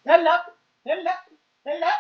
Hello, hello, hello.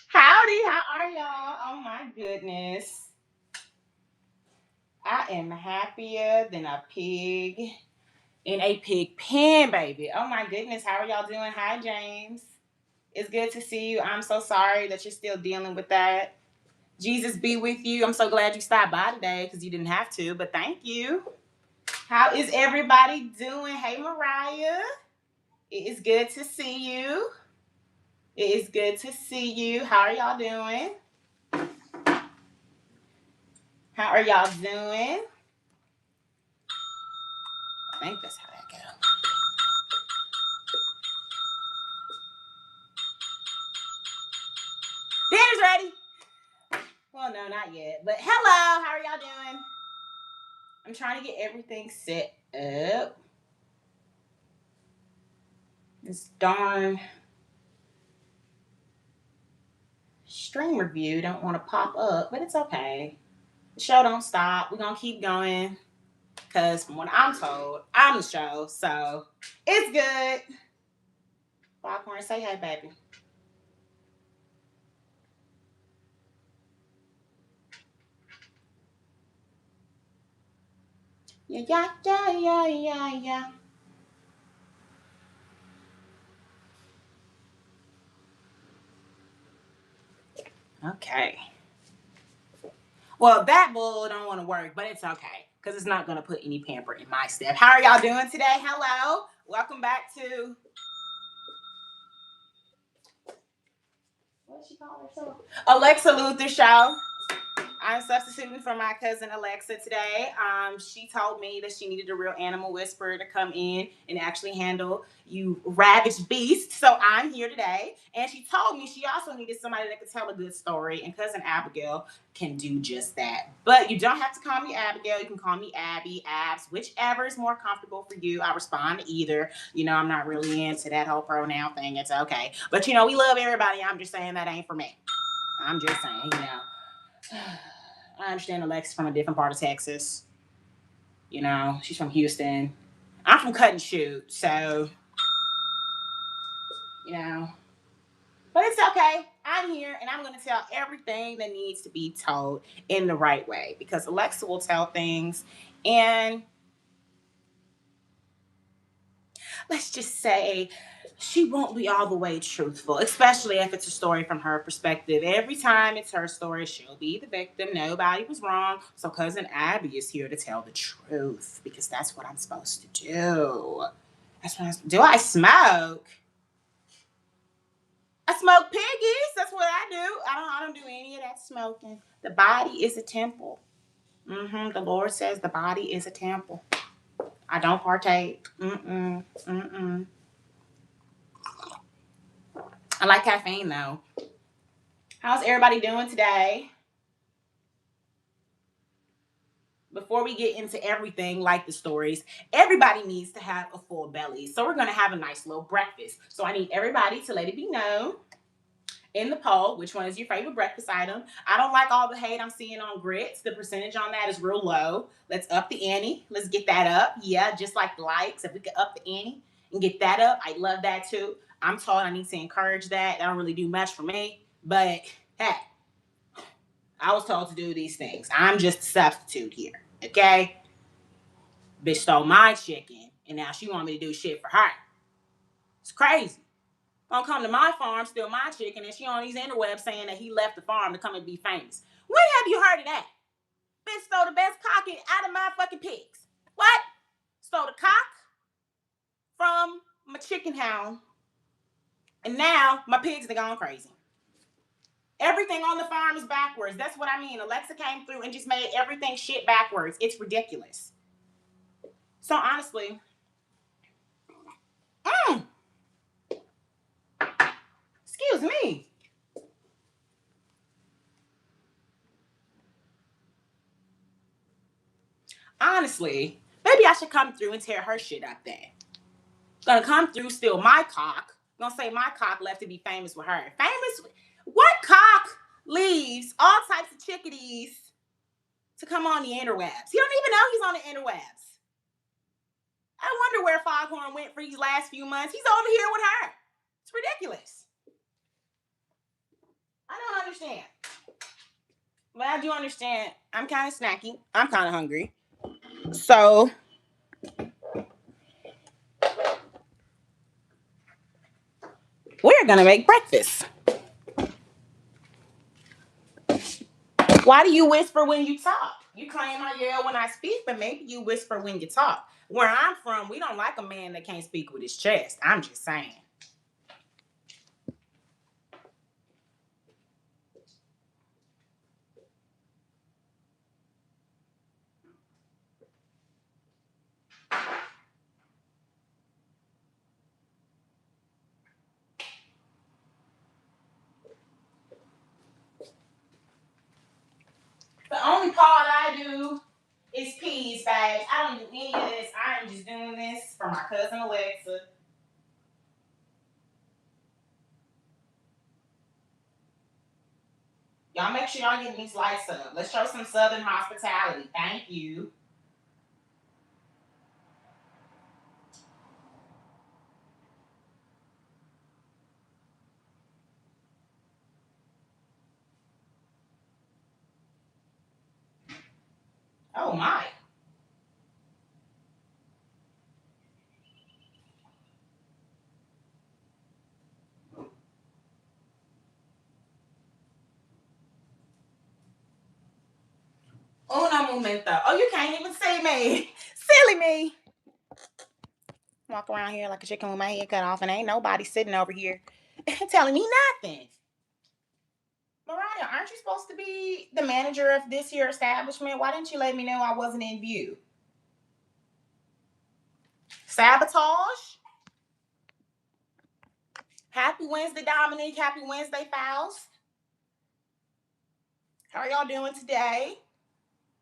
Howdy, how are y'all? Oh my goodness. I am happier than a pig in a pig pen, baby. Oh my goodness, how are y'all doing? Hi, James. It's good to see you. I'm so sorry that you're still dealing with that. Jesus be with you. I'm so glad you stopped by today because you didn't have to, but thank you. How is everybody doing? Hey, Mariah. It is good to see you. It is good to see you. How are y'all doing? How are y'all doing? I think that's how that goes. Dinner's ready. Well, no, not yet. But hello, how are y'all doing? I'm trying to get everything set up. This darn streamer view don't want to pop up, but it's okay. The show don't stop. We're gonna keep going. Cause from what I'm told, I'm the show. So it's good. Popcorn, say hey, baby. Yeah, yeah, yeah, yeah, yeah, yeah. Okay. Well, that bull don't want to work, but it's okay. Because it's not going to put any pamper in my step. How are y'all doing today? Hello. Welcome back to... she call herself? Alexa Luthor Show. I'm substituting for my cousin Alexa today. She told me that she needed a real animal whisperer to come in and actually handle you ravaged beast. So I'm here today. And she told me she also needed somebody that could tell a good story. And cousin Abigail can do just that. But you don't have to call me Abigail. You can call me Abby, Abs, whichever is more comfortable for you. I respond to either. You know, I'm not really into that whole pronoun thing. It's okay. But, you know, we love everybody. I'm just saying that ain't for me. I'm just saying, you know. I understand Alexa's from a different part of Texas. You know, she's from Houston. I'm from Cut and Shoot, so, you know. But it's okay. I'm here, and I'm going to tell everything that needs to be told in the right way. Because Alexa will tell things, and let's just say she won't be all the way truthful, especially if it's a story from her perspective. Every time it's her story, she'll be the victim. Nobody was wrong. So cousin Abby is here to tell the truth because that's what I'm supposed to do. That's what do. I smoke? I smoke piggies. That's what I do. I don't do any of that smoking. The body is a temple. The Lord says the body is a temple. I don't partake. I like caffeine though. How's everybody doing today? Before we get into everything like the stories, everybody needs to have a full belly. So we're going to have a nice little breakfast. So I need everybody to let it be known in the poll which one is your favorite breakfast item. I don't like all the hate I'm seeing on grits. The percentage on that is real low. Let's up the ante. Let's get that up. Yeah, just like the likes. If we could up the ante and get that up, I love that too. I'm told I need to encourage that. That don't really do much for me. But hey, I was told to do these things. I'm just a substitute here. Okay? Bitch stole my chicken, and now she want me to do shit for her. It's crazy. Gonna come to my farm, steal my chicken, and she on these interwebs saying that he left the farm to come and be famous. When have you heard of that? Bitch stole the best cock out of my fucking pigs. What? Stole the cock from my chicken hound, and now my pigs are gone crazy. Everything on the farm is backwards. That's what I mean. Alexa came through and just made everything shit backwards. It's ridiculous. So honestly, excuse me. Honestly, maybe I should come through and tear her shit up then. Gonna come through, steal my cock. Gonna say my cock left to be famous with her. Famous? What cock leaves all types of chickadees to come on the interwebs? He don't even know he's on the interwebs. I wonder where Foghorn went for these last few months. He's over here with her. It's ridiculous. I don't understand. But I do understand. I'm kind of snacky. I'm kind of hungry. So we're gonna make breakfast. Why do you whisper when you talk? You claim I yell when I speak, but maybe you whisper when you talk. Where I'm from, we don't like a man that can't speak with his chest. I'm just saying. The only part I do is peas, babe. I don't do any of this. I am just doing this for my cousin Alexa. Y'all make sure y'all get these lights up. Let's show some Southern hospitality. Thank you. Oh my. Uno momento. Oh, you can't even see me. Silly me. Walk around here like a chicken with my head cut off, and ain't nobody sitting over here telling me nothing. Mariah, aren't you supposed to be the manager of this here establishment? Why didn't you let me know I wasn't in view? Sabotage? Happy Wednesday, Dominique. Happy Wednesday, Faust. How are y'all doing today?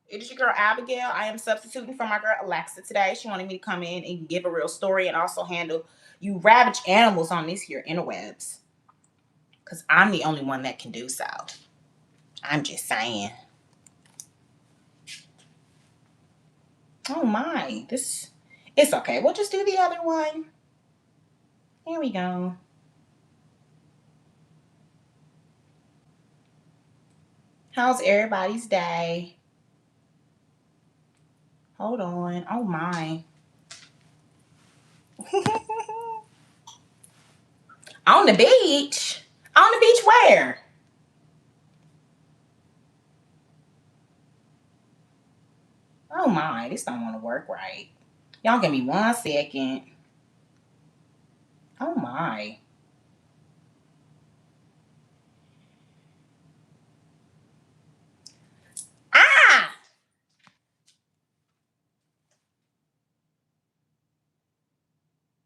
It is your girl Abigail. I am substituting for my girl Alexa today. She wanted me to come in and give a real story and also handle you ravaged animals on these here interwebs. Because I'm the only one that can do so. I'm just saying. Oh my. It's okay. We'll just do the other one. Here we go. How's everybody's day? Hold on. Oh my. On the beach? On the beach where? Oh my, this don't want to work right. Y'all give me 1 second. Oh my. Ah!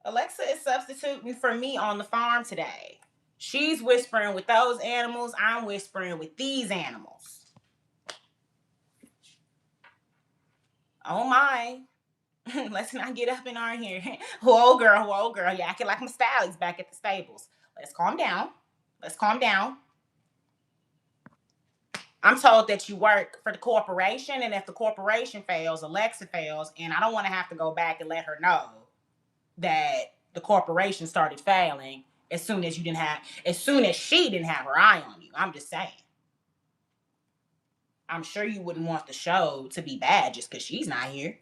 Alexa is substituting for me on the farm today. She's whispering with those animals. I'm whispering with these animals. Oh my. Let's not get up in our here. Whoa, girl. You acting like my stylies back at the stables. Let's calm down. Let's calm down. I'm told that you work for the corporation, and if the corporation fails, Alexa fails, and I don't want to have to go back and let her know that the corporation started failing as soon as she didn't have her eye on you. I'm just saying. I'm sure you wouldn't want the show to be bad just because she's not here.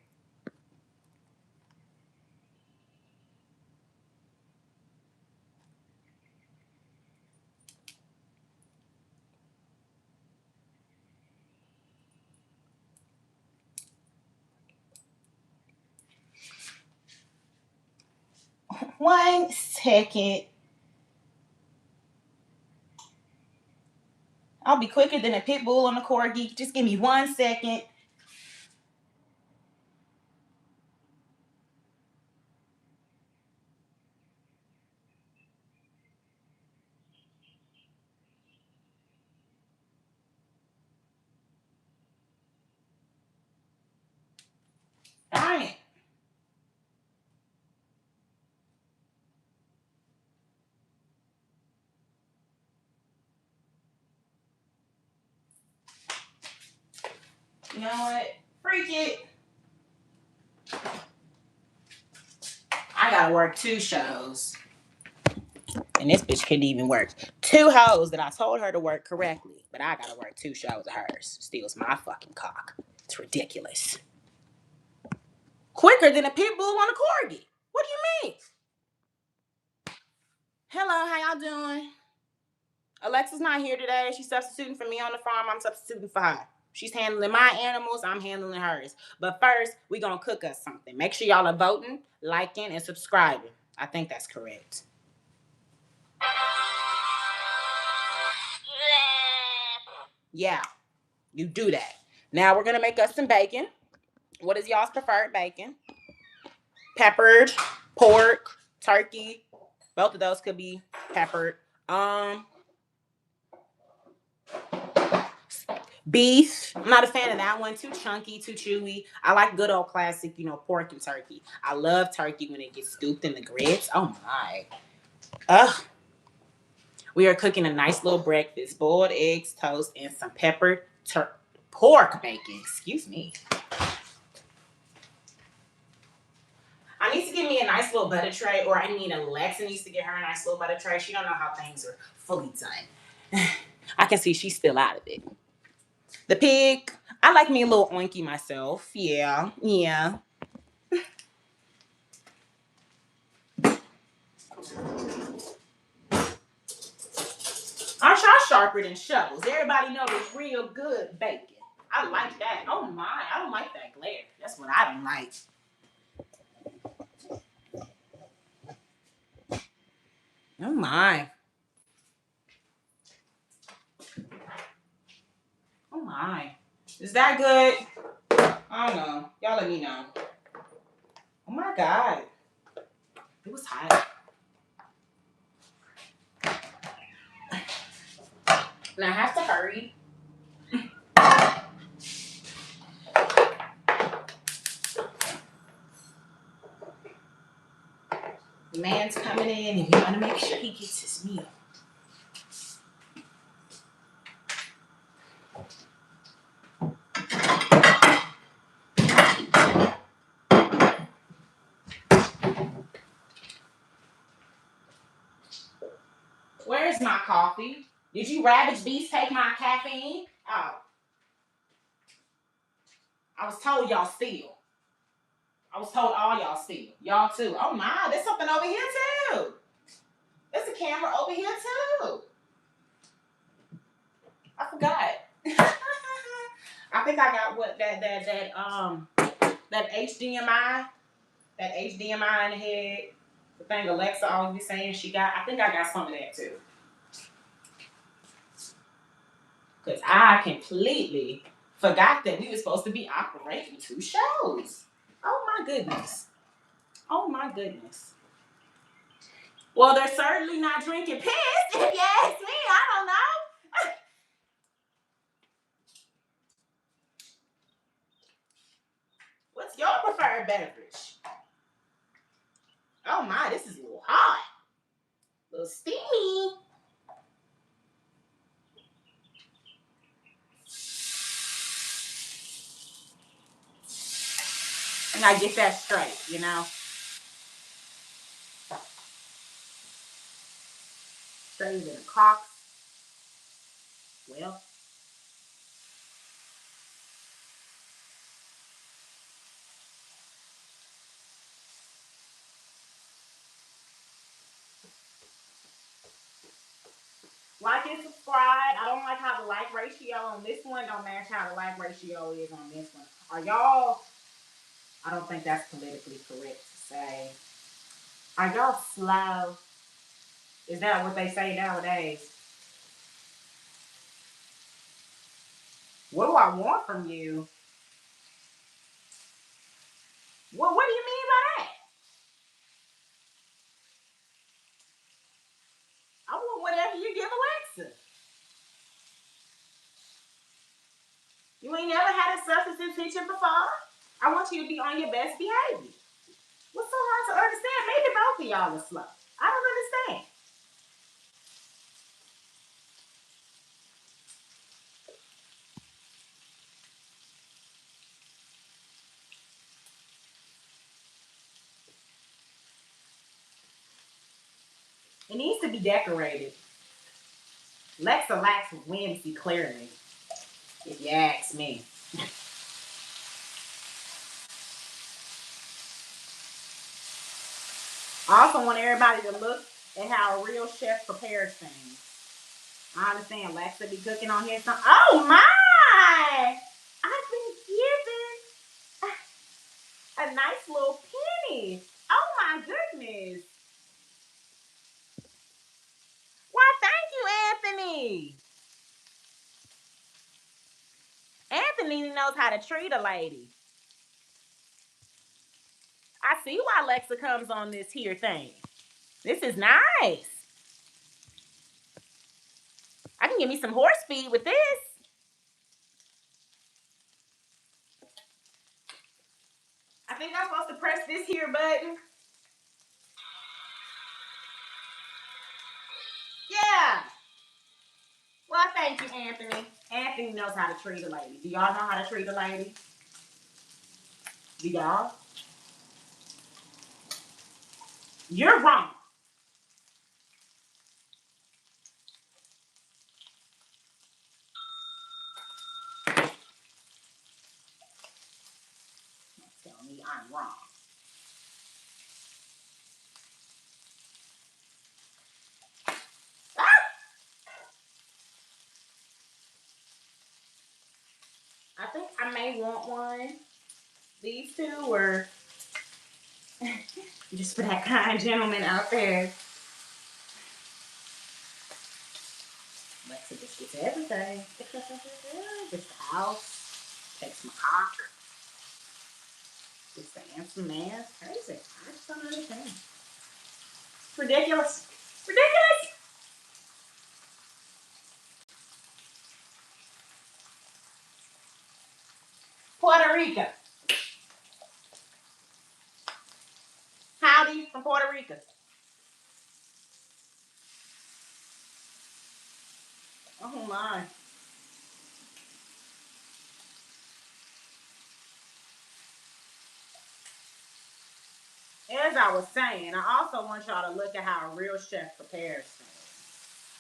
One second. I'll be quicker than a pit bull on a corgi. Just give me 1 second. Darn it. You know what? Freak it. I gotta work 2 shows. And this bitch couldn't even work 2 hoes that I told her to work correctly. But I gotta work 2 shows of hers. Steals my fucking cock. It's ridiculous. Quicker than a pit bull on a corgi. What do you mean? Hello, how y'all doing? Alexa's not here today. She's substituting for me on the farm. I'm substituting for her. She's handling my animals. I'm handling hers. But first, we gonna cook us something. Make sure y'all are voting, liking, and subscribing. I think that's correct. Yeah, you do that. Now we're gonna make us some bacon. What is y'all's preferred bacon? Peppered, pork, turkey. Both of those could be peppered. Beef. I'm not a fan of that one. Too chunky, too chewy. I like good old classic, pork and turkey. I love turkey when it gets scooped in the grits. Oh my. Ugh. We are cooking a nice little breakfast. Boiled eggs, toast, and some peppered pork bacon. Excuse me. I need to get me a nice little butter tray, or I need Alexa needs to get her a nice little butter tray. She don't know how things are fully done. I can see she's still out of it. The pig, I like me a little oinky myself. Yeah. Aren't y'all sharper than shovels? Everybody knows it's real good bacon. I like that. Oh my, I don't like that glare. That's what I don't like. Oh my. that good? I don't know. Y'all let me know. Oh my God. It was hot. And I have to hurry. The man's coming in and we want to make sure he gets his meal. Where's my coffee? Did you ravage beast take my caffeine? Oh. I was told y'all steal. I was told all y'all steal. Y'all too. Oh my, there's something over here too. There's a camera over here too. I forgot. I think I got what that HDMI in the head. The thing Alexa always be saying she got. I think I got some of that too. Because I completely forgot that we were supposed to be operating 2 shows. Oh my goodness. Oh my goodness. Well, they're certainly not drinking piss, if you ask me. I don't know. What's your preferred beverage? Oh my, this is a little hot. A little steamy. And I get that straight, you know? Straight in the Crocs. Well. Like and subscribe. I don't like how the like ratio on this one don't match how the like ratio is on this one. Are y'all, I don't think that's politically correct to say. Are y'all slow? Is that what they say nowadays? What do I want from you? What do you mean by that? I want whatever you give Alexa. You ain't never had a substance intention before? I want you to be on your best behavior. What's so hard to understand? Maybe both of y'all are slow. I don't understand. It needs to be decorated. Lexa lacks whimsy, clearly, if you ask me. I also want everybody to look at how a real chef prepares things. I understand Lexa be cooking on here. Oh my! I've been given a nice little penny. Oh my goodness. Why, thank you, Anthony. Anthony knows how to treat a lady. I see why Lexa comes on this here thing. This is nice. I can give me some horse feed with this. I think I'm supposed to press this here button. Yeah. Well, thank you, Anthony. Anthony knows how to treat a lady. Do y'all know how to treat a lady? Do y'all? You're wrong. Don't tell me I'm wrong. Ah! I think I may want one. These two or just for that kind gentleman out there. Alexa just gets everything. Just the house. text my cock. Just to answer man. Crazy. I just don't understand. It's ridiculous. Ridiculous. Puerto Rico. Howdy from Puerto Rico. Oh my. As I was saying, I also want y'all to look at how a real chef prepares things.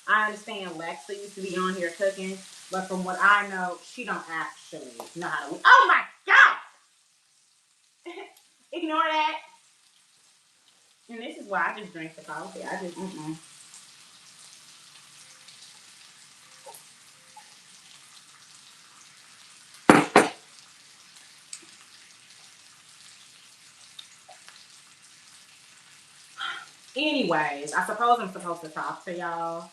I understand Lexa used to be on here cooking, but from what I know, she don't actually know how to. Oh my god! Ignore that. And this is why I just drink the coffee. I just Anyways, I suppose I'm supposed to talk to y'all,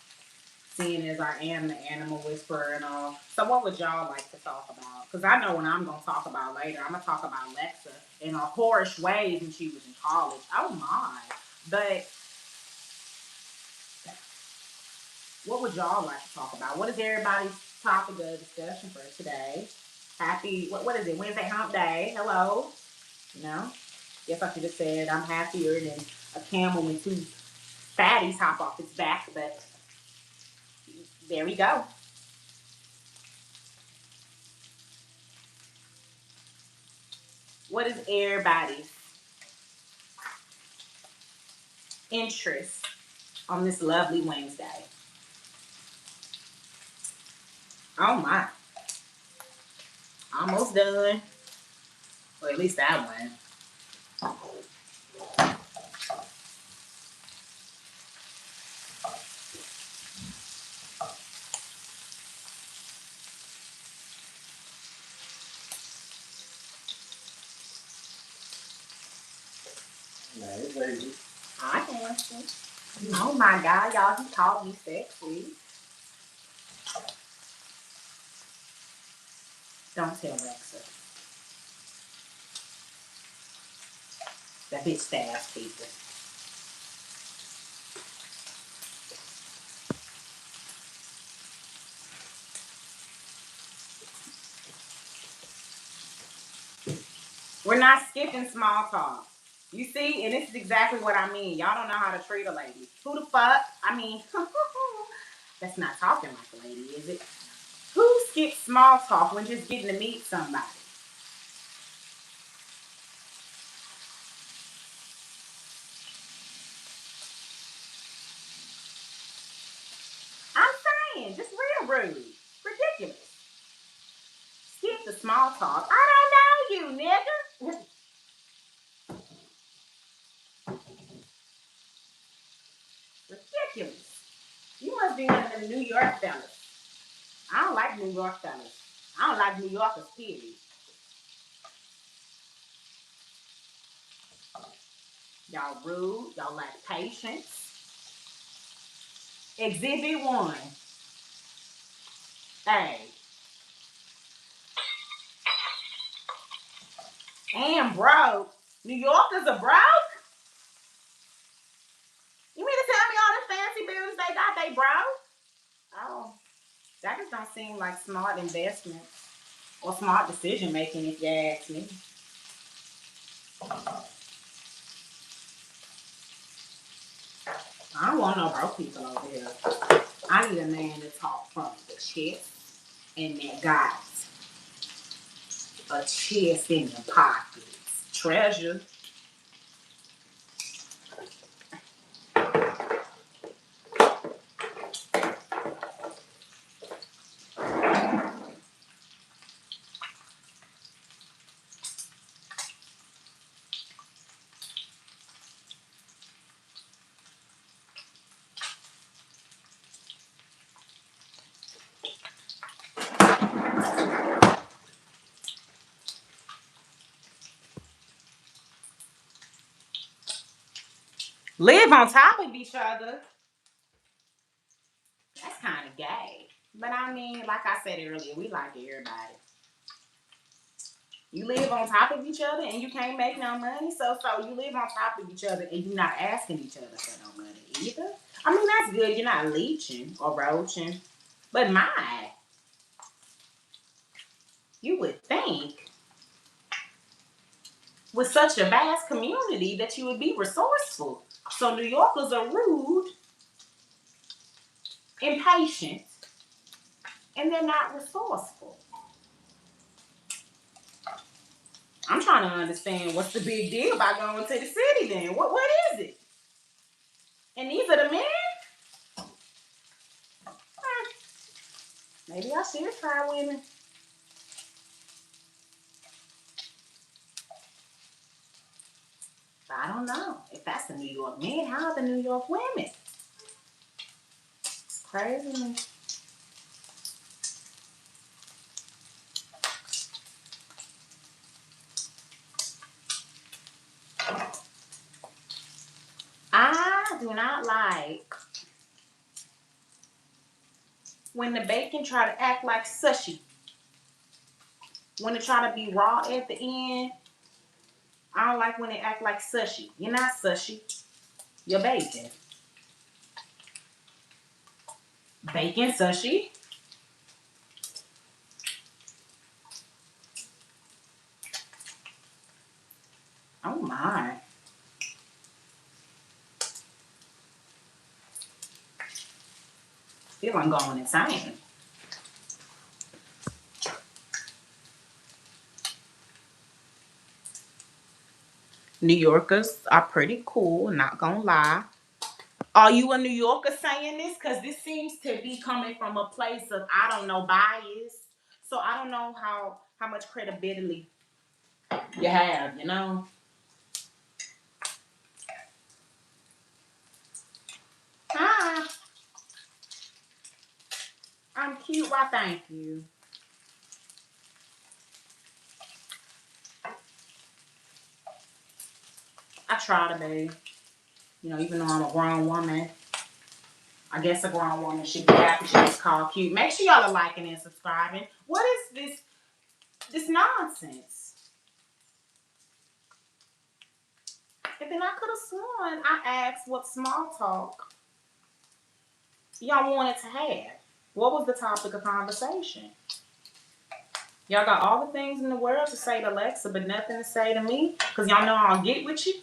seeing as I am the animal whisperer and all. So what would y'all like to talk about? Because I know what I'm going to talk about later. I'm going to talk about Lexa in a whorish ways when she was in college. Oh my. But what would y'all like to talk about? What is everybody's topic of discussion for today? Happy, what is it? Wednesday hump day. Hello. You know? Guess I should have said I'm happier than a camel when two fatties hop off its back, but there we go. What is everybody's interest on this lovely Wednesday? Oh my. Almost done. Or at least that one. Nice, baby. I answer. Oh my god, y'all, he called me sexy. Don't tell Lexa. That bitch stabs people. We're not skipping small talk. You see, and this is exactly what I mean. Y'all don't know how to treat a lady. Who the fuck? I mean, that's not talking like a lady, is it? Who skips small talk when just getting to meet somebody? I'm saying, just real rude. Ridiculous. Skip the small talk. I don't know you, nigga. Ridiculous. You must be one of the New York fellas. I don't like New York fellas. I don't like New Yorkers, period. Y'all rude. Y'all lack patience. Exhibit one. Hey. And broke. New Yorkers are broke? You mean to tell me all the fancy buildings they got, they broke? Oh. That just don't seem like smart investment or smart decision making, if you ask me. I don't want no broke people over here. I need a man to talk from the chest and that got a chest in the pockets. Treasure. Live on top of each other. That's kind of gay. But I mean, like I said earlier, we like everybody. You live on top of each other and you can't make no money. So you live on top of each other and you're not asking each other for no money either. I mean, that's good. You're not leeching or roaching. But you would think with such a vast community that you would be resourceful. So New Yorkers are rude, impatient, and they're not resourceful. I'm trying to understand what's the big deal about going to the city then. What is it? And these are the men? Maybe I should try women. I don't know. If that's the New York men, how are the New York women? It's crazy. I do not like when the bacon try to act like sushi. When it try to be raw at the end, I don't like when it act like sushi. You're not sushi. You're bacon. Bacon sushi. Oh my. Feel I'm going insane. New Yorkers are pretty cool, not gonna lie. Are you a New Yorker saying this? Because this seems to be coming from a place of, I don't know, bias. So I don't know how much credibility you have, you know? Hi, I'm cute. Why, thank you. I try to be. You know, even though I'm a grown woman, I guess a grown woman should be happy she's called cute. Make sure y'all are liking and subscribing. What is this nonsense? And then I could have sworn I asked what small talk y'all wanted to have. What was the topic of conversation? Y'all got all the things in the world to say to Alexa, but nothing to say to me? Because y'all know I'll get with you.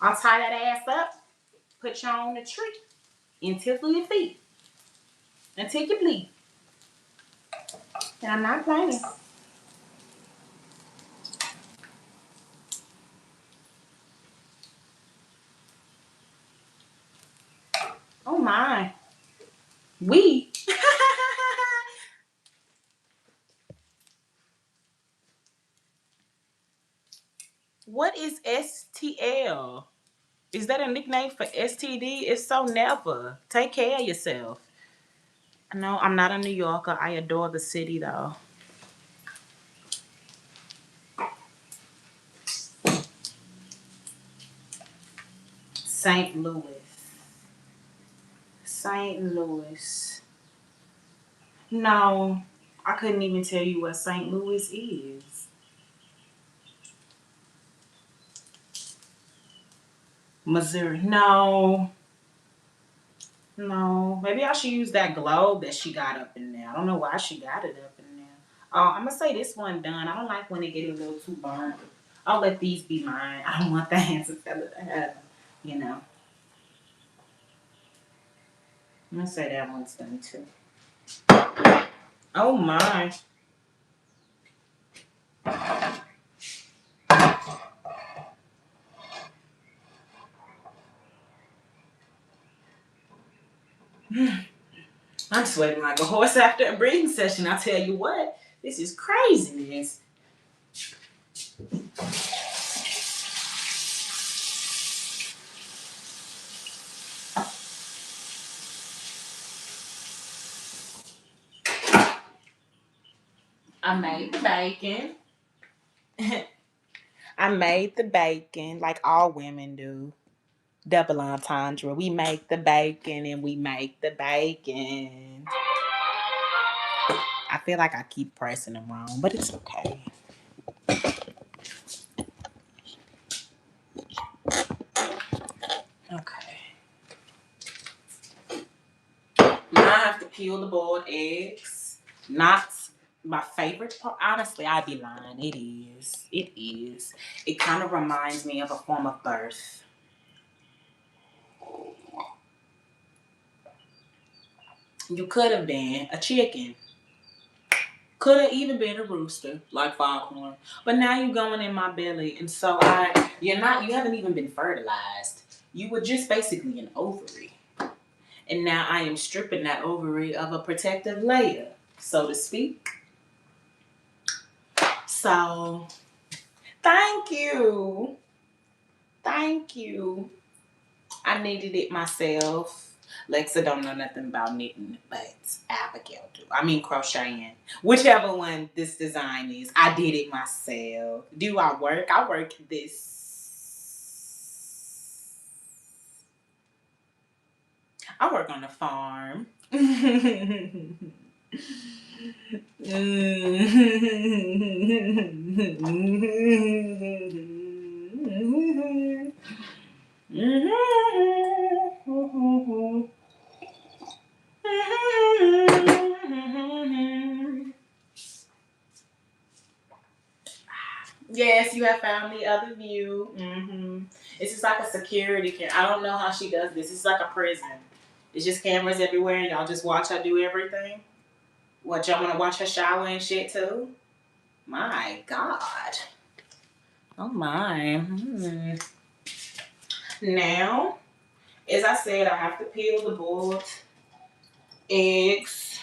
I'll tie that ass up, put you on the tree, and tickle your feet. Until you bleed. And I'm not playing. Oh my. We. What is STL? Is that a nickname for STD? It's so never. Take care of yourself. No, I'm not a New Yorker. I adore the city though. St. Louis. St. Louis. No, I couldn't even tell you what St. Louis is. Missouri. No. No. Maybe I should use that globe that she got up in there. I don't know why she got it up in there. I'm going to say this one done. I don't like when they get a little too burnt. I'll let these be mine. I don't want the hands and feathers to have them, you know. I'm going to say that one's done too. Oh my. I'm sweating like a horse after a breathing session. I tell you what, this is craziness. I made the bacon. I made the bacon like all women do. Double entendre. We make the bacon and we make the bacon. I feel like I keep pressing them wrong, but it's okay. Okay. Now I have to peel the boiled eggs. Not my favorite part. Honestly, I'd be lying. It is. It is. It kind of reminds me of a form of birth. You could have been a chicken. Could have even been a rooster, like Foghorn. But now you're going in my belly. And so you haven't even been fertilized. You were just basically an ovary. And now I am stripping that ovary of a protective layer, so to speak. So, thank you. Thank you. I needed it myself. Lexa don't know nothing about knitting, but Abigail do. I mean crocheting. Whichever one this design is, I did it myself. Do I work? I work this. I work on a farm. Yes, you have found the other view. It's just like a security camera. I don't know how she does this. It's like a prison. It's just cameras everywhere, and y'all just watch her do everything. What, y'all want to watch her shower and shit too? My God. Oh my. Now, as I said, I have to peel the boiled eggs.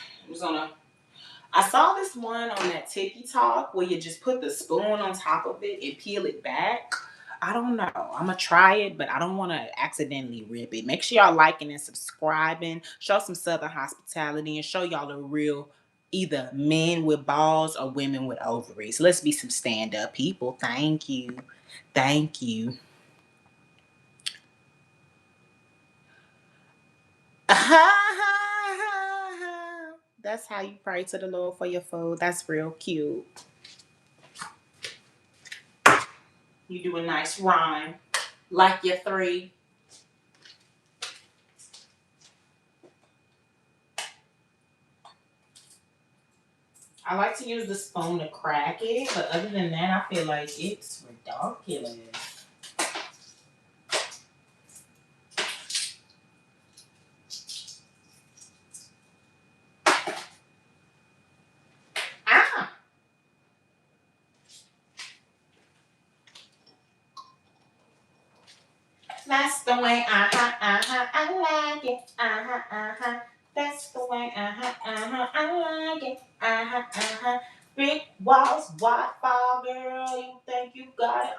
I saw this one on that TikTok where you just put the spoon on top of it and peel it back. I don't know. I'm going to try it, but I don't want to accidentally rip it. Make sure y'all liking and subscribing. Show some Southern hospitality and show y'all the real either men with balls or women with ovaries. Let's be some stand-up people. Thank you. Thank you. That's how you pray to the Lord for your food. That's real cute. You do a nice rhyme. Like your three. I like to use the spoon to crack it, but other than that, I feel like it's ridiculous. Ah! That's the way, I like it. That's the way, I like it. Big walls, white fire, girl. You think you got it?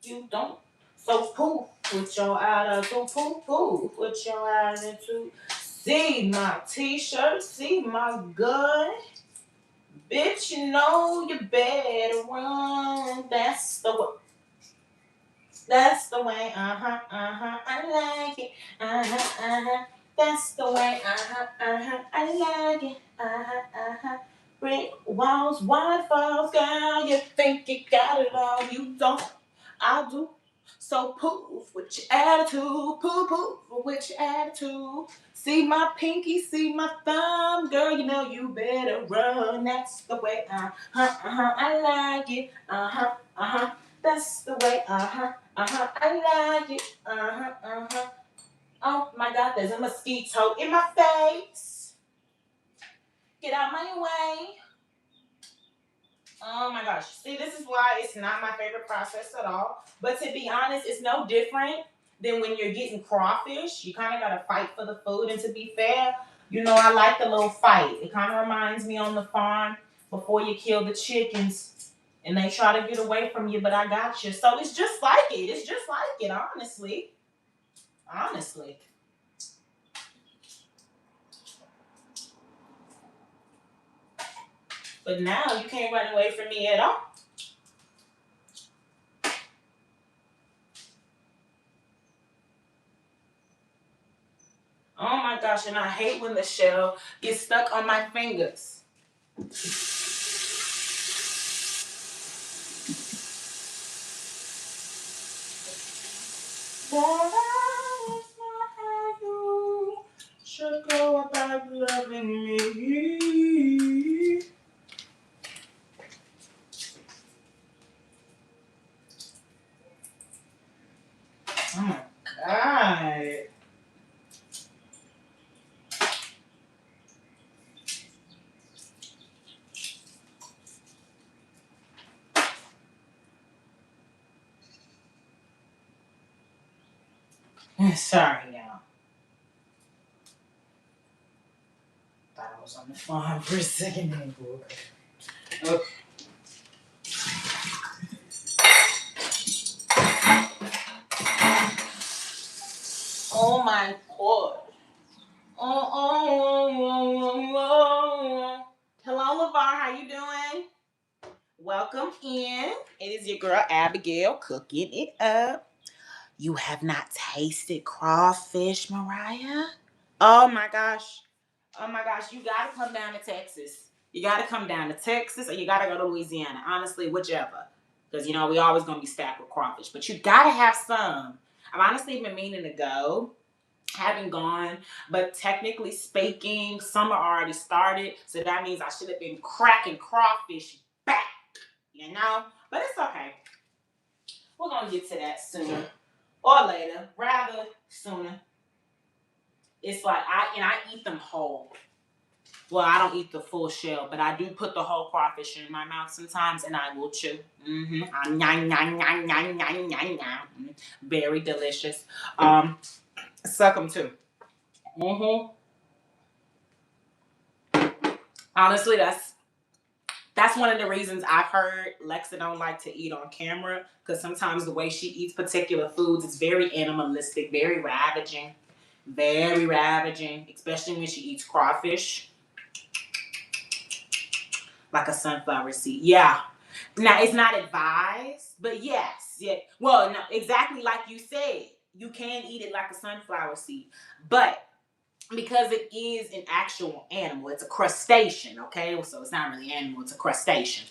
You don't. So poof with your attitude, poof with your attitude. See my t-shirt, see my gun. Bitch, you know you better run. That's the way, I like it, that's the way, I like it, brick walls, waterfalls, girl, you think you got it all, you don't, I do, so poof with your attitude, poof with your attitude, see my pinky, see my thumb, girl, you know you better run, that's the way, I like it, that's the way, I like it, oh my God, there's a mosquito in my face, get out my way. Oh my gosh. See, this is why it's not my favorite process at all. But to be honest, it's no different than when you're getting crawfish. You kind of got to fight for the food. And to be fair, you know, I like the little fight. It kind of reminds me on the farm before you kill the chickens and they try to get away from you, but I got you. So it's just like it. It's just like it, honestly. Honestly. But now you can't run away from me at all. Oh my gosh, and I hate when the shell gets stuck on my fingers. That I was not how you should go about loving me. Oh my God. Sorry, y'all. Thought I was on the phone for a second. Okay. Oh my God. Oh. Hello, LeVar. How you doing? Welcome in. It is your girl Abigail cooking it up. You have not tasted crawfish, Mariah? Oh my gosh. Oh my gosh. You gotta come down to Texas. You gotta come down to Texas or you gotta go to Louisiana. Honestly, whichever. Because we always gonna be stacked with crawfish. But you gotta have some. I've honestly been meaning to go. Haven't gone, but technically speaking, summer already started, so that means I should have been cracking crawfish back, But it's okay. We're gonna get to that sooner or later, rather sooner. It's like I eat them whole. Well, I don't eat the full shell, but I do put the whole crawfish in my mouth sometimes, and I will chew. Very delicious. Suck them too. Honestly, that's one of the reasons I've heard Lexa don't like to eat on camera, because sometimes the way she eats particular foods is very animalistic, very ravaging, especially when she eats crawfish, like a sunflower seed. Yeah. Now, it's not advised, but yes. Yeah. Well, no, exactly like you said, you can eat it like a sunflower seed, but because it is an actual animal, it's a crustacean, okay? So it's not really an animal, it's a crustacean.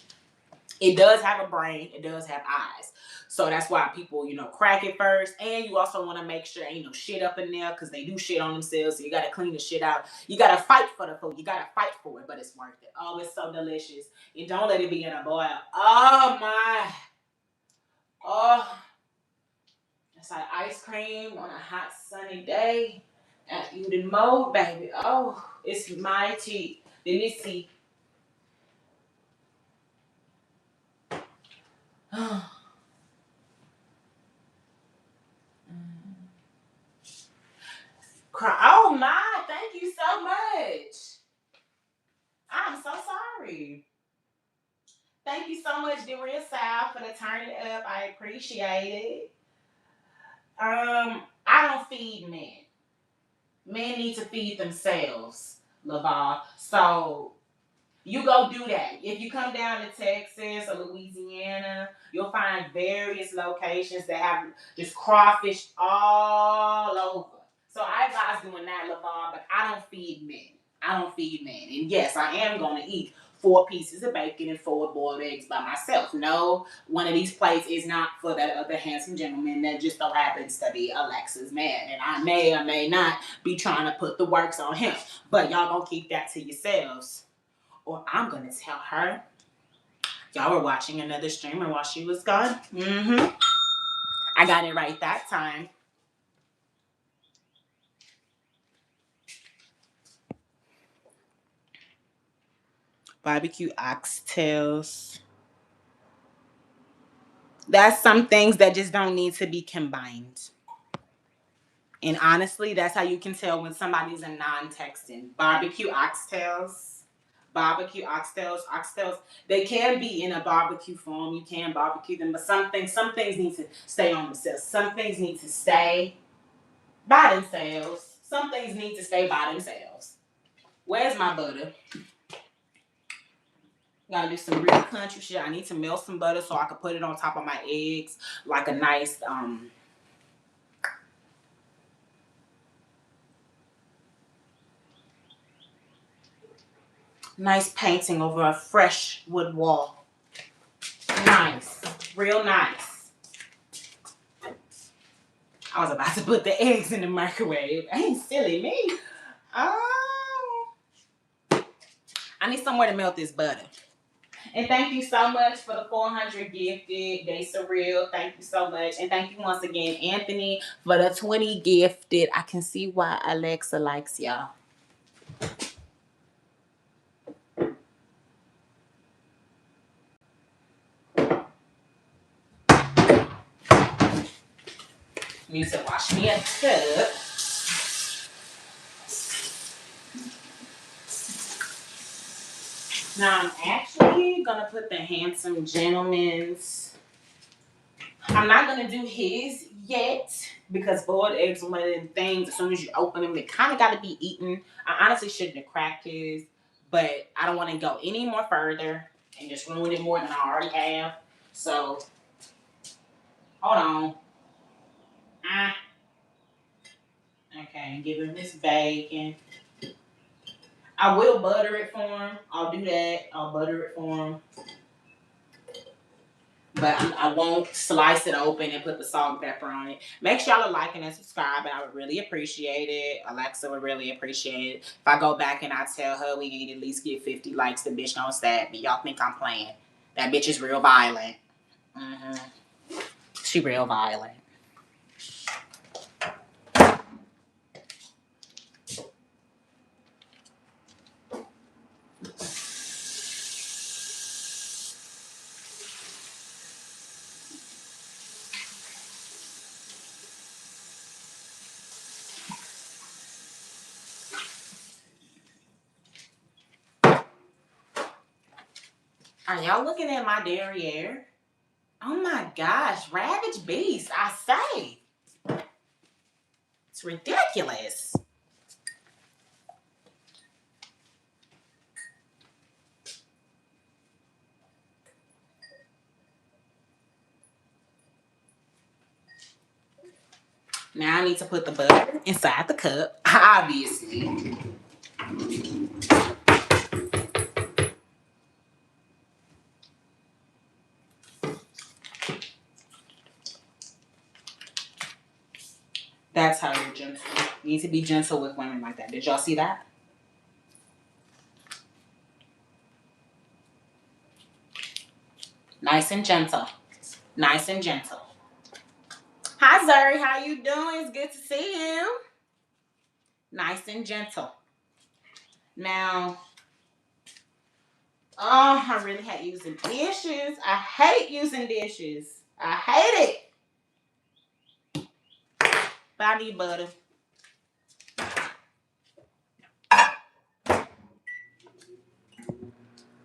It does have a brain. It does have eyes. So that's why people, crack it first. And you also want to make sure ain't no shit up in there, because they do shit on themselves. So you got to clean the shit out. You got to fight for the food. You got to fight for it, but it's worth it. Oh, it's so delicious. And don't let it be in a boil. Oh, my. Oh, it's like ice cream on a hot sunny day. After you done mode, baby. Oh, it's mighty. Delicious. Oh my, thank you so much. I'm so sorry. Thank you so much, Deria Sal, for the turn it up. I appreciate it. I don't feed men. Men need to feed themselves, Lavar. So you go do that. If you come down to Texas or Louisiana, you'll find various locations that have just crawfish all over. So I advise doing that, LeVar, but I don't feed men. And yes, I am going to eat 4 pieces of bacon and 4 boiled eggs by myself. No, one of these plates is not for that other handsome gentleman that just so happens to be Alexa's man. And I may or may not be trying to put the works on him. But y'all going to keep that to yourselves. Or I'm going to tell her y'all were watching another streamer while she was gone. I got it right that time. Barbecue oxtails. That's some things that just don't need to be combined. And honestly, that's how you can tell when somebody's a non-Texan. Barbecue oxtails, they can be in a barbecue form. You can barbecue them, but some things need to stay on themselves. Some things need to stay by themselves. Some things need to stay by themselves. Where's my butter? Gotta do some real country shit. I need to melt some butter so I can put it on top of my eggs, like a nice nice painting over a fresh wood wall. Nice, real nice. I was about to put the eggs in the microwave. Ain't silly me. Oh, I need somewhere to melt this butter. And thank you so much for the 400 gifted. They surreal. Thank you so much. And thank you once again, Anthony, for the 20 gifted. I can see why Alexa likes y'all. Need to wash me a cup. Now I'm actually gonna put the handsome gentleman's. I'm not gonna do his yet because boiled eggs are one of them things. As soon as you open them, they kind of got to be eaten. I honestly shouldn't have cracked his, but I don't want to go any more further and just ruin it more than I already have. So hold on. Okay, give him this bacon. I will butter it for him. I'll do that. I'll butter it for him. But I won't slice it open and put the salt and pepper on it. Make sure y'all are liking and subscribing. I would really appreciate it. Alexa would really appreciate it. If I go back and I tell her we need to at least get 50 likes, the bitch don't stab me. Y'all think I'm playing. That bitch is real violent. She real violent. Are y'all looking at my derriere? Oh my gosh, Ravage Beast, I say. It's ridiculous. Now I need to put the butter inside the cup, obviously. That's how you're gentle. You need to be gentle with women like that. Did y'all see that? Nice and gentle. Nice and gentle. Hi, Zuri. How you doing? It's good to see you. Nice and gentle. Now, oh, I really hate using dishes. I hate using dishes. I hate it. But I need butter.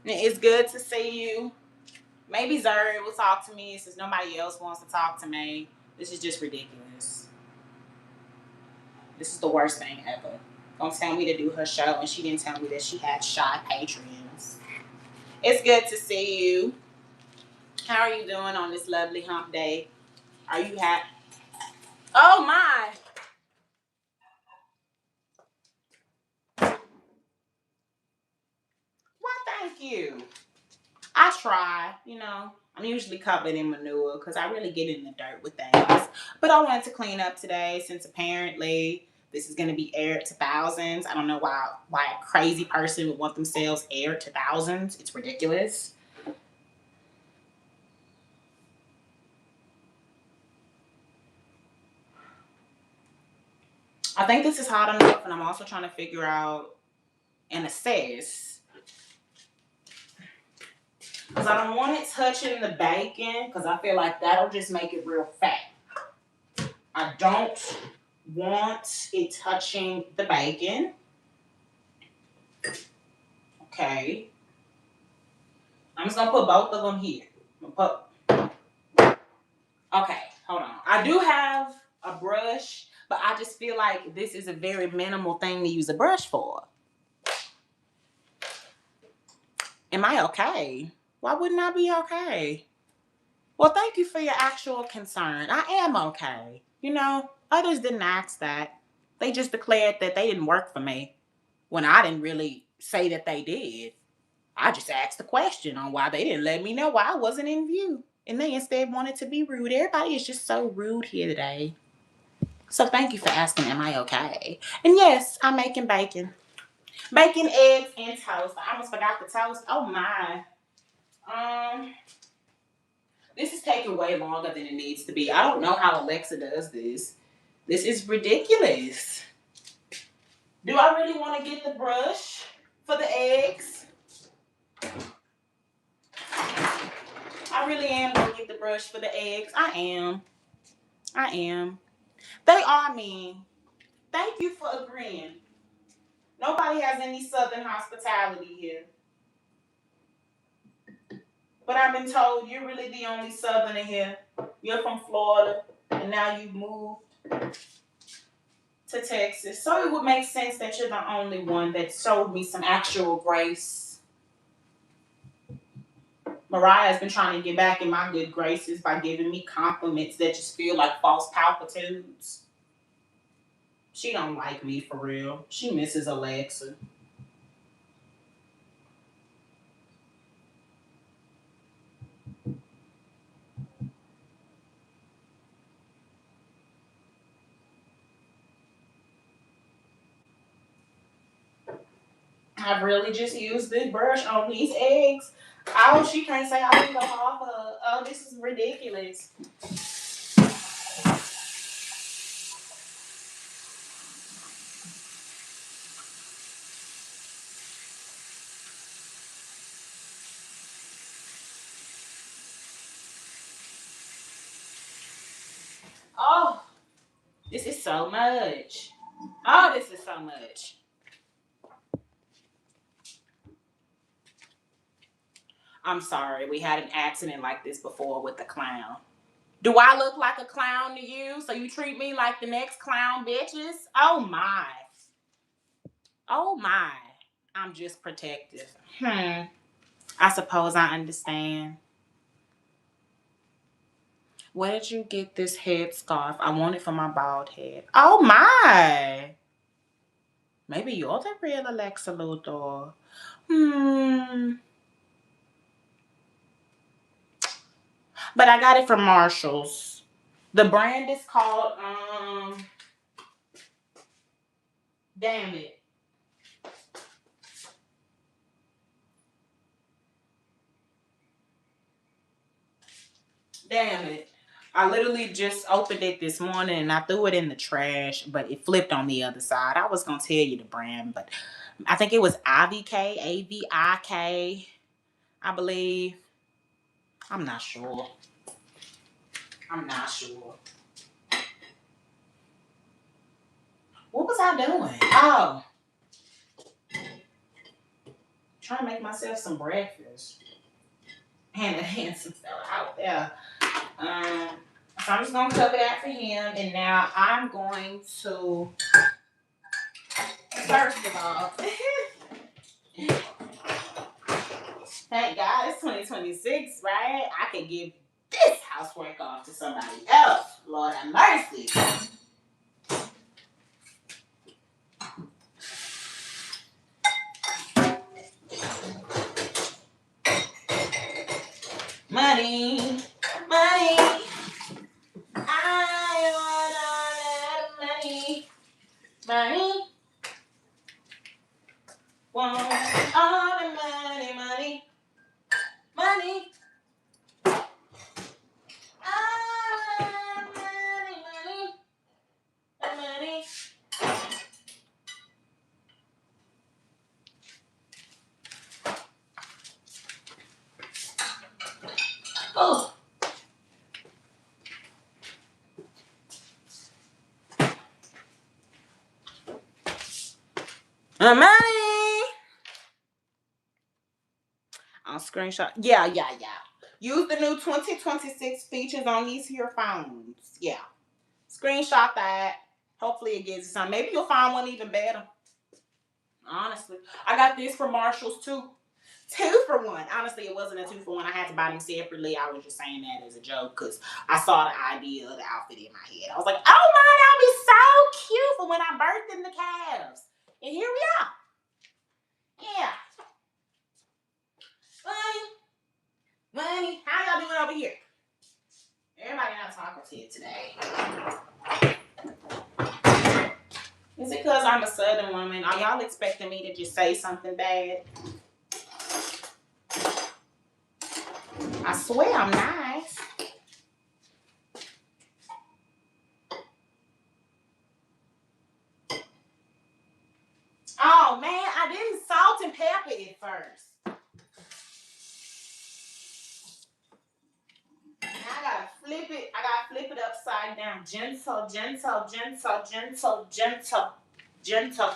It's good to see you. Maybe Zuri will talk to me since nobody else wants to talk to me. This is just ridiculous. This is the worst thing ever. Don't tell me to do her show and she didn't tell me that she had shy patrons. It's good to see you. How are you doing on this lovely hump day? Are you happy? Oh my. Why, thank you. I try, I'm usually covered in manure because I really get in the dirt with things. But I wanted to clean up today since apparently this is going to be aired to thousands. I don't know why a crazy person would want themselves aired to thousands. It's ridiculous. I think this is hot enough, and I'm also trying to figure out and assess. Because I don't want it touching the bacon because I feel like that'll just make it real fat. I don't want it touching the bacon. Okay. I'm just going to put both of them here. Okay, hold on. I do have a brush, but I just feel like this is a very minimal thing to use a brush for. Am I okay? Why wouldn't I be okay? Well, thank you for your actual concern. I am okay. Others didn't ask that. They just declared that they didn't work for me when I didn't really say that they did. I just asked the question on why they didn't let me know why I wasn't in view. And they instead wanted to be rude. Everybody is just so rude here today. So thank you for asking, am I okay? And yes, I'm making bacon. Bacon, eggs, and toast. I almost forgot the toast. Oh my. Um, this is taking way longer than it needs to be. I don't know how Alexa does this. This is ridiculous. Do I really want to get the brush for the eggs? I really am going to get the brush for the eggs. I am. They are mean. Thank you for agreeing. Nobody has any southern hospitality here. But I've been told you're really the only southerner here. You're from Florida, and now you've moved to Texas. So it would make sense that you're the only one that showed me some actual grace. Mariah has been trying to get back in my good graces by giving me compliments that just feel like false palpitudes. She don't like me for real. She misses Alexa. I've really just used this brush on these eggs. Oh, she can't say I pick up off of. Oh, this is ridiculous. Oh, this is so much. Oh, this is so much. I'm sorry. We had an accident like this before with the clown. Do I look like a clown to you? So you treat me like the next clown bitches? Oh my. Oh my. I'm just protective. I suppose I understand. Where did you get this head scarf? I want it for my bald head. Oh my. Maybe you're the real Alexa Luthor. But I got it from Marshall's. The brand is called damn it. Damn it. I literally just opened it this morning and I threw it in the trash, but it flipped on the other side. I was gonna tell you the brand, but I think it was IVK, AVIK, I believe. I'm not sure. What was I doing? Oh, trying to make myself some breakfast. And the handsome fella out there. So I'm just gonna cover that for him, and now I'm going to, first of all, thank God it's 2026, right? I can give this housework off to somebody else. Lord have mercy. Money, money. I want all that money. Money. Want all the money, money. Money. I want money, money. Money. Oh. Money. I'll screenshot. Yeah. Use the new 2026 features on these here phones. Yeah. Screenshot that. Hopefully it gives you some. Maybe you'll find one even better. Honestly. I got this from Marshall's too. 2 for 1. Honestly, it wasn't a 2 for 1. I had to buy them separately. I was just saying that as a joke because I saw the idea of the outfit in my head. I was like, oh my, that'll be so cute for when I birthed in the calves. And here we are. Yeah. Money. How y'all doing over here? Everybody not talking to you today. I'm a Southern woman, are y'all expecting me to just say something bad? I swear I'm nice. Oh man, I didn't salt and pepper it first. Now I gotta flip it. I gotta flip it upside down. Gentle, gentle, gentle, gentle, gentle, gentle.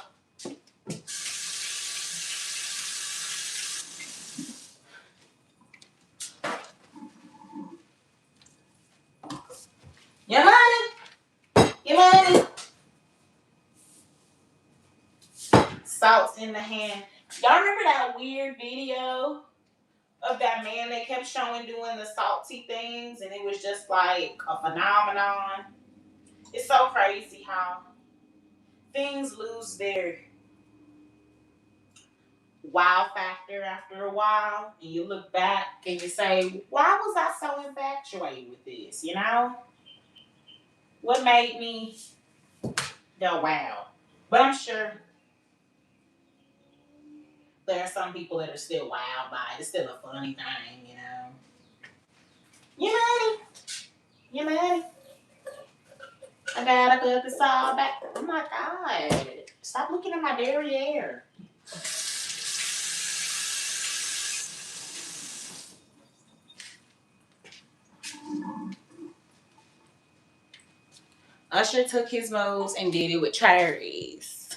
Your money, your money. Salt's in the hand. Y'all remember that weird video of that man they kept showing doing the salty things, and it was just like a phenomenon? It's so crazy how things lose their wow factor after a while, and you look back and you say, why was I so infatuated with this? You know? What made me go wow? But I'm sure there are some people that are still wowed by it. It's still a funny thing, you know? You money. You money. I gotta put this all back. Oh my God. Stop looking at my derriere. Usher took his moves and did it with cherries.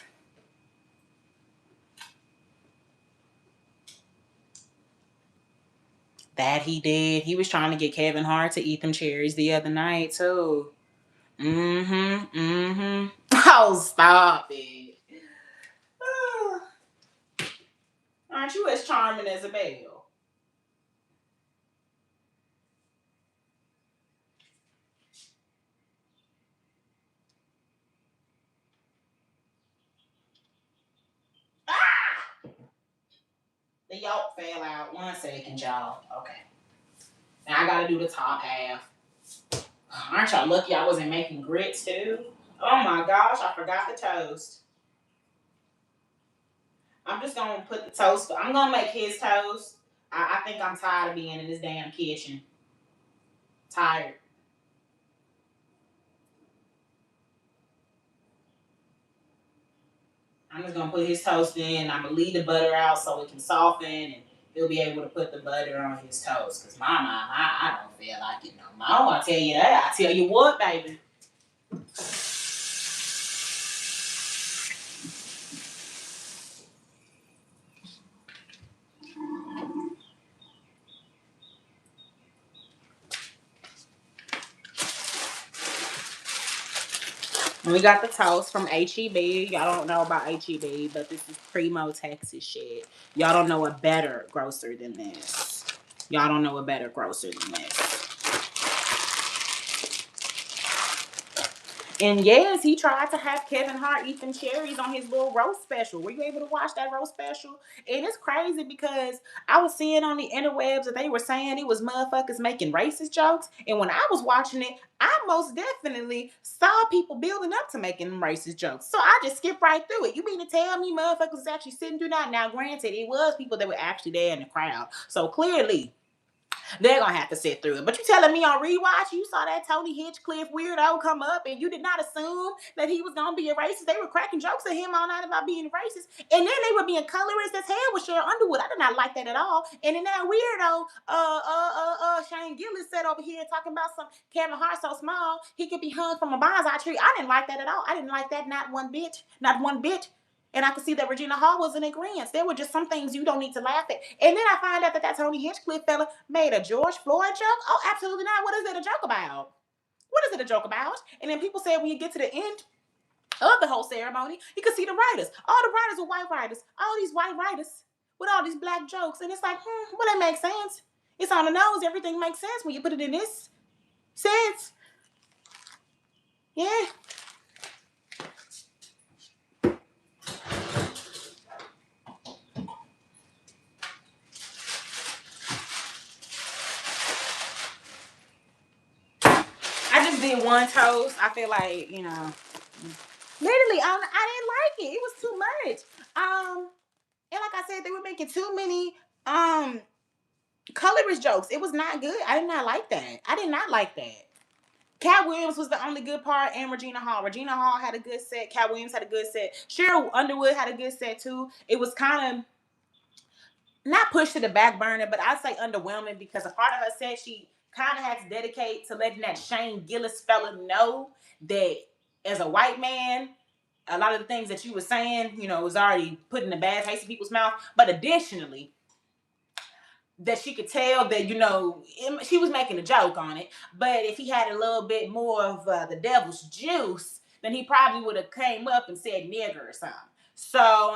That he did. He was trying to get Kevin Hart to eat them cherries the other night, too. Mm-hmm. Mm-hmm. Oh, stop it. Aren't you as charming as a belle? Ah! The yolk fell out. 1 second, y'all. Okay. Now I gotta do the top half. Aren't y'all lucky I wasn't making grits too? Oh my gosh, I forgot the toast. I'm just gonna put the toast. I'm gonna make his toast. I think I'm tired of being in this damn kitchen. Tired. I'm just gonna put his toast in. I'm gonna leave the butter out so it can soften, and he'll be able to put the butter on his toast. Cause mama, I don't feel like it no more. I don't wanna tell you that. I tell you what, baby. We got the toast from HEB. Y'all don't know about HEB, but this is primo Texas shit. Y'all don't know a better grocer than this. Y'all don't know a better grocer than this. And yes, he tried to have Kevin Hart eat them cherries on his little roast special. Were you able to watch that roast special? And it's crazy because I was seeing on the interwebs that they were saying it was motherfuckers making racist jokes. And when I was watching it, I most definitely saw people building up to making them racist jokes. So I just skipped right through it. You mean to tell me motherfuckers was actually sitting through that? Now, granted, it was people that were actually there in the crowd. So clearly, they're gonna have to sit through it. But you telling me on rewatch, you saw that Tony Hinchcliffe weirdo come up and you did not assume that he was gonna be a racist. They were cracking jokes at him all night about being racist. And then they were being colorist as hell with Sheryl Underwood. I did not like that at all. And then that weirdo, Shane Gillis sat over here talking about some Kevin Hart so small, he could be hung from a bonsai tree. I didn't like that at all. I didn't like that not one bit. Not one bit. And I could see that Regina Hall was in agreement. There were just some things you don't need to laugh at. And then I find out that that Tony Hinchcliffe fella made a George Floyd joke. Oh, absolutely not. What is it a joke about? What is it a joke about? And then people said when you get to the end of the whole ceremony, you can see the writers. All the writers are white writers. All these white writers with all these black jokes. And it's like, well, that makes sense. It's on the nose. Everything makes sense when you put it in this sense. Yeah. I just did one toast. I feel like, you know, Literally, I didn't like it. It was too much. And like I said, they were making too many colorist jokes. It was not good. I did not like that. I did not like that. Cat Williams was the only good part, and Regina Hall. Regina Hall had a good set. Cat Williams had a good set. Cheryl Underwood had a good set too. It was kind of not pushed to the back burner, but I'd say underwhelming because a part of her set she kind of had to dedicate to letting that Shane Gillis fella know that as a white man, a lot of the things that you were saying, was already put in a bad taste in people's mouth. But additionally, that she could tell that she was making a joke on it, but if he had a little bit more of the devil's juice, then he probably would have came up and said nigger or something. So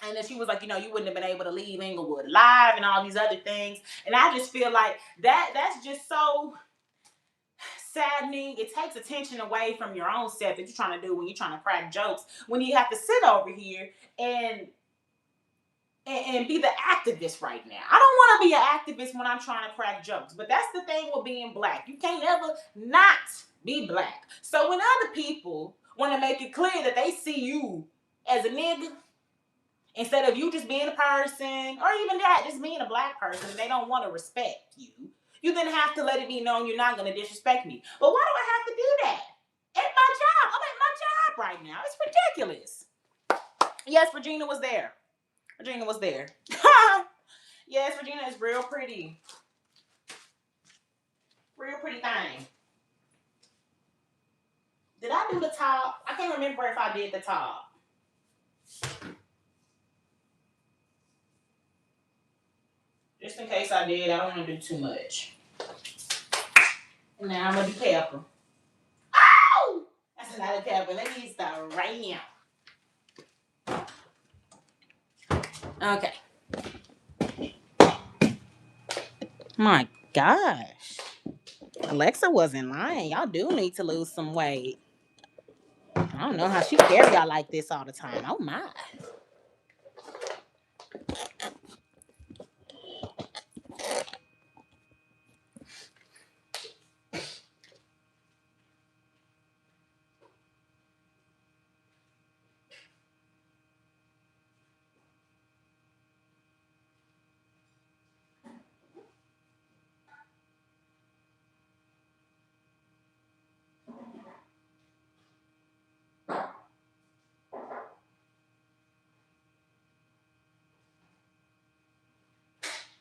and then she was like, you wouldn't have been able to leave Inglewood alive and all these other things. And I just feel like that's just so saddening. It takes attention away from your own self that you're trying to do when you're trying to crack jokes, when you have to sit over here and be the activist right now. I don't want to be an activist when I'm trying to crack jokes, but that's the thing with being black. You can't ever not be black. So when other people want to make it clear that they see you as a nigga, instead of you just being a person, or even that, just being a black person, and they don't want to respect you, you then have to let it be known you're not going to disrespect me. But why do I have to do that? At my job. I'm at my job right now. It's ridiculous. Yes, Regina was there. Regina was there. Yes, Regina is real pretty. Real pretty thing. Did I do the top? I can't remember if I did the top. Just in case I did, I don't want to do too much. Now I'm going to do pepper. Oh! That's a lot of pepper. Let me start right now. Okay. My gosh. Alexa wasn't lying. Y'all do need to lose some weight. I don't know how she carry y'all like this all the time. Oh my.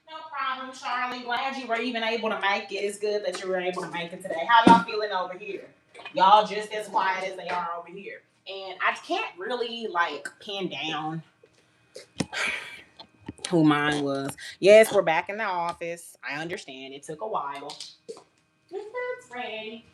No problem, Charlie. Glad you were even able to make it. It's good that you were able to make it today. How y'all feeling over here? Y'all just as quiet as they are over here. And I can't really pin down who mine was. Yes, we're back in the office. I understand. It took a while. It's ready.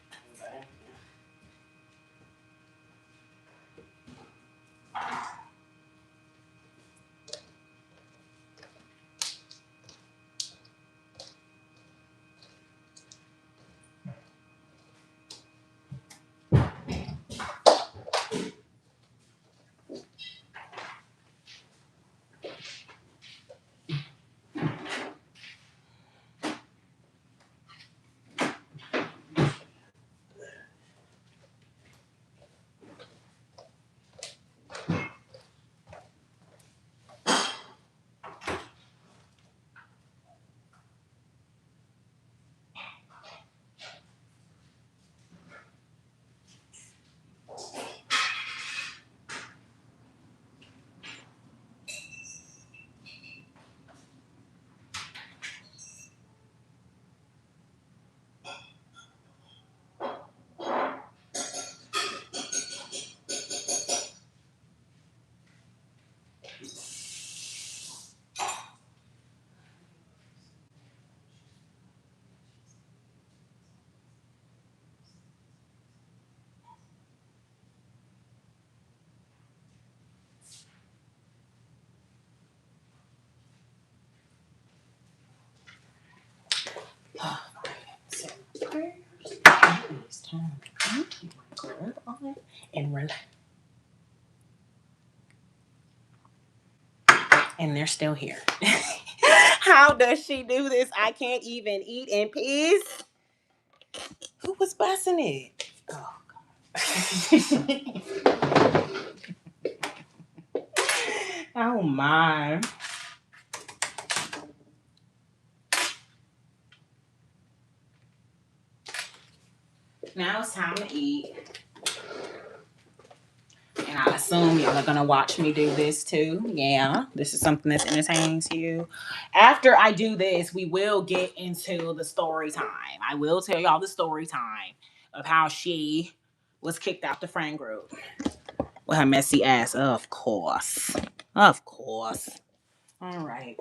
It's time to put on and relax. And they're still here. How does she do this? I can't even eat in peace. Who was busting it? Oh, God. Oh my. Now it's time to eat. And I assume y'all are gonna watch me do this too. Yeah, this is something that's entertaining to you. After I do this, we will get into the story time. I will tell y'all the story time of how she was kicked out the friend group with her messy ass. Of course. Of course. All right.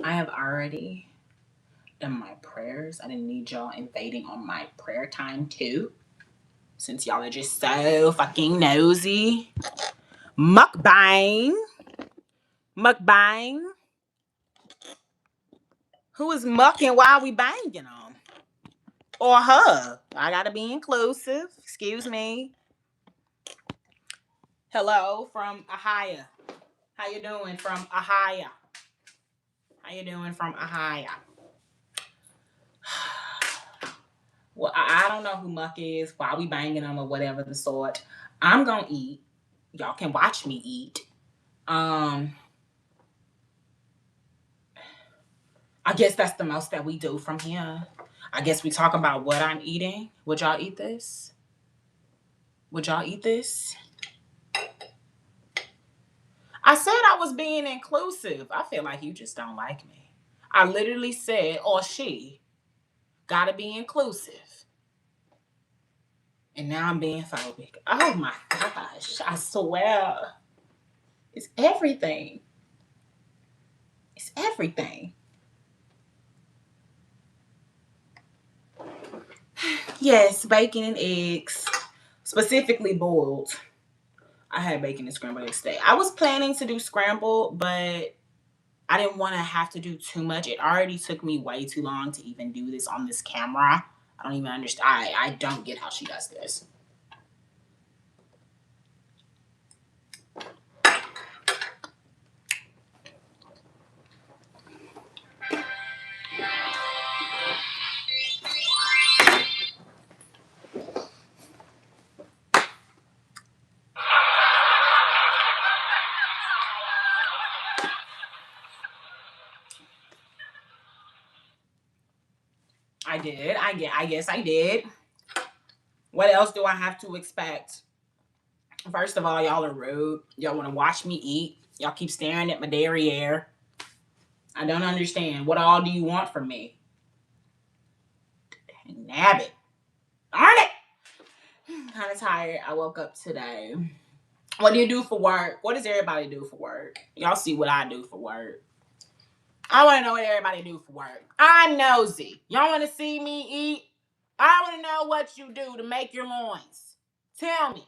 I have already done my prayers. I didn't need y'all invading on my prayer time too. Since y'all are just so fucking nosy. Mukbang. Mukbang. Who is mucking while we banging them? Or her? I gotta be inclusive. Excuse me. Hello from Ahia. How you doing from Ahia? How you doing from Ahia? Well, I don't know who Muck is, why we banging them or whatever the sort. I'm gonna eat. Y'all can watch me eat. I guess that's the most that we do from here. I guess we talk about what I'm eating. Would y'all eat this? Would y'all eat this? I said I was being inclusive. I feel like you just don't like me. I literally said, or she, gotta be inclusive. And now I'm being phobic. Oh my gosh. I swear. It's everything. It's everything. Yes, bacon and eggs. Specifically boiled. I had bacon and scrambled eggs today. I was planning to do scrambled, but I didn't want to have to do too much. It already took me way too long to even do this on this camera. I don't even understand. I don't get how she does this. I did. I guess I did. What else do I have to expect? First of all, y'all are rude. Y'all want to watch me eat. Y'all keep staring at my derriere. I don't understand. What all do you want from me? Nabbit. Darn it. I'm kind of tired. I woke up today. What do you do for work? What does everybody do for work? Y'all see what I do for work. I want to know what everybody do for work. I'm nosy. Y'all want to see me eat? I want to know what you do to make your loins. Tell me.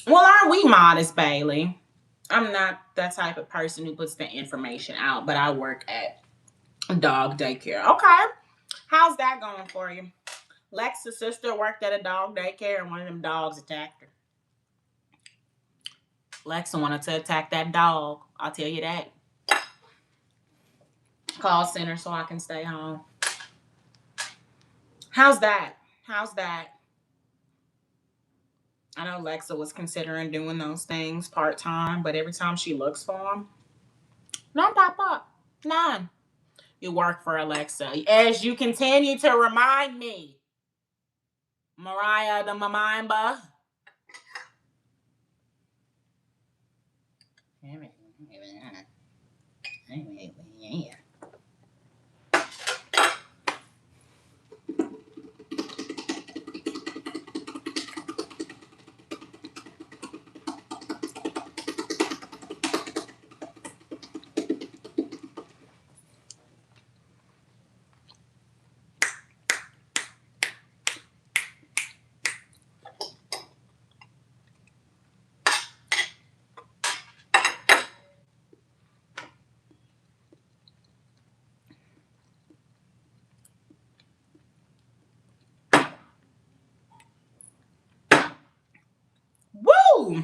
Well, are we modest, Bailey? I'm not that type of person who puts the information out, but I work at dog daycare. Okay. How's that going for you? Lex's sister worked at a dog daycare and one of them dogs attacked her. Lexa wanted to attack that dog. I'll tell you that. Call center so I can stay home. How's that? How's that? I know Lexa was considering doing those things part time, but every time she looks for them, none pop up. None. You work for Alexa. As you continue to remind me. Mariah the Mamimba. Woo!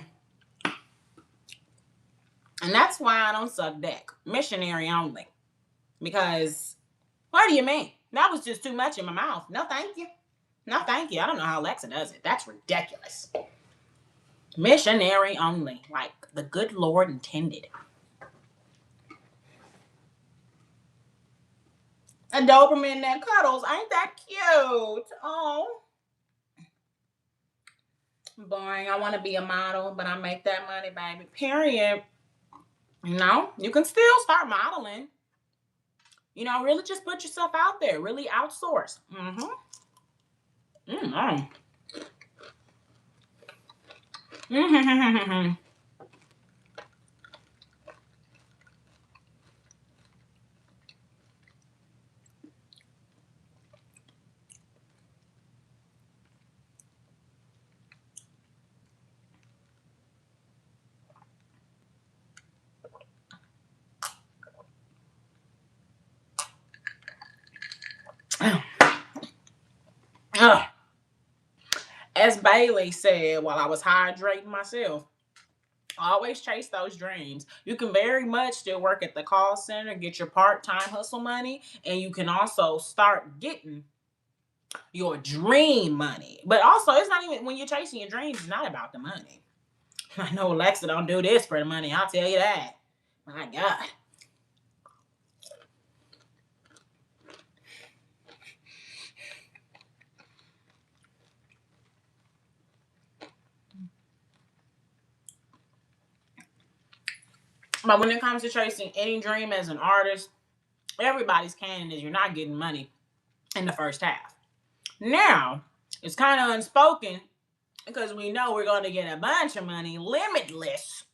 And that's why I don't suck dick. Missionary only. Because, what do you mean? That was just too much in my mouth. No, thank you. No, thank you. I don't know how Alexa does it. That's ridiculous. Missionary only. Like the good Lord intended. A Doberman that cuddles. Ain't that cute? Oh. Boring. I want to be a model, but I make that money, baby. Period. No, you can still start modeling. You know, really just put yourself out there. Really outsource. As Bailey said while I was hydrating myself, always chase those dreams. You can very much still work at the call center, get your part-time hustle money, and you can also start getting your dream money. But also, it's not even when you're chasing your dreams, it's not about the money. I know Alexa don't do this for the money, I'll tell you that. My God. But when it comes to chasing any dream as an artist, everybody's canon is you're not getting money in the first half. Now, it's kind of unspoken because we know we're going to get a bunch of money, limitless,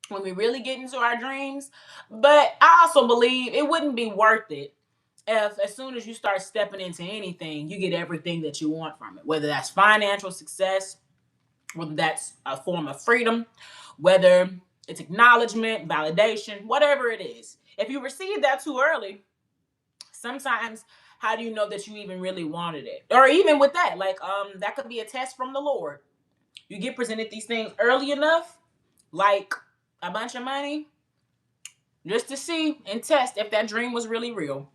when we really get into our dreams. But I also believe it wouldn't be worth it if as soon as you start stepping into anything, you get everything that you want from it, whether that's financial success, whether that's a form of freedom, whether it's acknowledgement, validation, whatever it is. If you receive that too early, sometimes how do you know that you even really wanted it? Or even with that, like that could be a test from the Lord. You get presented these things early enough, like a bunch of money, just to see and test if that dream was really real.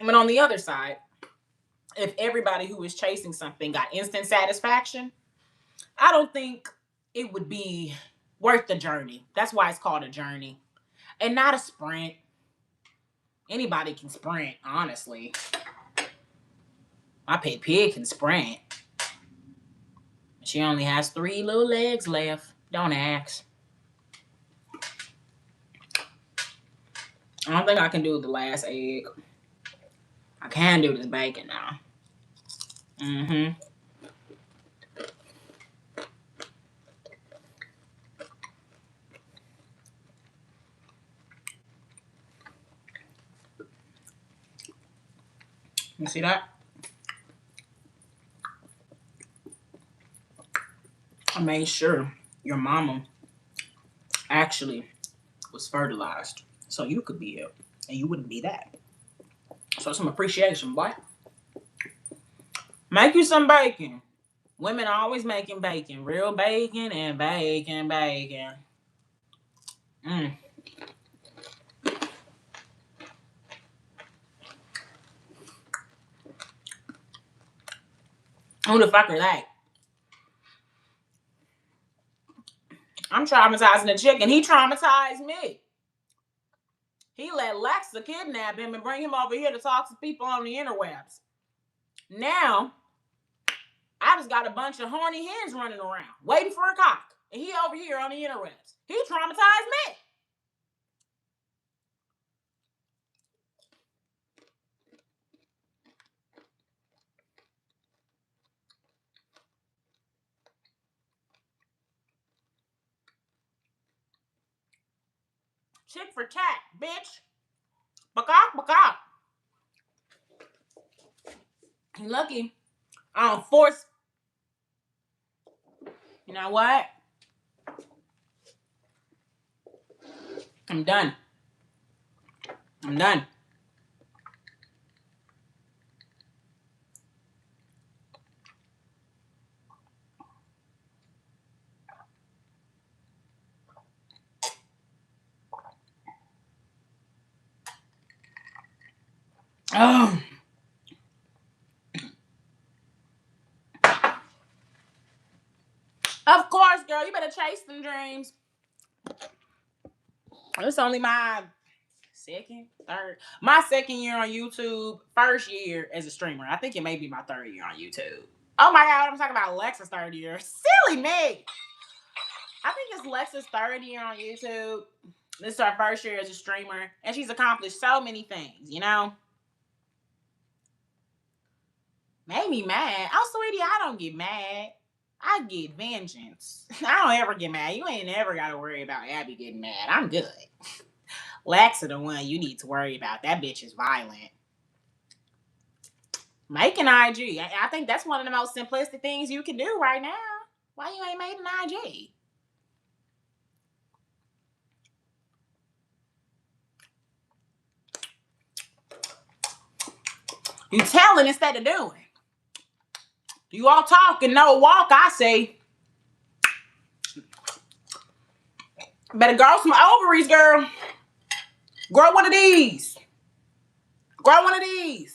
But on the other side, if everybody who is chasing something got instant satisfaction, I don't think it would be worth the journey. That's why it's called a journey and not a sprint. Anybody can sprint, honestly. My pet pig can sprint. She only has 3 little legs left. Don't ask. I don't think I can do the last egg. I can do this bacon now. You see that? I made sure your mama actually was fertilized so you could be it and you wouldn't be that. So some appreciation, boy. Make you some bacon. Women are always making bacon. Real bacon and bacon. Who the fuck are they? I'm traumatizing the chicken. He traumatized me. He let Lexa kidnap him and bring him over here to talk to people on the interwebs. Now, I just got a bunch of horny hens running around, waiting for a cock. And he over here on the interwebs. He traumatized me. Chick for tat, bitch. Bakak, bakak. You lucky I don't force. You know what? I'm done. I'm done. Oh. Of course, girl. You better chase them dreams. It's only my my second year on YouTube, first year as a streamer. I think it may be my third year on YouTube. Oh my God, I'm talking about Alexa's third year. Silly me. I think it's Lexa's third year on YouTube. This is her first year as a streamer, and she's accomplished so many things, you know? Made me mad. Oh, sweetie, I don't get mad. I get vengeance. I don't ever get mad. You ain't never got to worry about Abby getting mad. I'm good. Lexa the one you need to worry about. That bitch is violent. Make an IG. I think that's one of the most simplistic things you can do right now. Why you ain't made an IG? You telling instead of doing. You all talk and no walk, I say. Better grow some ovaries, girl. Grow one of these. Grow one of these.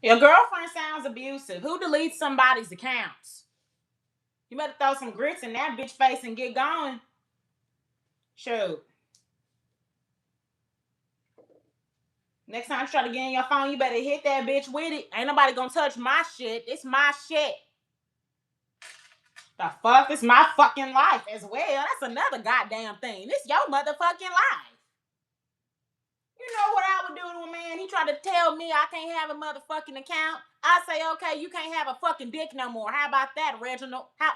Your girlfriend sounds abusive. Who deletes somebody's accounts? You better throw some grits in that bitch face and get going. Shoot. Next time you try to get in your phone, you better hit that bitch with it. Ain't nobody gonna touch my shit. It's my shit. The fuck? It's my fucking life as well. That's another goddamn thing. This your motherfucking life. You know what I would do to a man? He tried to tell me I can't have a motherfucking account. I say, okay, you can't have a fucking dick no more. How about that, Reginald? How?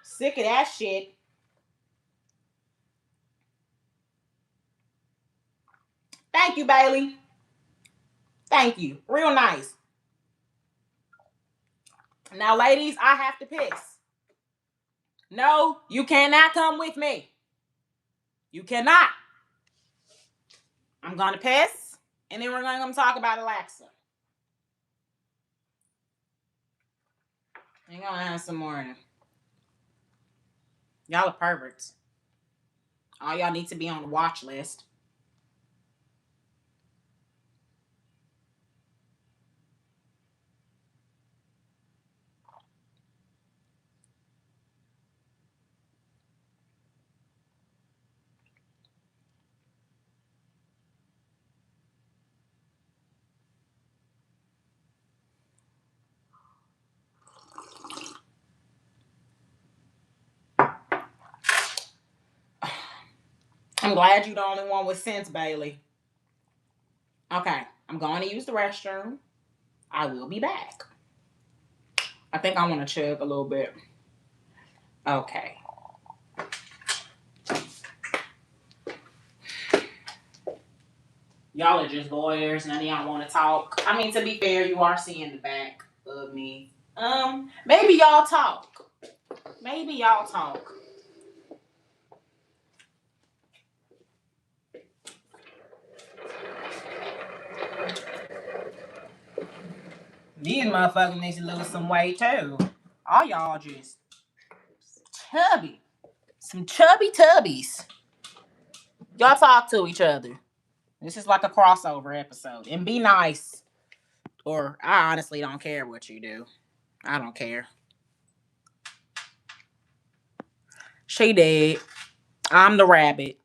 Sick of that shit. Thank you, Bailey. Thank you. Real nice. Now, ladies, I have to piss. No, you cannot come with me. You cannot. I'm going to piss, and then we're going to talk about Alexa. I'm going to have some more. Y'all are perverts. All y'all need to be on the watch list. I'm glad you're the only one with sense, Bailey. Okay, I'm going to use the restroom. I will be back. I think I want to chug a little bit. Okay. Y'all are just lawyers. None of y'all want to talk. I mean, to be fair, you are seeing the back of me. Maybe y'all talk. Maybe y'all talk. These motherfuckers need to lose some weight too. All y'all just chubby. Some chubby tubbies. Y'all talk to each other. This is like a crossover episode. And be nice. Or I honestly don't care what you do. I don't care. She did. I'm the rabbit.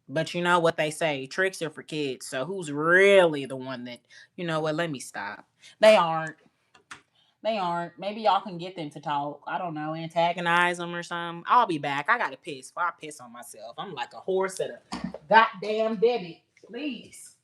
But you know what they say, tricks are for kids. So who's really the one that, you know what, let me stop. They aren't. They aren't. Maybe y'all can get them to talk. I don't know, antagonize them or something. I'll be back. I gotta piss. Before I piss on myself. I'm like a horse at a goddamn debit. Please.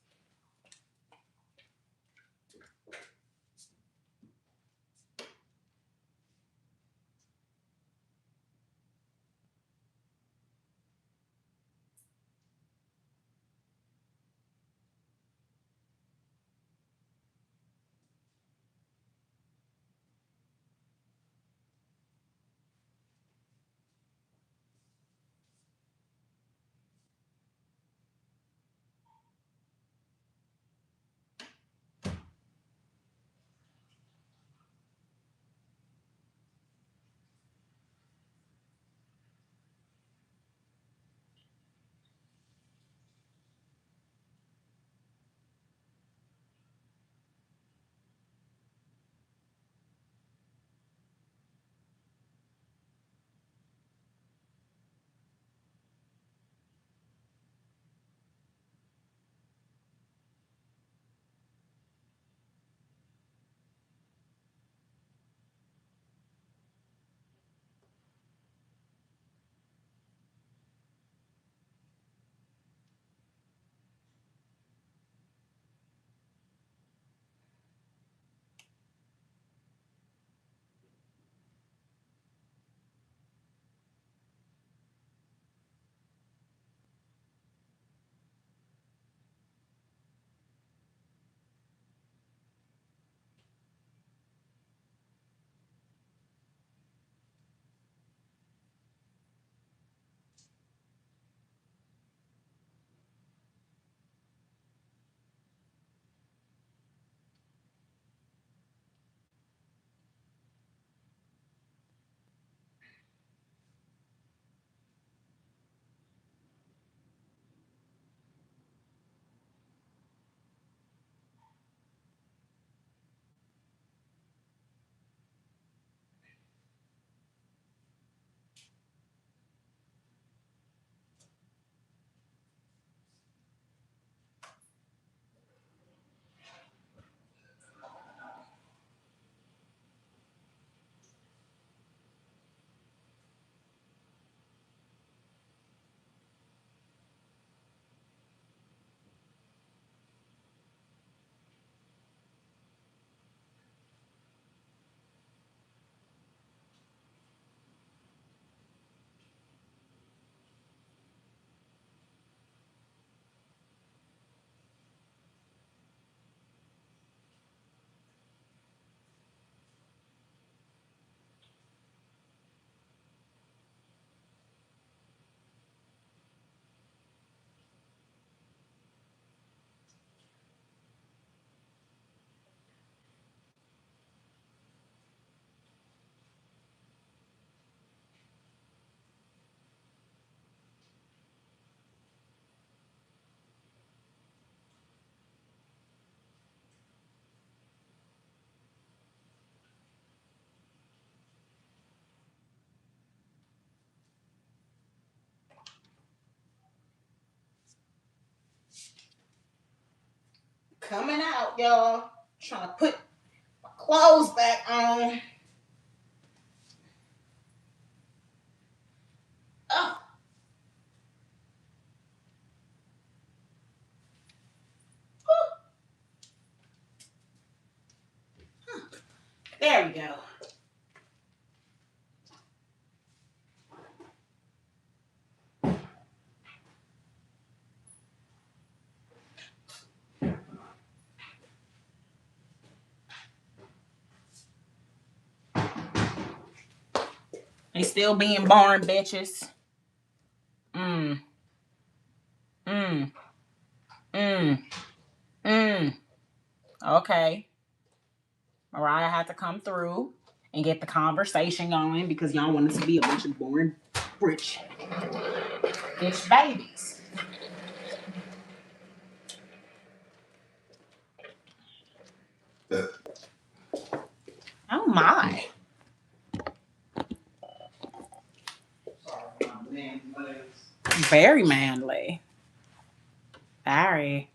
Coming out, y'all. Trying to put my clothes back on. Oh, there we go. They still being born, bitches. Mm, mm, mm, mm. Okay. Mariah had to come through and get the conversation going because y'all wanted to be a bunch of born rich bitch babies. Oh my. Very manly. Very.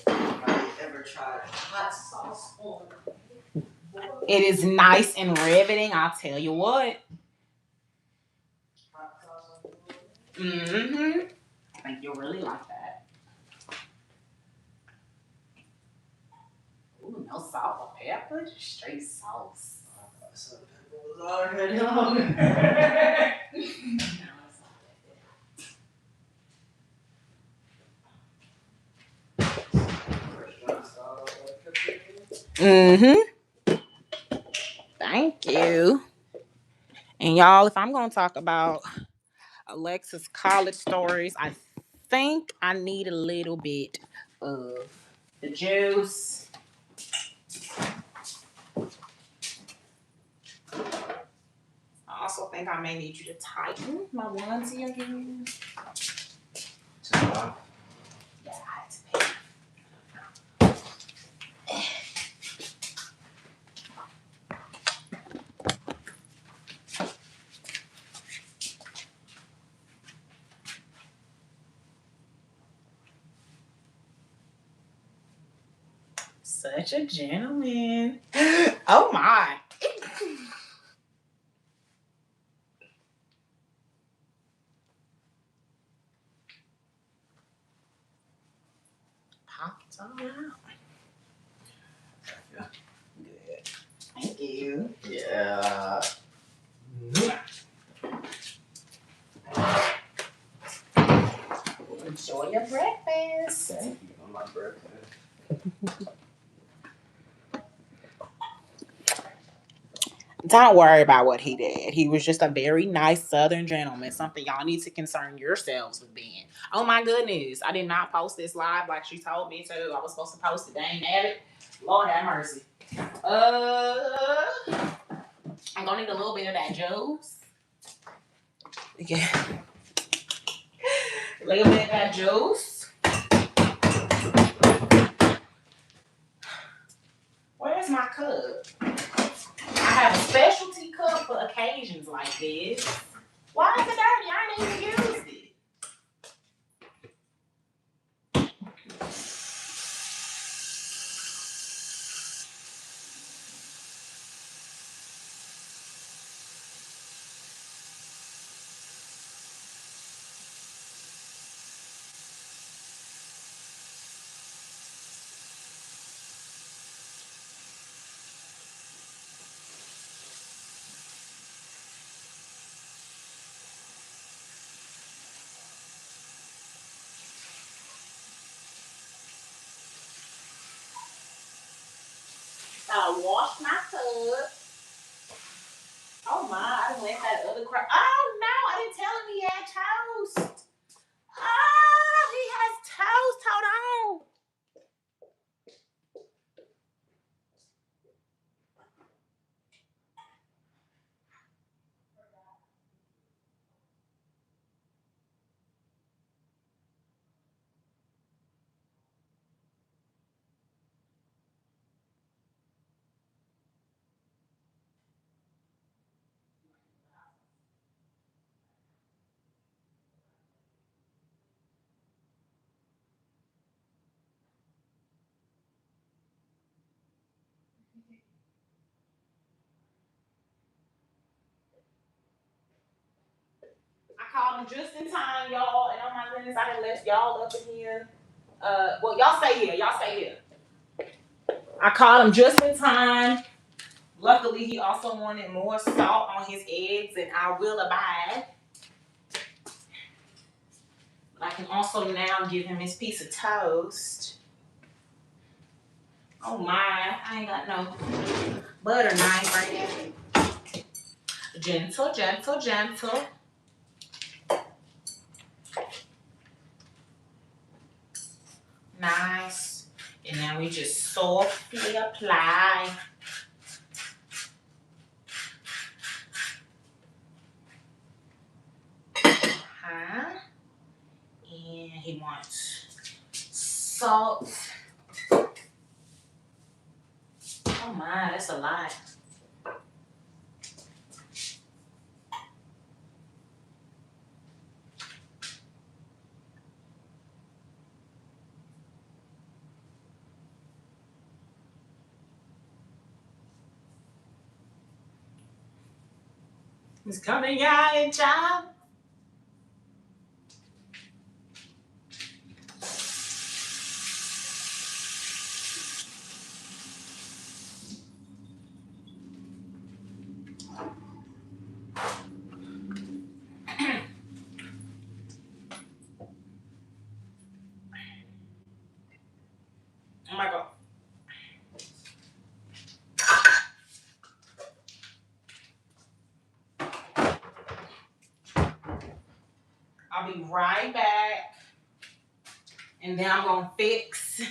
Ever tried hot sauce on? It is nice and riveting, I'll tell you what. Mm-hmm. I think you'll really like that. Ooh, no salt or pepper, just straight sauce. Already hungry. Mm-hmm. Thank you. And y'all, if I'm gonna talk about Alexa's college stories, I think I need a little bit of the juice. I also think I may need you to tighten my onesie again. Yeah, I had to pay. Such a gentleman. Oh my. Popped all out. Yeah. Good. Thank you. Yeah. Enjoy your breakfast. Thank you on my breakfast. Don't worry about what he did. He was just a very nice Southern gentleman. Something y'all need to concern yourselves with being. Oh my goodness. I did not post this live like she told me to. I was supposed to post it. Dang nabbit. Lord have mercy. I'm gonna need a little bit of that juice. Yeah. A little bit of that juice. Where's my cup? I have a specialty cup for occasions like this. Why is it dirty? I ain't even used it. I washed my cup. Oh my, I didn't let that other crap. Oh no, I didn't tell him he had toast. Oh, he has toast. Hold on. I called him just in time, y'all. And oh my goodness, I done left y'all up in here. Well, y'all stay here. Y'all stay here. I called him just in time. Luckily, he also wanted more salt on his eggs, and I will abide. But I can also now give him his piece of toast. Oh my, I ain't got no butter knife right now. Gentle, gentle, gentle. Nice. And now we just softly apply. And he wants salt. Oh my, that's a lot. It's coming out in time. Oh my God. I'll be right back. And then I'm going to fix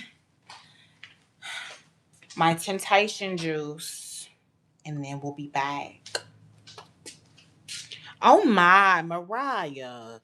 my temptation juice. And then we'll be back. Oh my, Mariah.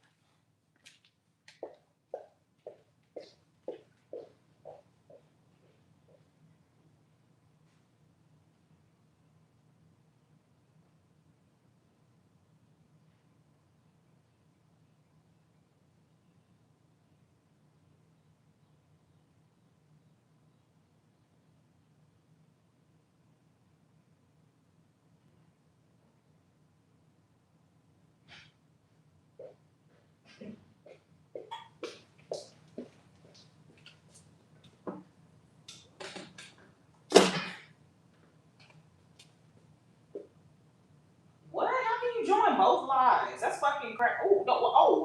What? How can you join both lives? That's fucking crazy. Oh, no, oh.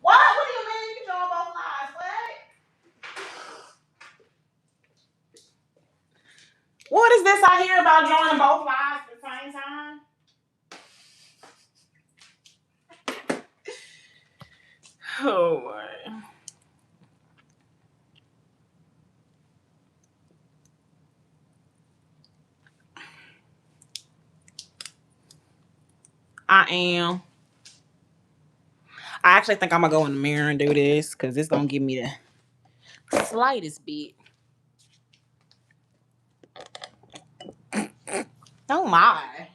What? What do you mean you can join both lives? What is this I hear about joining both lives at the same time? Oh my. I am. I actually think I'm gonna go in the mirror and do this because it's gonna give me the slightest bit. Oh my.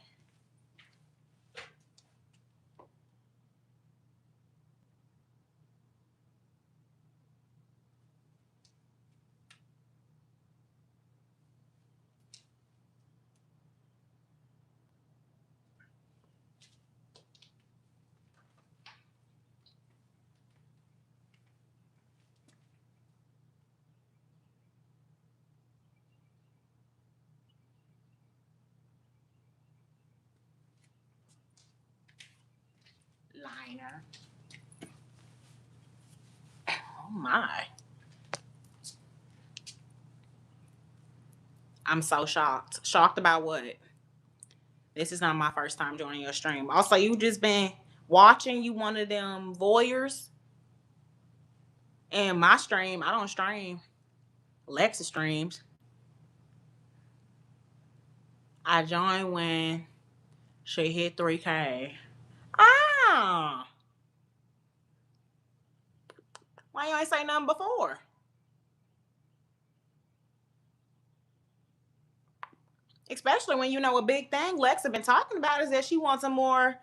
Liner. Oh my. I'm so shocked. Shocked about what? This is not my first time joining your stream. Also, you just been watching. You one of them voyeurs. And my stream, I don't stream. Alexa streams. I joined when she hit 3K. Ah. Why you ain't say nothing before? Especially when you know a big thing Lexa been talking about is that she wants a more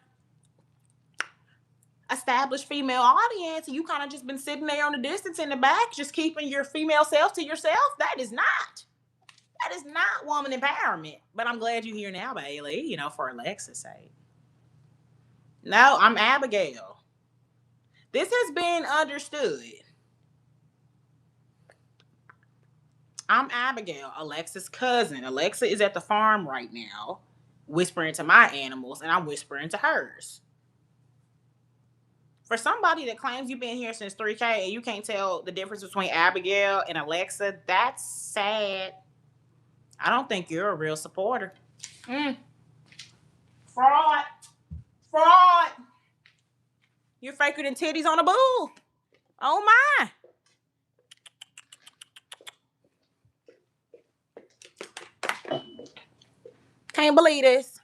established female audience, and you kind of just been sitting there on the distance in the back, just keeping your female self to yourself. That is not woman empowerment. But I'm glad you're here now, Bailey. You know, for Alexa's sake. No, I'm Abigail. This has been understood. I'm Abigail, Alexa's cousin. Alexa is at the farm right now, whispering to my animals, and I'm whispering to hers. For somebody that claims you've been here since 3K and you can't tell the difference between Abigail and Alexa, that's sad. I don't think you're a real supporter. Fraud. Fraud. You're faker than titties on a bull. Oh my. Can't believe this.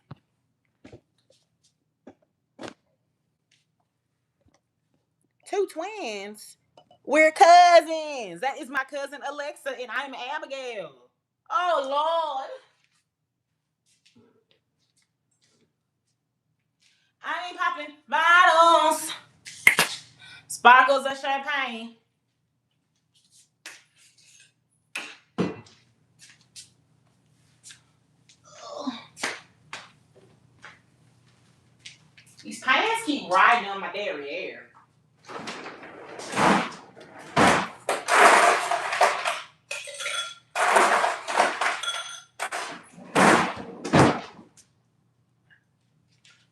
Two twins. We're cousins. That is my cousin Alexa, and I'm Abigail. Oh Lord. I ain't popping bottles. Sparkles of champagne. These pants keep riding on my derriere.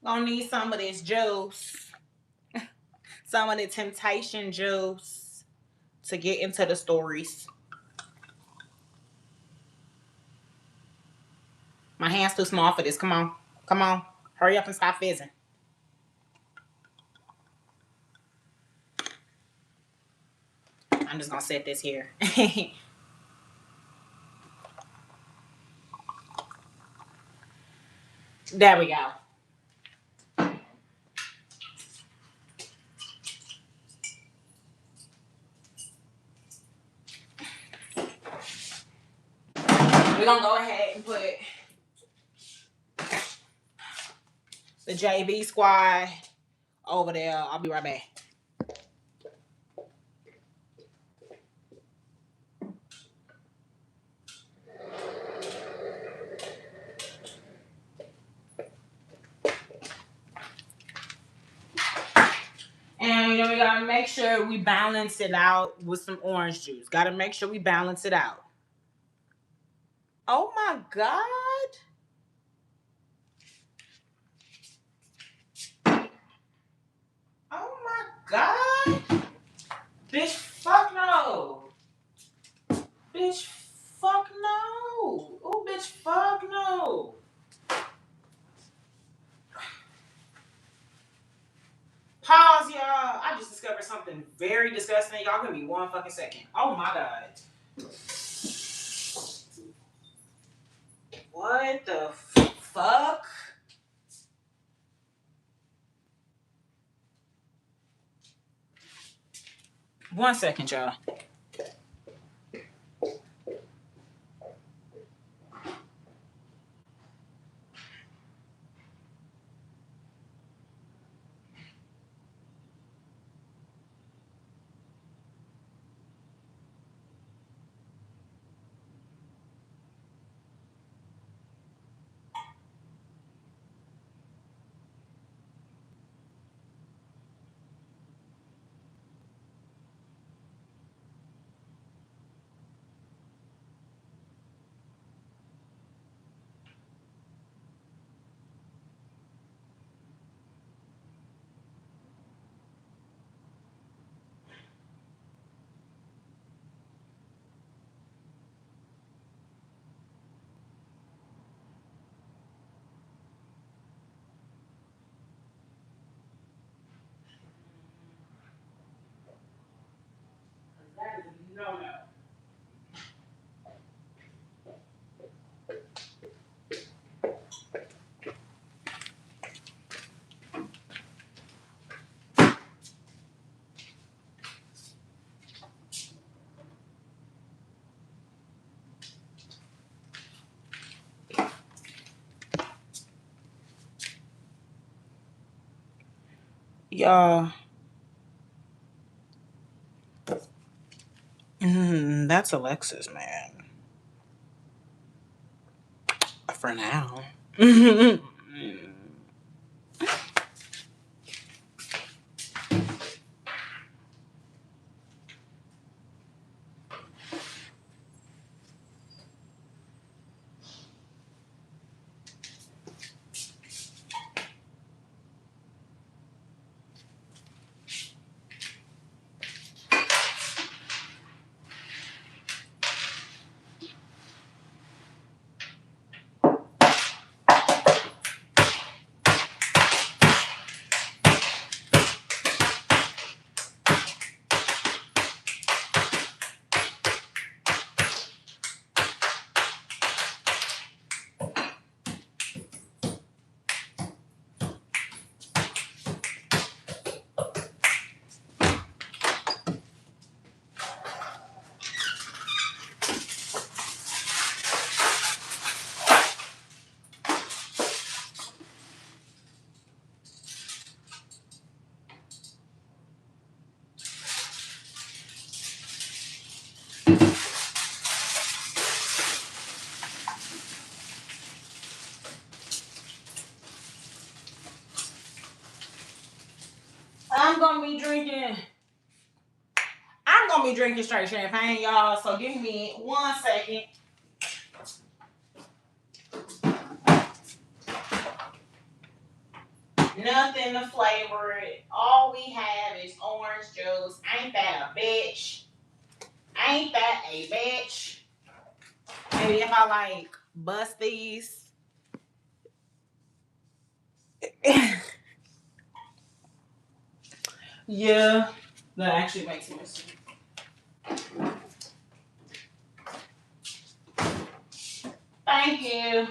Gonna need some of this juice. Some of the temptation juice to get into the stories. My hand's too small for this. Come on. Come on. Hurry up and stop fizzing. I'm just gonna set this here. There we go. We're gonna go ahead and put the JB squad over there. I'll be right back. And you know, we gotta make sure we balance it out with some orange juice. Gotta make sure we balance it out. Oh my God. Oh my God. Bitch, fuck no. Bitch, fuck no. Oh, bitch, fuck no. Pause, y'all. I just discovered something very disgusting. Y'all give me 1 fucking second. Oh my God. What the fuck? One second, y'all. No. Y'all. That's Alexis, man. For now. I'm gonna be drinking. I'm gonna be drinking straight champagne, y'all. So give me 1 second. Nothing to flavor it. All we have is orange juice. Ain't that a bitch? Ain't that a bitch? Maybe if I like bust these. Yeah, that actually makes more sense. Thank you.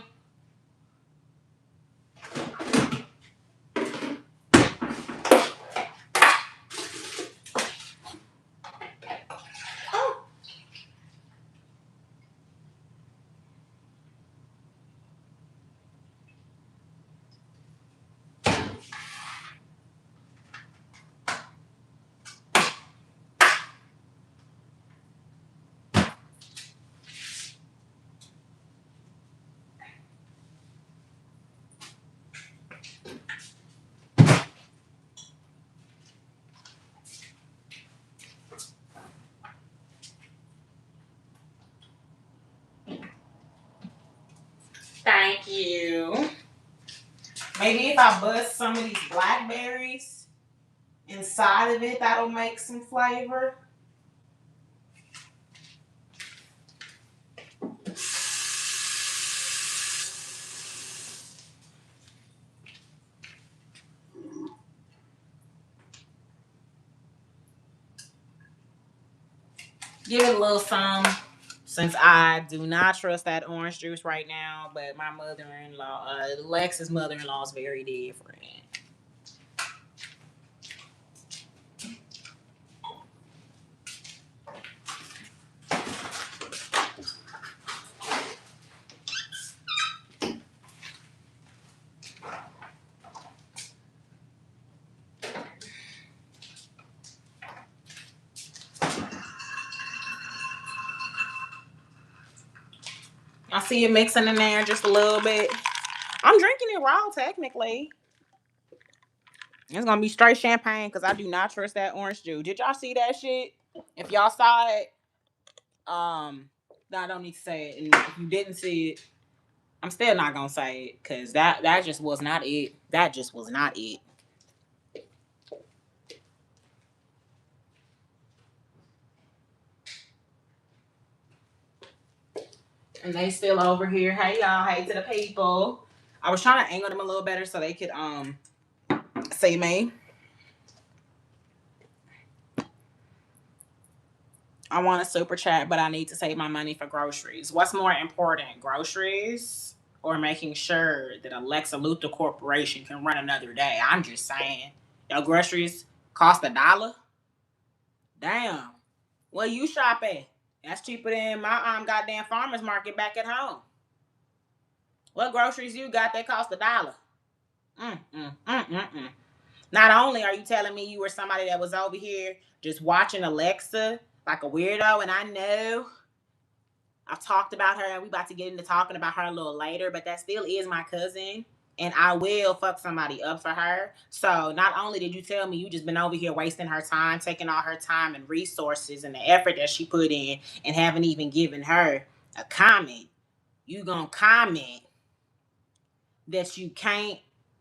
Thank you. Maybe if I bust some of these blackberries inside of it, that'll make some flavor. Give it a little some, since I do not trust that orange juice right now, but my mother-in-law, Lex's mother-in-law is very different. I see it mixing in there just a little bit. I'm drinking it raw, technically. It's gonna be straight champagne because I do not trust that orange juice. Did y'all see that shit? If y'all saw it, no, I don't need to say it. And if you didn't see it, I'm still not gonna say it because that just was not it. That just was not it. And they still over here. Hey y'all, hey to the people. I was trying to angle them a little better so they could see me. I want a super chat, but I need to save my money for groceries. What's more important, groceries or making sure that Alexa Luthor Corporation can run another day? I'm just saying. Your groceries cost $1? Damn. Where you shop at? That's cheaper than my goddamn farmer's market back at home. What groceries you got that cost $1? Not only are you telling me you were somebody that was over here just watching Alexa like a weirdo, and I know I've talked about her and we about to get into talking about her a little later, but that still is my cousin. And I will fuck somebody up for her. So not only did you tell me you just been over here wasting her time, taking all her time and resources and the effort that she put in and haven't even given her a comment. You gonna comment that you can't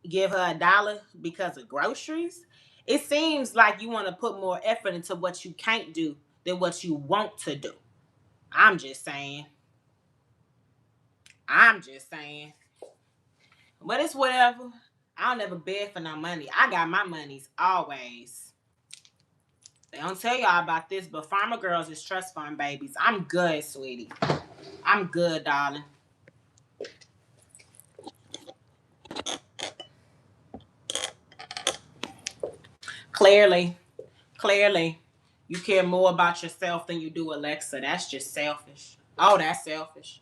give her $1 because of groceries? It seems like you want to put more effort into what you can't do than what you want to do. I'm just saying. I'm just saying. But it's whatever. I'll never beg for no money. I got my monies always. They don't tell y'all about this, but Farmer Girls is trust fund babies. I'm good, sweetie. I'm good, darling. Clearly, you care more about yourself than you do Alexa. That's just selfish. Oh, that's selfish.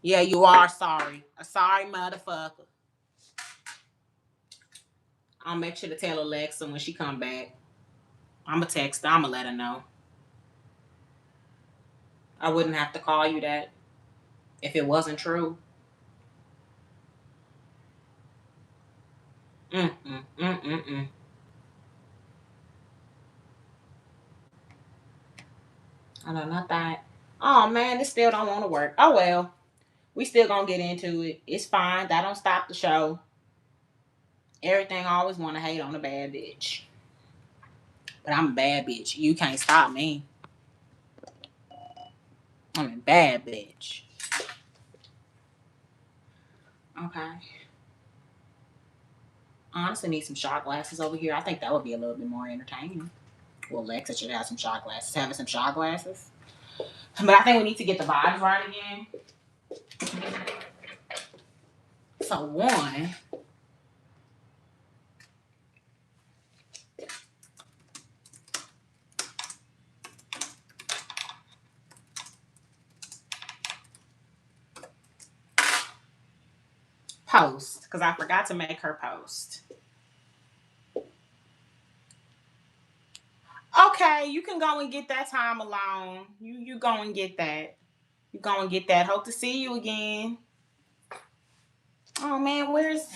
Yeah, you are sorry. A sorry motherfucker. I'll make sure to tell Alexa when she come back. I'ma text her. I'ma let her know. I wouldn't have to call you that if it wasn't true. Mm. I know, not that. Oh man, this still don't want to work. Oh well. We still gonna get into it. It's fine. That don't stop the show. Everything I always want to hate on a bad bitch. But I'm a bad bitch. You can't stop me. I'm a bad bitch. Okay. I honestly need some shot glasses over here. I think that would be a little bit more entertaining. Well, Lexa should have some shot glasses. Having some shot glasses. But I think we need to get the vibes right again. So one. Post. Because I forgot to make her post. Okay, you can go and get that time alone. You go and get that. You go and get that. Hope to see you again. Oh man, where's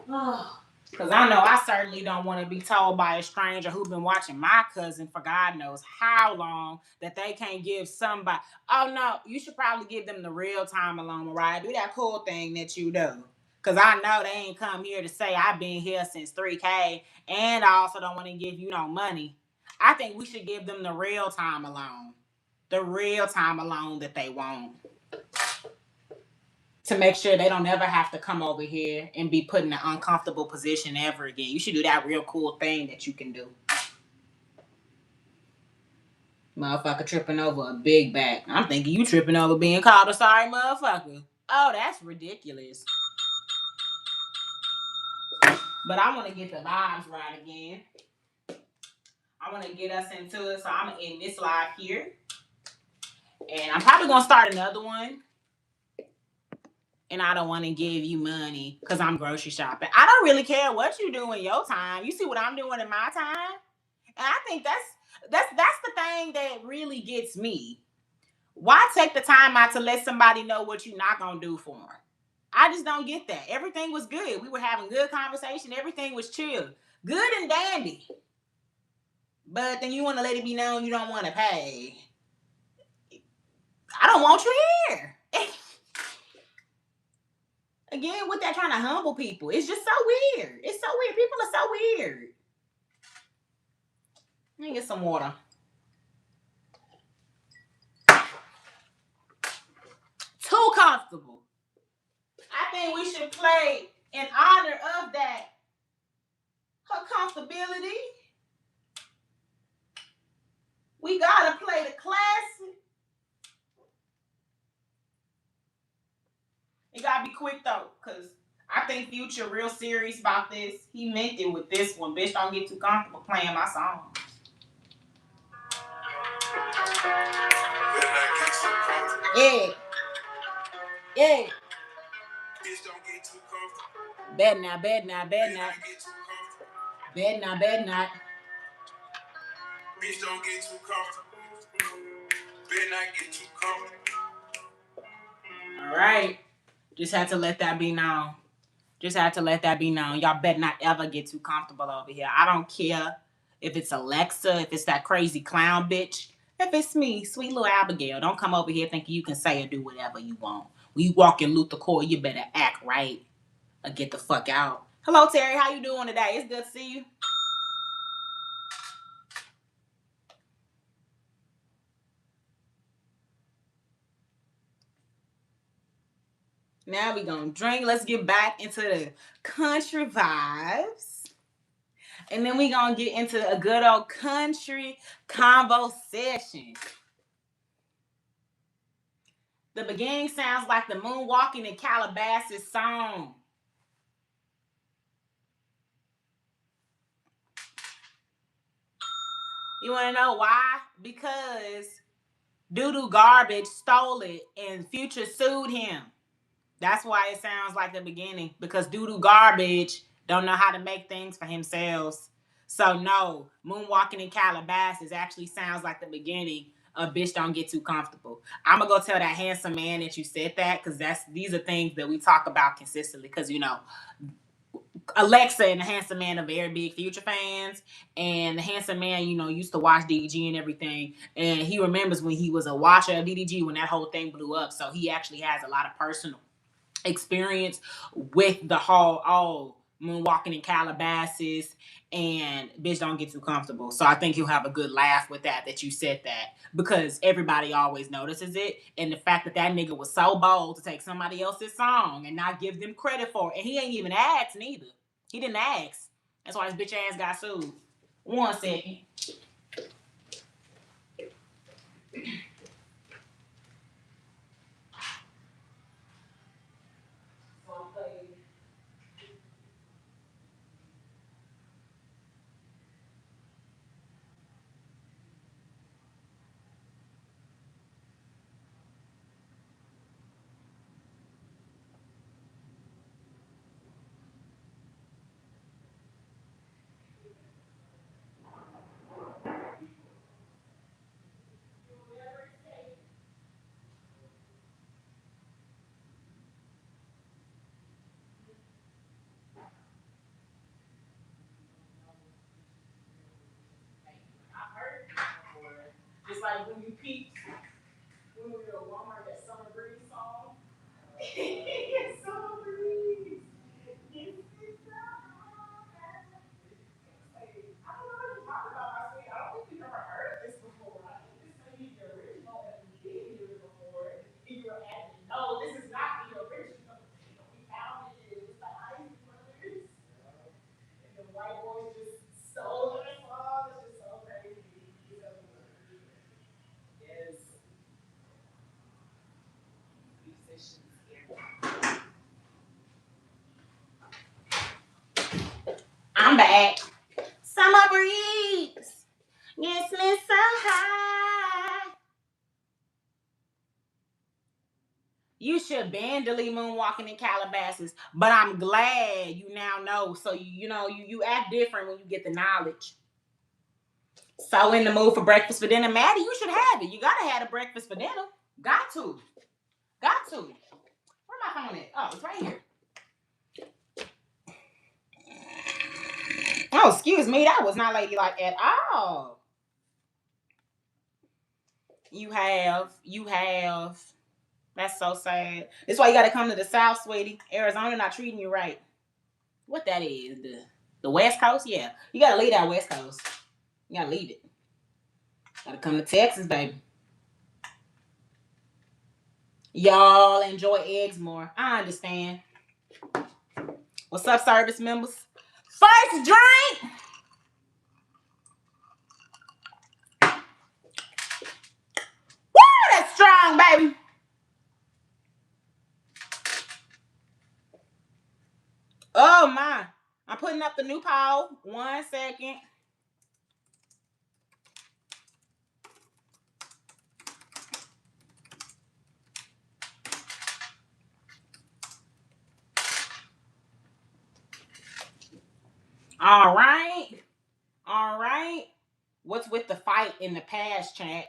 oh, because I know I certainly don't want to be told by a stranger who's been watching my cousin for God knows how long that they can't give somebody. Oh no, you should probably give them the real time alone, Mariah. Do that cool thing that you do. Because I know they ain't come here to say I've been here since 3K and I also don't want to give you no money. I think we should give them the real time alone. The real time alone that they want. To make sure they don't ever have to come over here and be put in an uncomfortable position ever again. You should do that real cool thing that you can do. Motherfucker tripping over a big back. I'm thinking you tripping over being called a sorry motherfucker. Oh, that's ridiculous. But I want to get the vibes right again. I want to get us into it. So I'm going to end this live here. And I'm probably going to start another one. And I don't want to give you money because I'm grocery shopping. I don't really care what you do in your time. You see what I'm doing in my time? And I think that's the thing that really gets me. Why take the time out to let somebody know what you're not gonna do for them? I just don't get that. Everything was good. We were having good conversation. Everything was chill, good and dandy. But then you want to let it be known you don't want to pay. I don't want you here. Again, with that trying to humble people, it's just so weird. It's so weird. People are so weird. Let me get some water. Too comfortable. I think we should play in honor of that. Her comfortability. We gotta play the classic. It gotta be quick though, cause I think Future real serious about this. He meant it with this one. Bitch, don't get too comfortable playing my song. Yeah. Yeah. Bitch, don't get too comfortable. Bad not, bad not, bad not. Bad not, bad not. Bitch, don't get too comfortable. Better not get too comfortable. All right. Just had to let that be known. Just had to let that be known. Y'all better not ever get too comfortable over here. I don't care if it's Alexa, if it's that crazy clown bitch. If it's me, sweet little Abigail, don't come over here thinking you can say or do whatever you want. When you walk in Luthor, you better act right or get the fuck out. Hello, Terry. How you doing today? It's good to see you. Now we gonna drink. Let's get back into the country vibes. And then we gonna get into a good old country convo session. The beginning sounds like the Moonwalking in Calabasas song. You wanna know why? Because Doodoo Garbage stole it and Future sued him. That's why it sounds like the beginning. Because Doodoo Garbage don't know how to make things for himself. So no, Moonwalking in Calabasas actually sounds like the beginning of Bitch Don't Get Too Comfortable. I'm gonna go tell that handsome man that you said that, because these are things that we talk about consistently. Because Alexa and the Handsome Man are very big Future fans, and the Handsome Man, used to watch DDG and everything, and he remembers when he was a watcher of DDG when that whole thing blew up. So he actually has a lot of personal experience with the whole moonwalking in Calabasas and bitch don't get too comfortable. So I think you'll have a good laugh with that you said that, because everybody always notices it, and the fact that nigga was so bold to take somebody else's song and not give them credit for it, and he ain't even asked neither. He didn't ask. That's why his bitch ass got sued. 1 second. Just like when you peeped, when we were at Walmart, that Summer Breeze song. Summer Breeze. Yes, it's summer. I don't know what you're talking about, my sweet. I don't think you've ever heard this before. I think this may be the original, and we did hear it before. And you were acting, no, this is not the original. We found it. It was the Ice Brothers. And the white boys just stole that song. It's just so crazy. Yes. I'm back. Summer breeze. Yes, Miss So High. You should ban delete moonwalking in Calabasas, but I'm glad you now know. So you act different when you get the knowledge. So in the mood for breakfast for dinner, Maddie, you should have it. You gotta have a breakfast for dinner. Got to. Where my phone at? Oh, it's right here. Oh, excuse me, that was not ladylike at all. You have. That's so sad. That's why you gotta come to the South, sweetie. Arizona not treating you right. What that is? The West Coast? Yeah. You gotta leave that West Coast. You gotta leave it. Gotta come to Texas, baby. Y'all enjoy eggs more. I understand. What's up, service members? First drink. Woo, that's strong, baby. Oh my. I'm putting up the new poll. 1 second. All right. What's with the fight in the past, chat?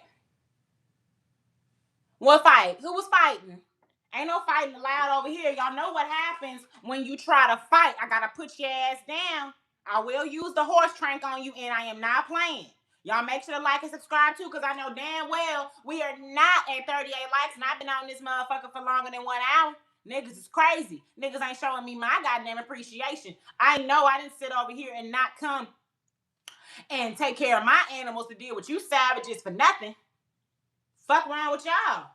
What fight? Who was fighting? Ain't no fighting allowed over here. Y'all know what happens when you try to fight. I gotta put your ass down. I will use the horse trank on you, and I am not playing. Y'all make sure to like and subscribe too, because I know damn well we are not at 38 likes, and I've been on this motherfucker for longer than 1 hour. Niggas is crazy. Niggas ain't showing me my goddamn appreciation. I know I didn't sit over here and not come and take care of my animals to deal with you savages for nothing. Fuck around with y'all.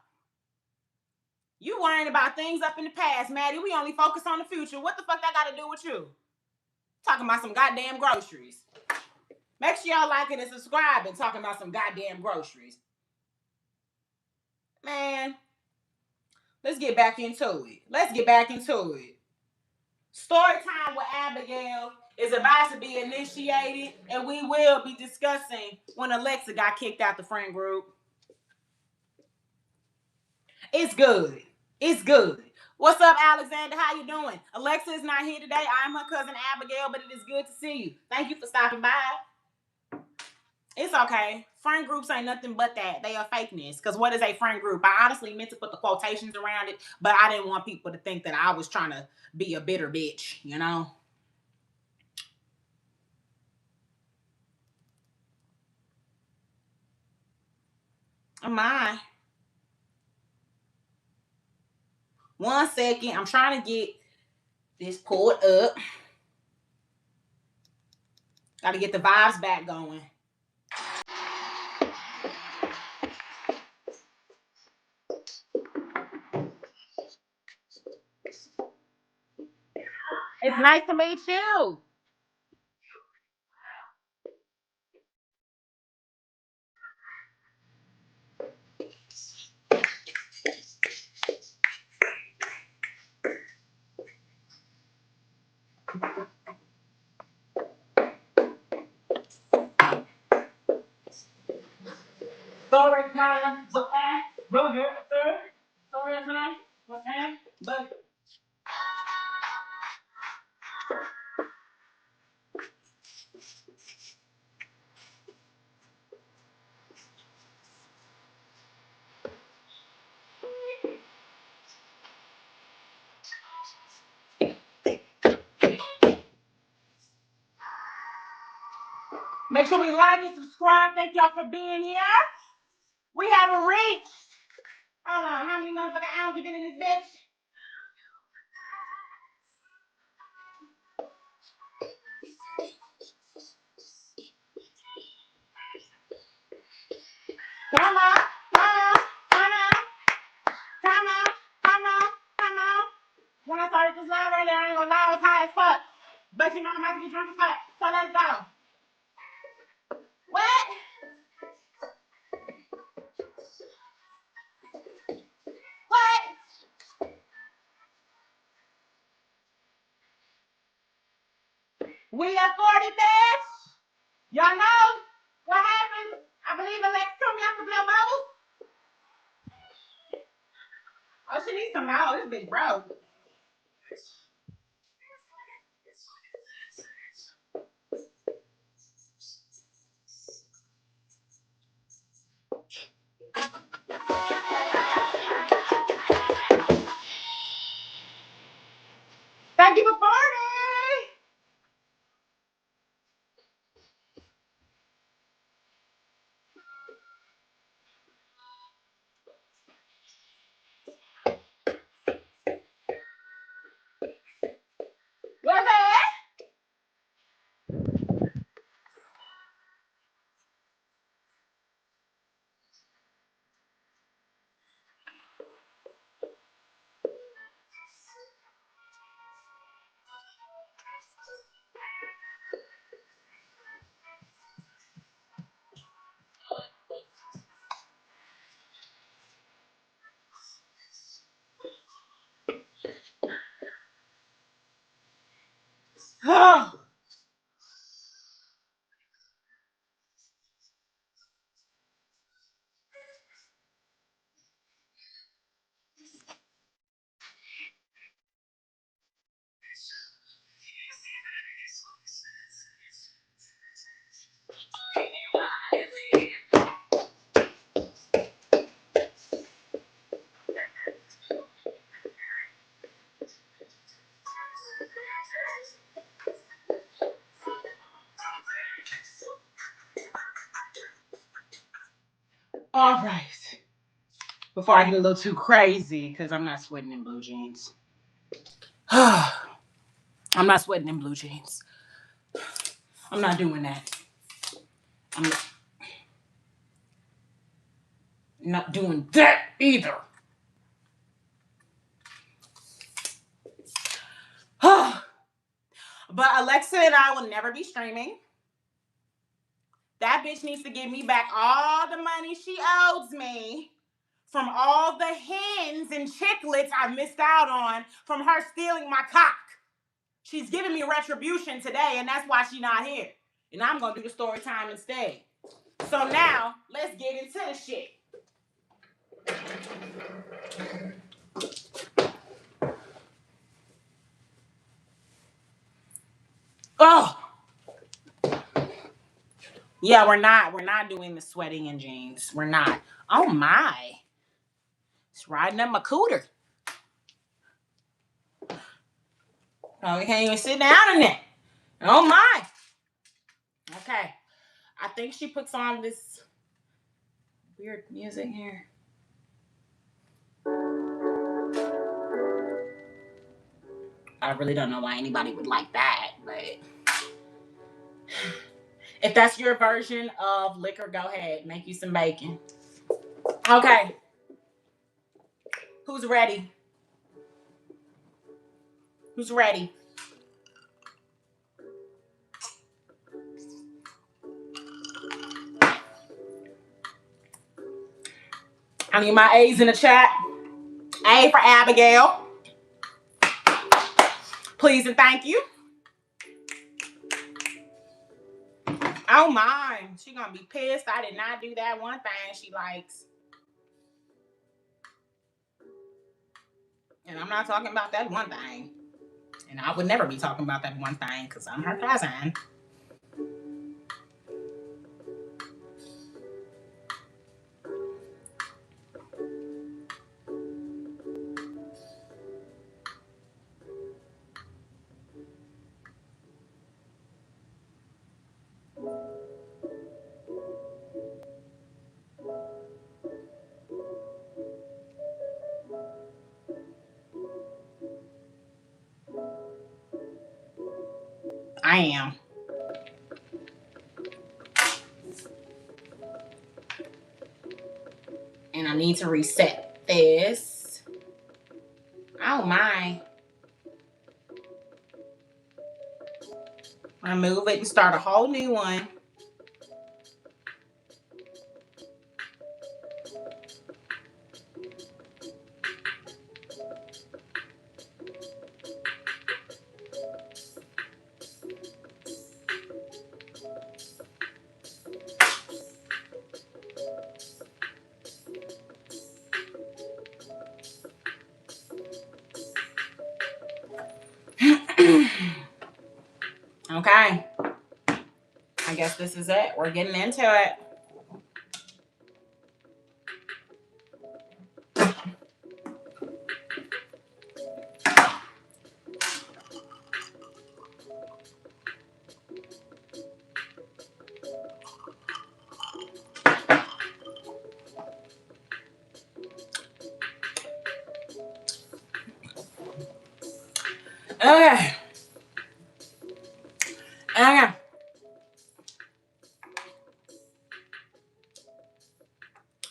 You worrying about things up in the past, Maddie. We only focus on the future. What the fuck that got to do with you? Talking about some goddamn groceries. Make sure y'all like and subscribe and talking about some goddamn groceries. Man, let's get back into it. Story time with Abigail is about to be initiated, and we will be discussing when Alexa got kicked out the friend group. It's good. What's up, Alexander? How you doing? Alexa is not here today. I'm her cousin Abigail, but it is good to see you. Thank you for stopping by. It's okay. Friend groups ain't nothing but that. They are fakeness. Because what is a friend group? I honestly meant to put the quotations around it, but I didn't want people to think that I was trying to be a bitter bitch, you know? Am I? 1 second. I'm trying to get this pulled up. Got to get the vibes back going. It's nice to meet you. Sorry, time. Okay. Go ahead, sir. Sorry, time. Okay. But make sure we like and subscribe. Thank y'all for being here. We haven't reached. Hold on. How many motherfucking hours you been in this bitch? Come on. Come on. Come on. Come on. Come on. Come on. When I started this live earlier, I ain't gonna lie, I was high as fuck. But you know I'm about to get drunk as fuck. So let's go. What? What? We at 40 bitch. Y'all know what happened? I believe Alexa told me I could blow bubbles. Oh, she needs some more. This bitch broke. Thank you for 40. What's that? Oh. All right. Before I get a little too crazy, because I'm not sweating in blue jeans. I'm not sweating in blue jeans. I'm not doing that. I'm not doing that either. But Alexa and I will never be streaming. That bitch needs to give me back all the money she owes me from all the hens and chicklets I missed out on from her stealing my cock. She's giving me retribution today, and that's why she's not here. And I'm gonna do the story time instead. So now, let's get into the shit. Oh, yeah, we're not doing the sweating in jeans. We're not. Oh my, it's riding up my cooter. Oh, we can't even sit down in it. Oh my. Okay, I think she puts on this weird music here. I really don't know why anybody would like that, but if that's your version of liquor, go ahead. Make you some bacon. Okay. Who's ready? Who's ready? I need my A's in the chat. A for Abigail. Please and thank you. Oh my. She gonna be pissed. I did not do that one thing she likes. And I'm not talking about that one thing. And I would never be talking about that one thing because I'm her cousin. I am. And I need to reset this. Oh my. Remove it and start a whole new one. Okay. I guess this is it. We're getting into it. Okay. Okay.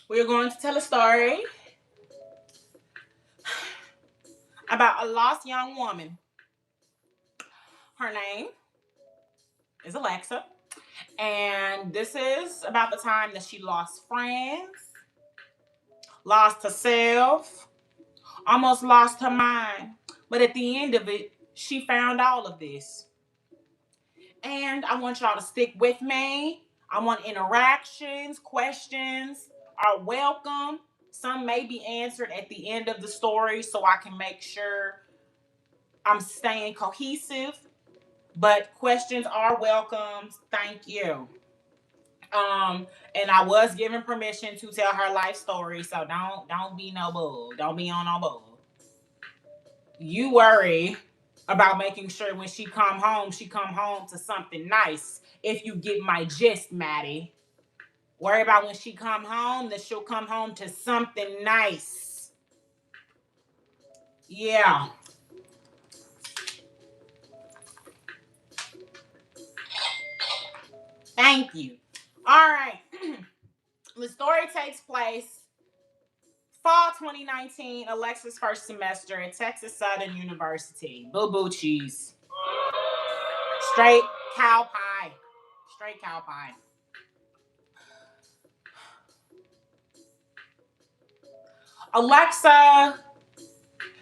We're going to tell a story about a lost young woman. Her name is Alexa. And this is about the time that she lost friends, lost herself, almost lost her mind. But at the end of it, she found all of this. And I want y'all to stick with me. I want interactions, questions are welcome. Some may be answered at the end of the story so I can make sure I'm staying cohesive. But questions are welcome. Thank you. And I was given permission to tell her life story, so don't be no bull. Don't be on no bull. You worry about making sure when she come home to something nice. If you get my gist, Maddie. Worry about when she come home that she'll come home to something nice. Yeah. Thank you. All right. The story takes place fall 2019, Alexa's first semester at Texas Southern University. Boo boo cheese. Straight cow pie. Straight cow pie. Alexa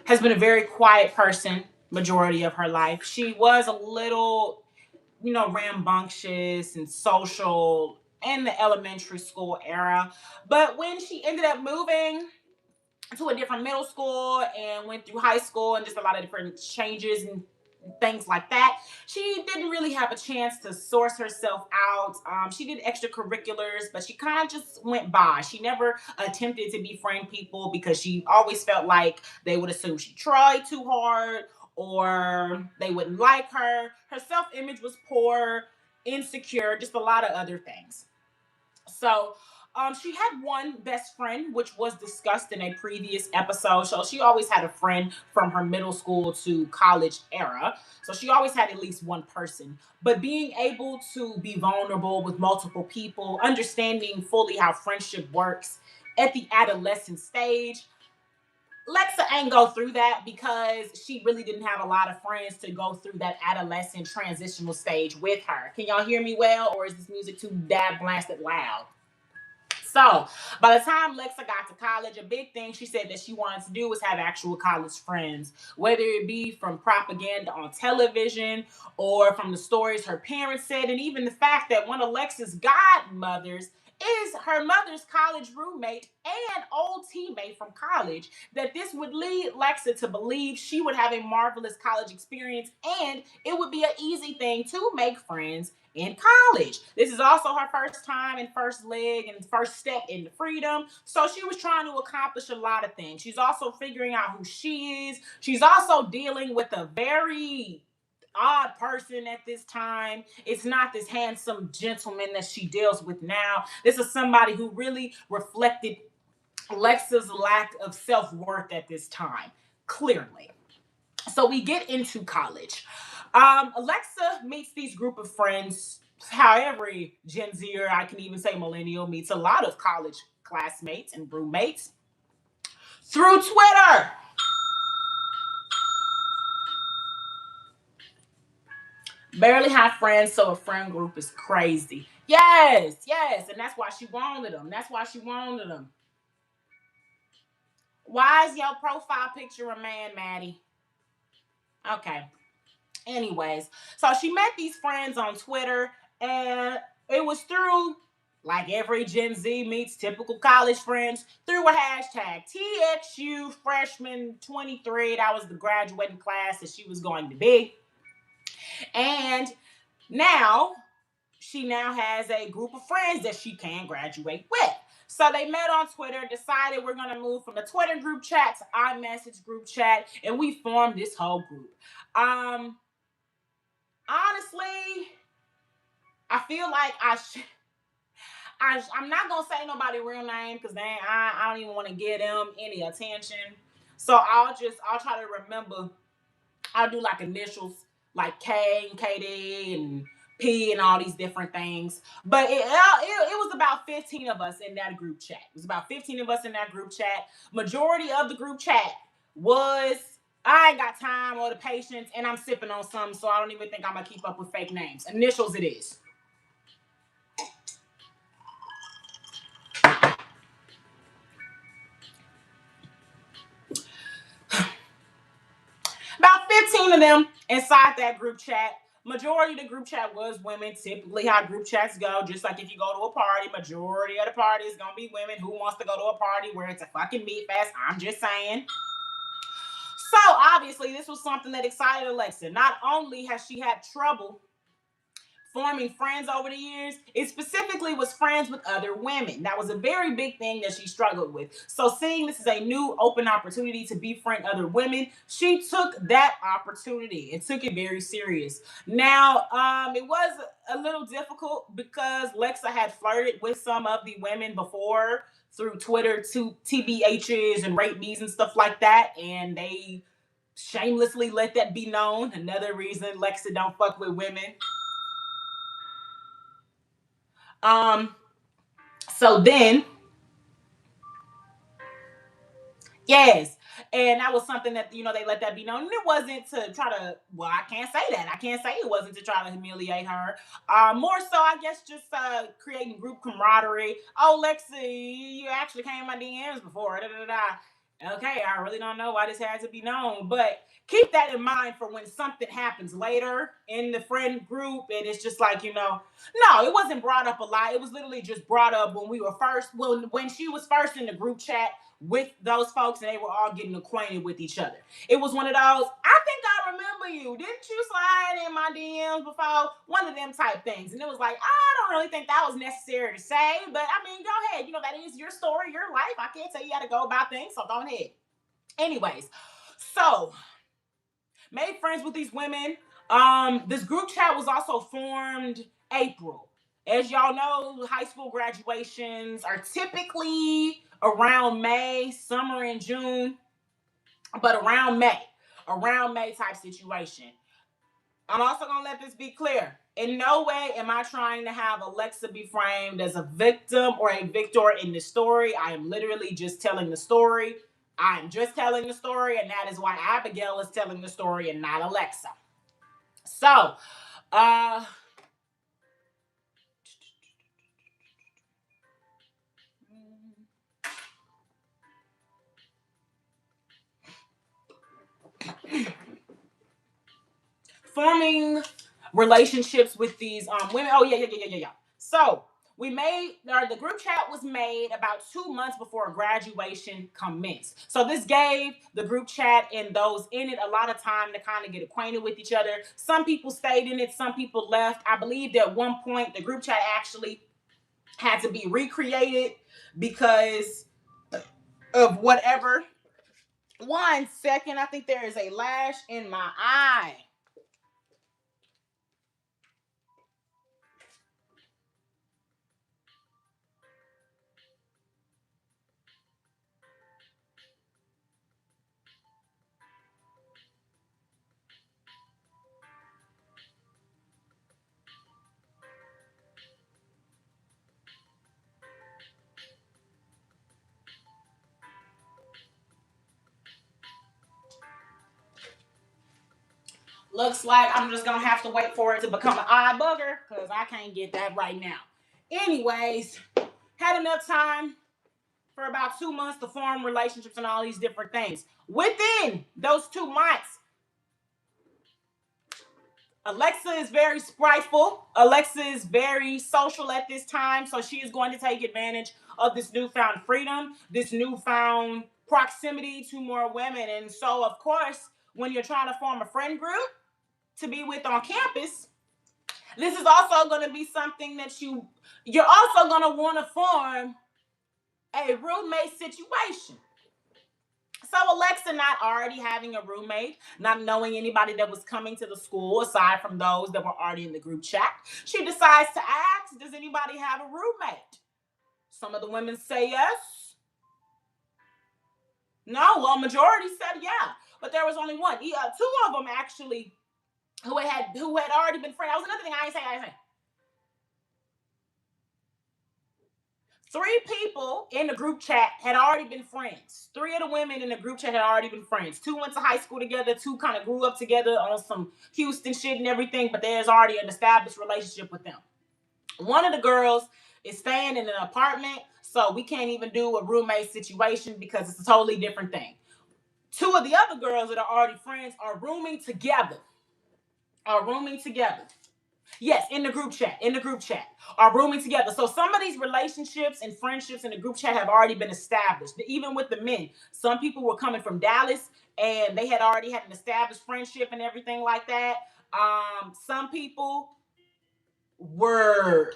has been a very quiet person majority of her life. She was a little, rambunctious and social in the elementary school era. But when she ended up moving to a different middle school and went through high school and just a lot of different changes and things like that, she didn't really have a chance to source herself out. She did extracurriculars, but she kind of just went by. She never attempted to befriend people because she always felt like they would assume she tried too hard or they wouldn't like her. Her self-image was poor, insecure, just a lot of other things. So She had one best friend, which was discussed in a previous episode. So she always had a friend from her middle school to college era. So she always had at least one person. But being able to be vulnerable with multiple people, understanding fully how friendship works at the adolescent stage, Lexa ain't go through that because she really didn't have a lot of friends to go through that adolescent transitional stage with her. Can y'all hear me well, or is this music too dab blasted loud? So by the time Lexa got to college, a big thing she said that she wanted to do was have actual college friends, whether it be from propaganda on television or from the stories her parents said, and even the fact that one of Lexa's godmothers is her mother's college roommate and old teammate from college, that this would lead Lexa to believe she would have a marvelous college experience and it would be an easy thing to make friends in college. This is also her first time and first leg and first step into freedom. So she was trying to accomplish a lot of things. She's also figuring out who she is. She's also dealing with a very odd person at this time. It's not this handsome gentleman that she deals with now. This is somebody who really reflected Lexa's lack of self-worth at this time, clearly. So we get into college. Alexa meets these group of friends. How every Gen Z, or I can even say millennial, meets a lot of college classmates and roommates through Twitter. Barely have friends, so a friend group is crazy. Yes, yes, and that's why she wanted them. That's why she wanted them. Why is your profile picture a man, Maddie? Okay. Anyways, so she met these friends on Twitter, and it was through, like every Gen Z meets typical college friends, through a hashtag TXU freshman 23. That was the graduating class that she was going to be. And now she now has a group of friends that she can graduate with. So they met on Twitter, decided we're going to move from the Twitter group chat to iMessage group chat, and we formed this whole group. Honestly, I feel like I'm not gonna say nobody real name because I don't even want to give them any attention. So I'll try to remember. I'll do like initials like K and KD and P and all these different things. But it was about 15 of us in that group chat. It was about 15 of us in that group chat. Majority of the group chat was, I ain't got time or the patience, and I'm sipping on something, so I don't even think I'm gonna keep up with fake names. Initials it is. About 15 of them inside that group chat. Majority of the group chat was women. Typically how group chats go, just like if you go to a party, majority of the party is gonna be women. Who wants to go to a party where it's a fucking meat fest? I'm just saying. So obviously this was something that excited Alexa. Not only has she had trouble forming friends over the years, it specifically was friends with other women. That was a very big thing that she struggled with. So seeing this is a new open opportunity to befriend other women, she took that opportunity and took it very serious. Now, it was a little difficult because Lexa had flirted with some of the women before through Twitter to TBHs and rate me's and stuff like that, and they shamelessly let that be known. Another reason Lexa don't fuck with women. Um, so then, yes, and that was something that they let that be known. And it wasn't to try to. Well, I can't say that. I can't say it wasn't to try to humiliate her. More so, I guess, just creating group camaraderie. Oh, Lexi, you actually came in my DMs before. Da, da, da, da. Okay, I really don't know why this had to be known, but keep that in mind for when something happens later in the friend group, and it's just like no, it wasn't brought up a lot. It was literally just brought up when we were first, when she was first in the group chat with those folks and they were all getting acquainted with each other. It was one of those, I think I remember you. Didn't you slide in my DMs before? One of them type things. And it was like, I don't really think that was necessary to say, but I mean, go ahead. That is your story, your life. I can't tell you how to go about things, so go ahead. Anyways, so made friends with these women. This group chat was also formed April. As y'all know, high school graduations are typically around May, summer in June, but around May type situation. I'm also gonna let this be clear. In no way am I trying to have Alexa be framed as a victim or a victor in the story. I am literally just telling the story. I'm just telling the story, and that is why Abigail is telling the story and not Alexa. So, uh, forming relationships with these women. Oh yeah. So we made, or the group chat was made about 2 months before graduation commenced. So this gave the group chat and those in it a lot of time to kind of get acquainted with each other. Some people stayed in it, some people left. I believe that at one point the group chat actually had to be recreated because of whatever. 1 second, I think there is a lash in my eye. Looks like I'm just gonna have to wait for it to become an eye bugger because I can't get that right now. Anyways, had enough time for about 2 months to form relationships and all these different things. Within those 2 months, Alexa is very spriteful. Alexa is very social at this time, so she is going to take advantage of this newfound freedom, this newfound proximity to more women. And so, of course, when you're trying to form a friend group to be with on campus, this is also going to be something that you're also going to want to form a roommate situation. So Alexa, not already having a roommate, not knowing anybody that was coming to the school aside from those that were already in the group chat, she decides to ask, does anybody have a roommate? Some of the women say yes. No, well, majority said yeah, but there was only one. Two of them actually who had already been friends. That was another thing I ain't say. Three people in the group chat had already been friends. Three of the women in the group chat had already been friends. Two went to high school together. Two kind of grew up together on some Houston shit and everything, but there's already an established relationship with them. One of the girls is staying in an apartment, so we can't even do a roommate situation because it's a totally different thing. Two of the other girls that are already friends are rooming together. Yes, in the group chat, are rooming together. So some of these relationships and friendships in the group chat have already been established. Even with the men, some people were coming from Dallas and they had already had an established friendship and everything like that. Some people were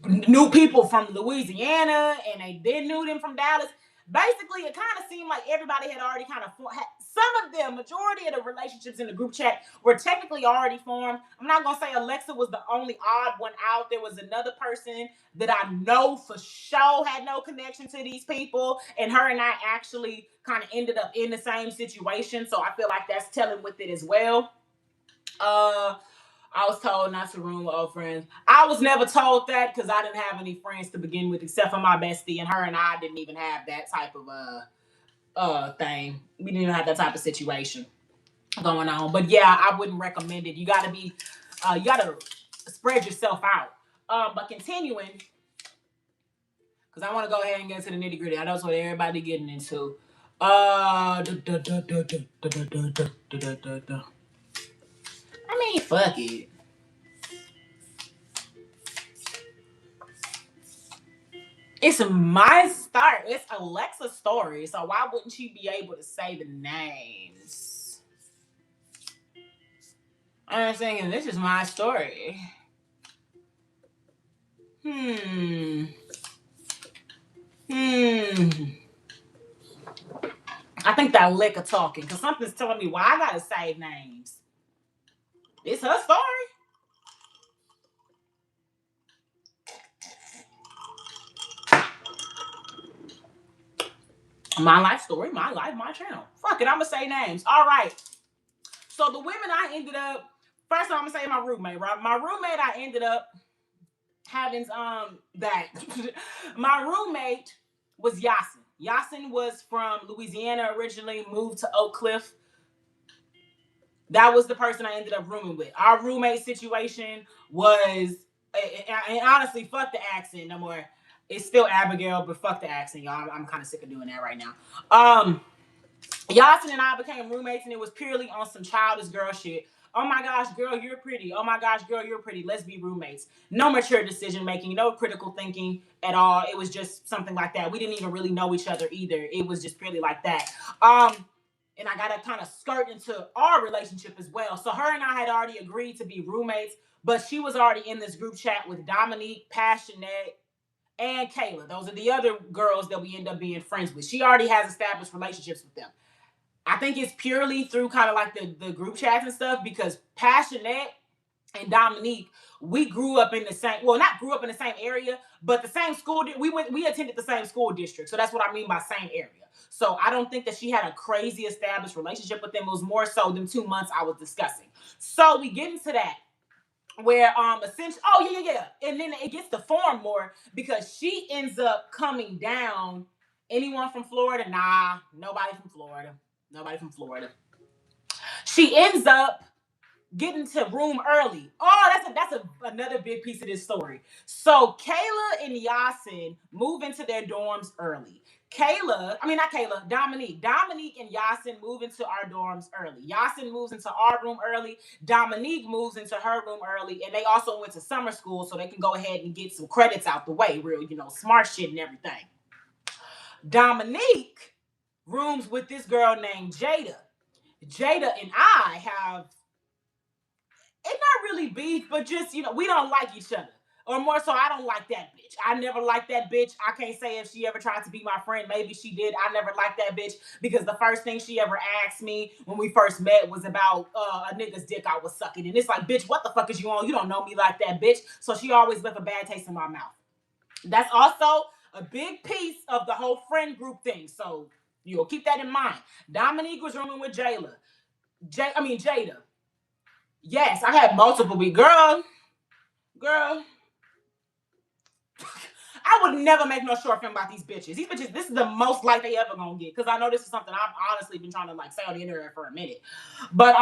new people from Louisiana and they did knew them from Dallas. Basically, it kind of seemed like everybody had already kind of some of them, majority of the relationships in the group chat were technically already formed. I'm not gonna say Alexa was the only odd one out. There was another person that I know for sure had no connection to these people, and her and I actually kind of ended up in the same situation. So I feel like that's telling with it as well. I was told not to room with old friends. I was never told that because I didn't have any friends to begin with except for my bestie, and her and I didn't even have that type of thing. We didn't even have that type of situation going on. But yeah, I wouldn't recommend it. You gotta spread yourself out. But continuing, because I want to go ahead and get to the nitty gritty. I know it's what everybody getting into. I mean, fuck it. It's my start. It's Alexa's story, so why wouldn't she be able to say the names? I'm saying this is my story. Hmm. I think that liquor talking, because something's telling me why I gotta say names. It's her story. My life story, my life, my channel. Fuck it, I'm gonna say names. All right. So the women I ended up, first I'm gonna say my roommate, right? My roommate I ended up having that. My roommate was Yasin. Yasin was from Louisiana originally, moved to Oak Cliff. That was the person I ended up rooming with. Our roommate situation was, and honestly, fuck the accent no more. It's still Abigail, but fuck the accent, y'all. I'm kind of sick of doing that right now. Yasin and I became roommates, and it was purely on some childish girl shit. Oh my gosh, girl, you're pretty. Oh my gosh, girl, you're pretty. Let's be roommates. No mature decision making, no critical thinking at all. It was just something like that. We didn't even really know each other either. It was just purely like that. And I gotta kind of skirt into our relationship as well. So her and I had already agreed to be roommates, but she was already in this group chat with Dominique, Passionate, and Kayla. Those are the other girls that we end up being friends with. She already has established relationships with them. I think it's purely through kind of like the group chats and stuff because Passionate and Dominique, we grew up in the same, well, not grew up in the same area, but the same school. We attended the same school district. So that's what I mean by same area. So I don't think that she had a crazy established relationship with them. It was more so them 2 months I was discussing. So we get into that where essentially, oh yeah. And then it gets to form more because she ends up coming down. Anyone from Florida? Nah, nobody from Florida. Nobody from Florida. She ends up getting to room early. Oh, another big piece of this story. So Kayla and Yasin move into their dorms early. Not Kayla, Dominique. Dominique and Yasin move into our dorms early. Yasin moves into our room early. Dominique moves into her room early. And they also went to summer school so they can go ahead and get some credits out the way. Real, smart shit and everything. Dominique rooms with this girl named Jada. Jada and I have, it's not really beef, but just, we don't like each other. Or more so, I don't like that bitch. I never liked that bitch. I can't say if she ever tried to be my friend. Maybe she did. I never liked that bitch because the first thing she ever asked me when we first met was about a nigga's dick I was sucking. And it's like, bitch, what the fuck is you on? You don't know me like that, bitch. So she always left a bad taste in my mouth. That's also a big piece of the whole friend group thing. So you'll keep that in mind. Dominique was rooming with Jada. Yes, I had multiple girl. I would never make no short film about these bitches. These bitches, this is the most like they ever gonna get. Cause I know this is something I've honestly been trying to like say on the internet for a minute. But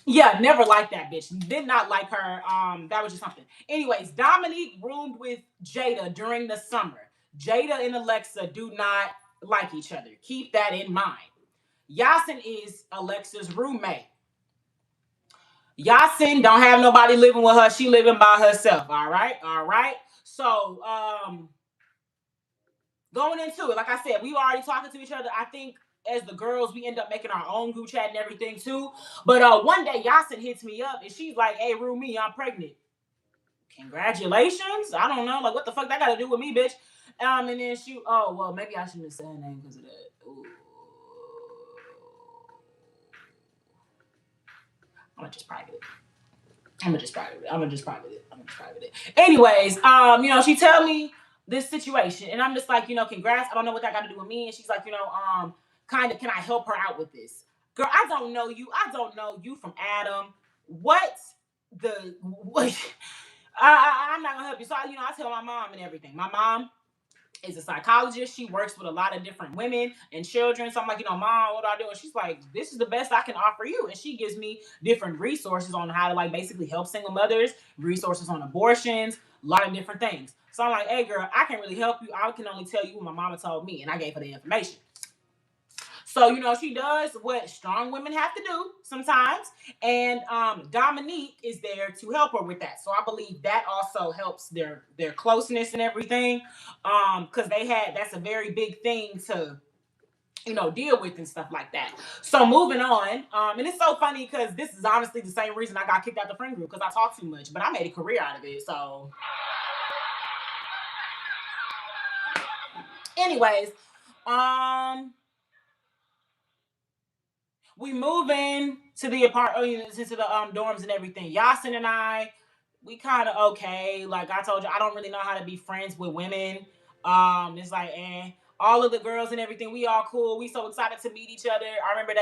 yeah, never liked that bitch. Did not like her. That was just something. Anyways, Dominique roomed with Jada during the summer. Jada and Alexa do not like each other. Keep that in mind. Yasin is Alexa's roommate. Yasin don't have nobody living with her. She living by herself. All right. So, going into it, like I said, we were already talking to each other. I think as the girls, we end up making our own group chat and everything too. But one day, Yasin hits me up and she's like, "Hey, Rumi, I'm pregnant." Congratulations. I don't know, like what the fuck that got to do with me, bitch. And then oh well, maybe I shouldn't have said her name because of that. Ooh. I'm gonna just private it. Anyways, she tell me this situation, and I'm just like, congrats. I don't know what that got to do with me. And she's like, kind of, can I help her out with this? Girl, I don't know you. I don't know you from Adam. What what? I'm not gonna help you. So I tell my mom and everything. My mom is a psychologist. She works with a lot of different women and children. So I'm like, Mom, what do I do? And she's like, this is the best I can offer you. And she gives me different resources on how to like basically help single mothers, resources on abortions, a lot of different things. So I'm like, hey girl, I can't really help you. I can only tell you what my mama told me. And I gave her the information. So, she does what strong women have to do sometimes. And Dominique is there to help her with that. So I believe that also helps their closeness and everything. Because that's a very big thing to, deal with and stuff like that. So moving on. And it's so funny because this is honestly the same reason I got kicked out the friend group because I talk too much. But I made a career out of it. So anyways, we move in to the apartment, to the dorms and everything. Yasin and I, we kind of okay. Like I told you, I don't really know how to be friends with women. It's like, all of the girls and everything. We all cool. We so excited to meet each other. I remember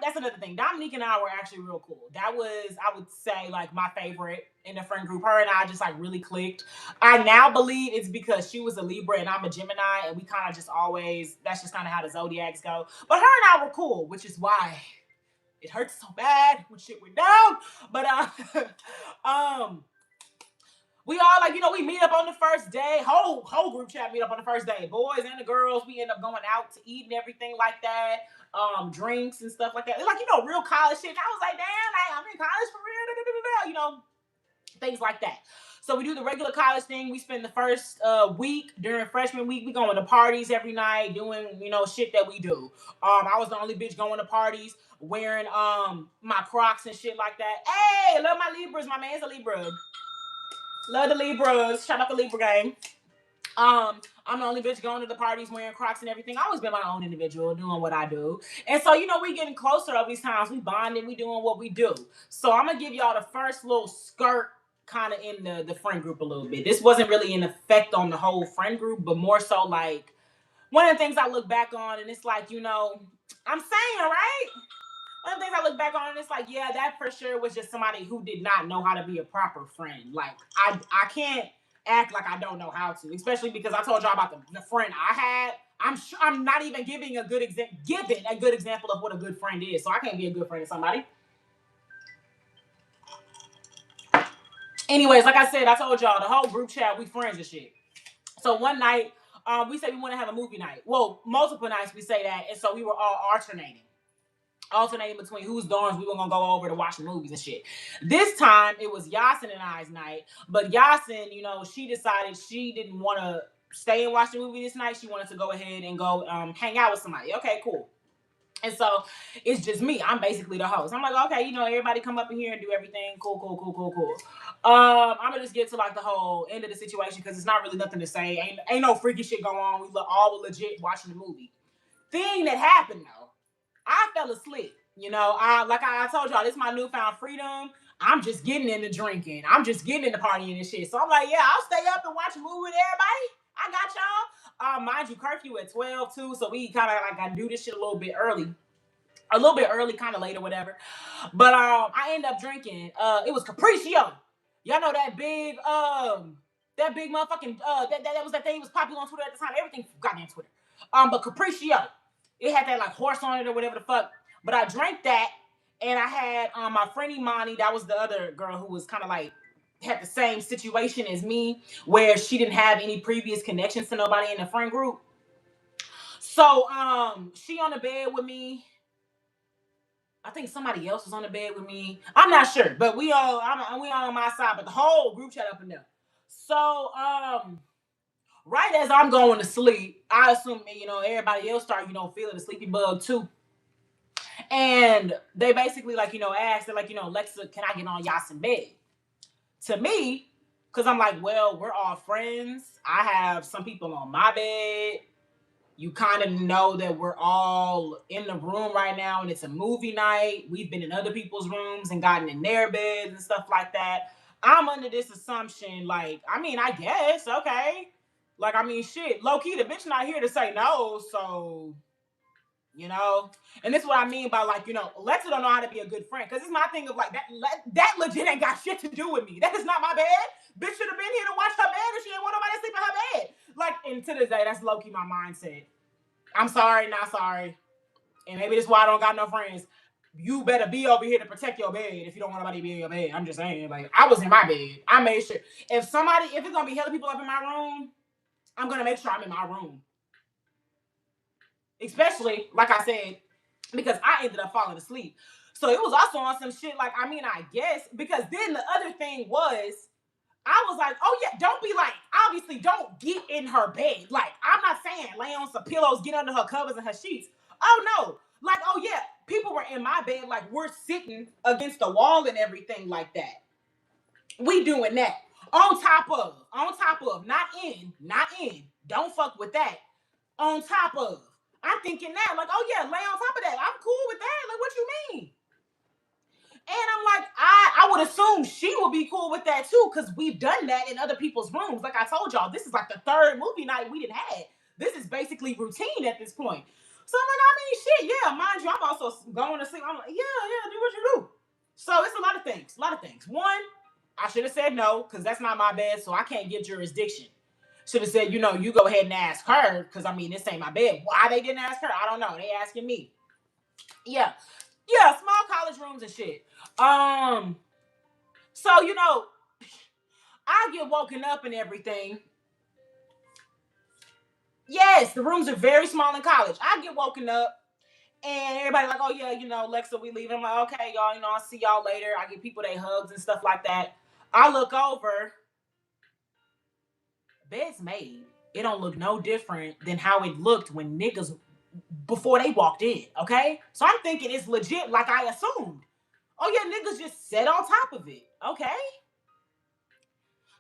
that's another thing. Dominique and I were actually real cool. That was, I would say, like my favorite in the friend group. Her and I just like really clicked. I now believe it's because she was a Libra and I'm a Gemini, and we kind of just always, that's just kind of how the zodiacs go. But her and I were cool, which is why it hurts so bad when shit went down. But we all like, we meet up on the first day. Whole group chat meet up on the first day. Boys and the girls, we end up going out to eat and everything like that. Drinks and stuff like that. It's like, real college shit. And I was like, damn, like, I'm in college for real. Things like that. So we do the regular college thing. We spend the first week during freshman week. We going to parties every night, doing, shit that we do. I was the only bitch going to parties, wearing my Crocs and shit like that. Hey, love my Libras. My man's a Libra. Love the Libras. Shout out the Libra gang. I'm the only bitch going to the parties wearing Crocs and everything. I always been my own individual doing what I do. And so, we getting closer over these times. We bonding. We doing what we do. So I'm going to give y'all the first little skirt kind of in the friend group a little bit. This wasn't really an effect on the whole friend group, but more so like one of the things I look back on, and it's like, I'm saying, right? One of the things I look back on, and it's like, yeah, that for sure was just somebody who did not know how to be a proper friend. Like, I can't act like I don't know how to, especially because I told y'all about the friend I had. I'm not even giving a good example of what a good friend is. So I can't be a good friend to somebody. Anyways, like I said, I told y'all the whole group chat, we friends and shit. So one night, we said we want to have a movie night. Well, multiple nights we say that, and so we were all alternating between whose dorms we were gonna go over to watch the movies and shit. This time it was Yasin and I's night, but Yasin, she decided she didn't want to stay and watch the movie this night. She wanted to go ahead and go hang out with somebody. Okay, cool. And so it's just me. I'm basically the host. I'm like, okay, everybody come up in here and do everything. Cool. I'm gonna just get to like the whole end of the situation because it's not really nothing to say. Ain't no freaky shit going on. We all legit watching the movie. Thing that happened though, I fell asleep. Like I told y'all, this is my newfound freedom. I'm just getting into drinking. I'm just getting into partying and shit. So I'm like, yeah, I'll stay up and watch a movie with everybody. I got y'all. Mind you, curfew at 12 too, so we kind of like gotta do this shit a little bit early, kind of late or whatever. But I end up drinking. It was Capriccio. Y'all know that big motherfucking that was that thing was popular on Twitter at the time. Everything goddamn Twitter. But Capriccio, it had that like horse on it or whatever the fuck. But I drank that, and I had my friend Imani. That was the other girl who was kind of like had the same situation as me, where she didn't have any previous connections to nobody in the friend group. So she on the bed with me. I think somebody else was on the bed with me. I'm not sure, but we all on my side, but the whole group chat up and down. So right as I'm going to sleep, I assume everybody else start feeling the sleepy bug too. And they basically asked, they're like, Lexa, can I get on Yasin bed? To me, because I'm like, well, we're all friends. I have some people on my bed. You kind of know that we're all in the room right now and it's a movie night. We've been in other people's rooms and gotten in their beds and stuff like that. I'm under this assumption, like, I guess, okay. Like, shit, low key, the bitch not here to say no, so, And this is what I mean by, like, Alexa don't know how to be a good friend. Because it's my thing of, like, that legit ain't got shit to do with me. That is not my bed. Bitch should have been here to watch her bed if she didn't want nobody to sleep in her bed. Like, and to this day, that's low key my mindset. I'm sorry, not sorry. And maybe that's why I don't got no friends. You better be over here to protect your bed if you don't want nobody to be in your bed. I'm just saying, like, I was in my bed. I made sure. If it's gonna be hella people up in my room, I'm gonna make sure I'm in my room. Especially, like I said, because I ended up falling asleep. So it was also on some shit, like, I guess, because then the other thing was, I was like, oh yeah, don't be like, obviously don't get in her bed. Like, I'm not saying lay on some pillows, get under her covers and her sheets. Oh no. Like, oh yeah, people were in my bed, like we're sitting against the wall and everything like that. We doing that. On top of, not in. Don't fuck with that. On top of. I'm thinking that, like, oh yeah, lay on top of that. I'm cool with that. Like, what you mean? And I'm like, I would assume she will be cool with that too, because we've done that in other people's rooms. Like I told y'all, this is like the third movie night we didn't have. This is basically routine at this point. So I'm like, I mean, shit, yeah, mind you, I'm also going to sleep. I'm like, yeah, do what you do. So it's a lot of things, One, I should have said no, because that's not my bed, so I can't give jurisdiction. Should have said, you go ahead and ask her, because I mean, this ain't my bed. Why they didn't ask her, I don't know. They asking me. Yeah. Yeah, small college rooms and shit. So, I get woken up and everything. Yes, the rooms are very small in college. I get woken up and everybody like, oh yeah, Lexa, we leaving. I'm like, okay, y'all, I'll see y'all later. I give people their hugs and stuff like that. I look over, bed's made. It don't look no different than how it looked when niggas before they walked in. Okay, so I'm thinking it's legit, like I assumed. Oh yeah, niggas just sat on top of it. Okay,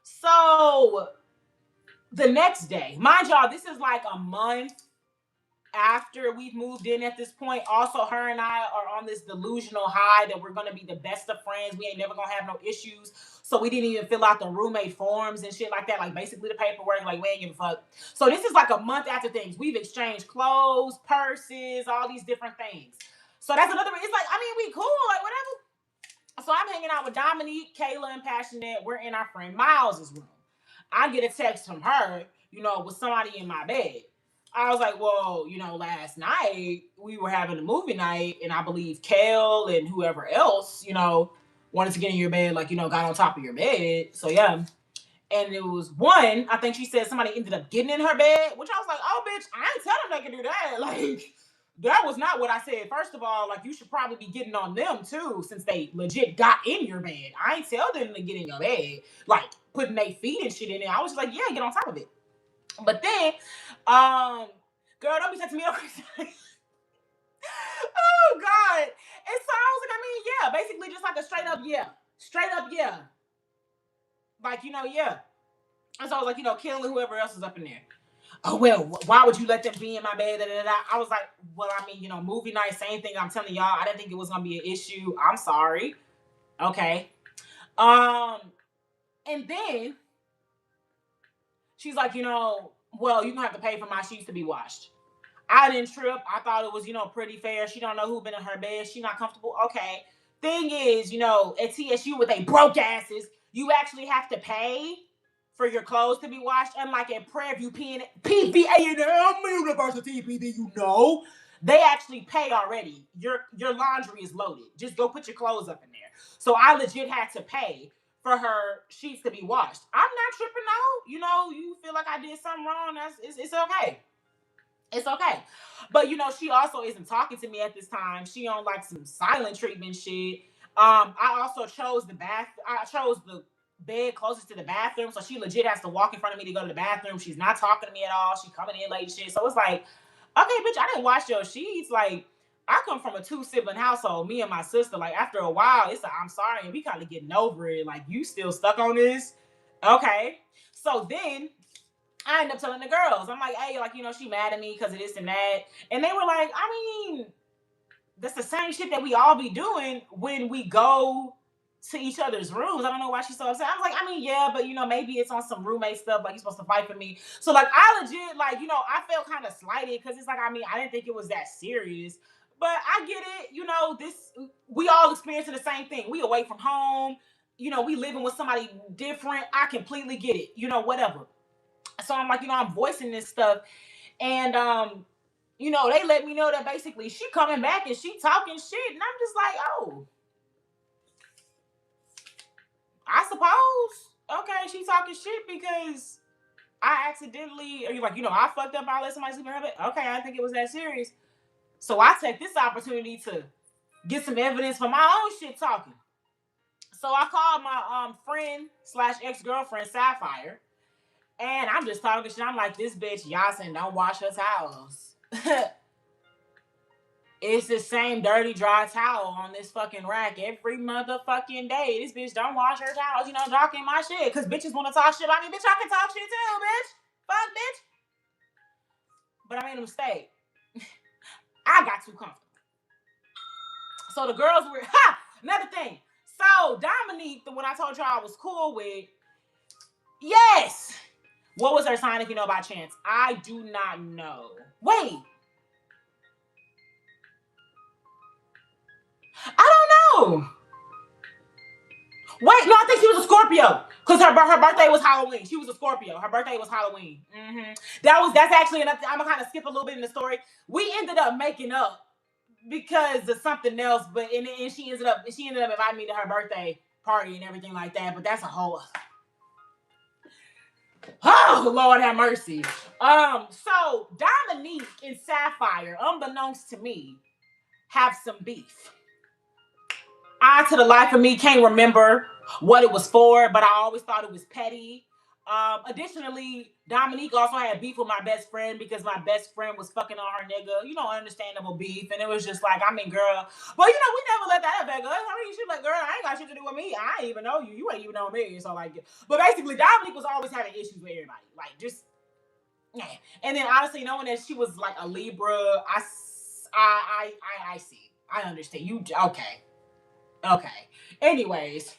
so the next day, mind y'all, this is like a month after we've moved in at this point. Also, her and I are on this delusional high that we're going to be the best of friends. We ain't never going to have no issues. So we didn't even fill out the roommate forms and shit like that. Like basically the paperwork, like we ain't give a fuck. So this is like a month after things. We've exchanged clothes, purses, all these different things. So that's another, it's like, I mean, we cool, like whatever. So I'm hanging out with Dominique, Kayla, and Passionate. We're in our friend Miles's room. I get a text from her, with somebody in my bed. I was like, well, last night we were having a movie night, and I believe Kel and whoever else, wanted to get in your bed, like, got on top of your bed. So yeah. And it was one, I think she said somebody ended up getting in her bed, which I was like, oh, bitch, I ain't telling them they can do that. Like, that was not what I said. First of all, like, you should probably be getting on them too, since they legit got in your bed. I ain't tell them to get in your bed, like putting their feet and shit in there. I was just like, yeah, get on top of it. But then, girl, don't be texting me no crazy. Oh God. And so I was like, I mean, yeah, basically just like a straight up yeah. Straight up yeah. Like, yeah. And so I was like, killing whoever else is up in there. Oh, well, why would you let them be in my bed? Da, da, da. I was like, well, I mean, movie night, same thing. I'm telling y'all, I didn't think it was going to be an issue. I'm sorry. Okay. And then she's like, well, you don't have to pay for my sheets to be washed. I didn't trip. I thought it was, pretty fair. She don't know who been in her bed. She not comfortable. Okay. Thing is, at TSU with they broke asses, you actually have to pay for your clothes to be washed. Unlike at Prairie View, PVA University, they actually pay already. Your laundry is loaded. Just go put your clothes up in there. So I legit had to pay for her sheets to be washed. I'm not tripping out. You feel like I did something wrong. It's okay. It's okay. But she also isn't talking to me at this time. She on like some silent treatment shit. I also chose I chose the bed closest to the bathroom. So she legit has to walk in front of me to go to the bathroom. She's not talking to me at all. She coming in late and shit. So it's like, okay, bitch, I didn't wash your sheets. Like, I come from a 2-sibling household, me and my sister. Like, after a while, it's like, I'm sorry, and we kind of getting over it. Like, you still stuck on this? Okay. So then I end up telling the girls, I'm like, hey, like, she mad at me because of this and that. And they were like, I mean, that's the same shit that we all be doing when we go to each other's rooms. I don't know why she's so upset. I was like, I mean, yeah, but maybe it's on some roommate stuff. Like, you're supposed to fight for me. So like, I legit, like, I felt kind of slighted because it's like, I mean, I didn't think it was that serious. But I get it. This, we all experiencing the same thing. We away from home. We living with somebody different. I completely get it. Whatever. So I'm like, I'm voicing this stuff. And they let me know that basically she coming back and she talking shit. And I'm just like, oh, I suppose. Okay, she talking shit because I accidentally, are you like, I fucked up, I let somebody sleep in her bed. Okay, I didn't think it was that serious. So I take this opportunity to get some evidence for my own shit talking. So I called my friend / ex-girlfriend, Sapphire. And I'm just talking shit. I'm like, this bitch, Yasin, don't wash her towels. It's the same dirty, dry towel on this fucking rack every motherfucking day. This bitch don't wash her towels, talking my shit. Because bitches want to talk shit about me. Bitch, I can talk shit too, bitch. Fuck, bitch. But I made a mistake. I got too comfortable. So the girls were, another thing. So Dominique, the one I told y'all I was cool with, yes, What was her sign if you know by chance? I do not know. Wait. I don't know. Wait, no, I think she was a Scorpio. Because her birthday was Halloween. She was a Scorpio. Her birthday was Halloween. That's actually enough. I'm gonna kind of skip a little bit in the story. We ended up making up because of something else, but and she ended up inviting me to her birthday party and everything like that. But that's a whole oh Lord have mercy. So Dominique and Sapphire, unbeknownst to me, have some beef. I, to the life of me, can't remember what it was for, but I always thought it was petty. Additionally, Dominique also had beef with my best friend because my best friend was fucking on her nigga. You know, understandable beef. And it was just like, I mean, girl. But, you know, we never let that affect us. I mean, she's like, girl, I ain't got shit to do with me. I ain't even know you. You ain't even know me. So, like, but basically, Dominique was always having issues with everybody. Like, just, yeah. And then, honestly, knowing that she was, like, a Libra, I see. I understand. You, okay. Okay. Anyways,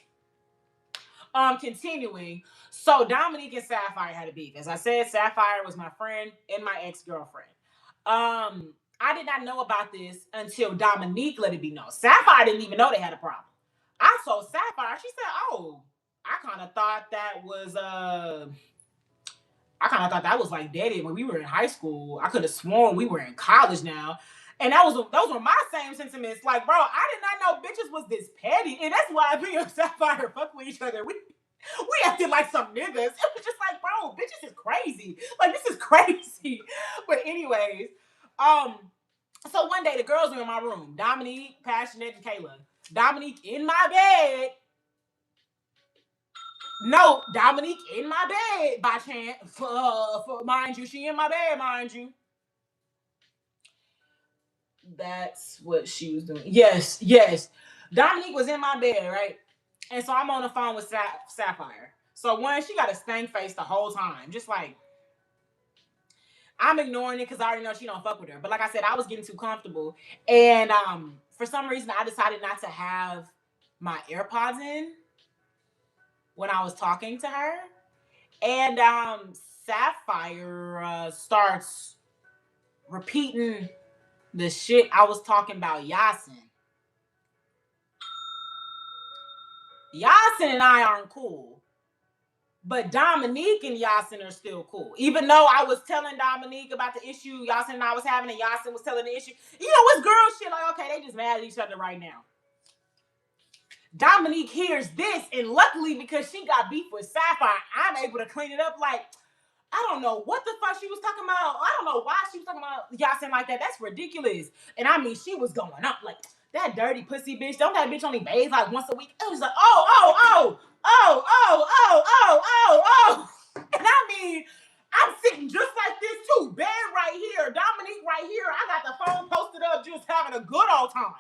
continuing. So Dominique and Sapphire had a beef. As I said, Sapphire was my friend and my ex-girlfriend. I did not know about this until Dominique let it be known. Sapphire didn't even know they had a problem. I told Sapphire, she said, "Oh, I kind of thought that was like dated when we were in high school. I could have sworn we were in college now." And those were my same sentiments. Like, bro, I did not know bitches was this petty. And that's why me and Sapphire fuck with each other. We acted like some niggas. It was just like, bro, bitches is crazy. Like, this is crazy. But anyways, so one day the girls were in my room. Dominique, Passionate, and Kayla. Dominique in my bed. No, Dominique in my bed by chance. For mind you, she in my bed, mind you. That's what she was doing. Yes, yes. Dominique was in my bed, right? And so I'm on the phone with Sapphire. So one, she got a stank face the whole time, just like I'm ignoring it because I already know she don't fuck with her. But like I said, I was getting too comfortable, and for some reason, I decided not to have my AirPods in when I was talking to her, and Sapphire starts repeating the shit I was talking about Yasin. Yasin and I aren't cool. But Dominique and Yasin are still cool. Even though I was telling Dominique about the issue Yasin and I was having, and Yasin was telling the issue. You know, it's girl shit. Like, okay, they just mad at each other right now. Dominique hears this, and luckily, because she got beef with Sapphire, I'm able to clean it up. Like, I don't know what the fuck she was talking about. I don't know why she was talking about Yasin like that. That's ridiculous. And I mean, she was going up like, that dirty pussy bitch. Don't that bitch only bathe like once a week? It was like, oh. And I mean, I'm sitting just like this too. Bed right here. Dominique right here. I got the phone posted up just having a good old time.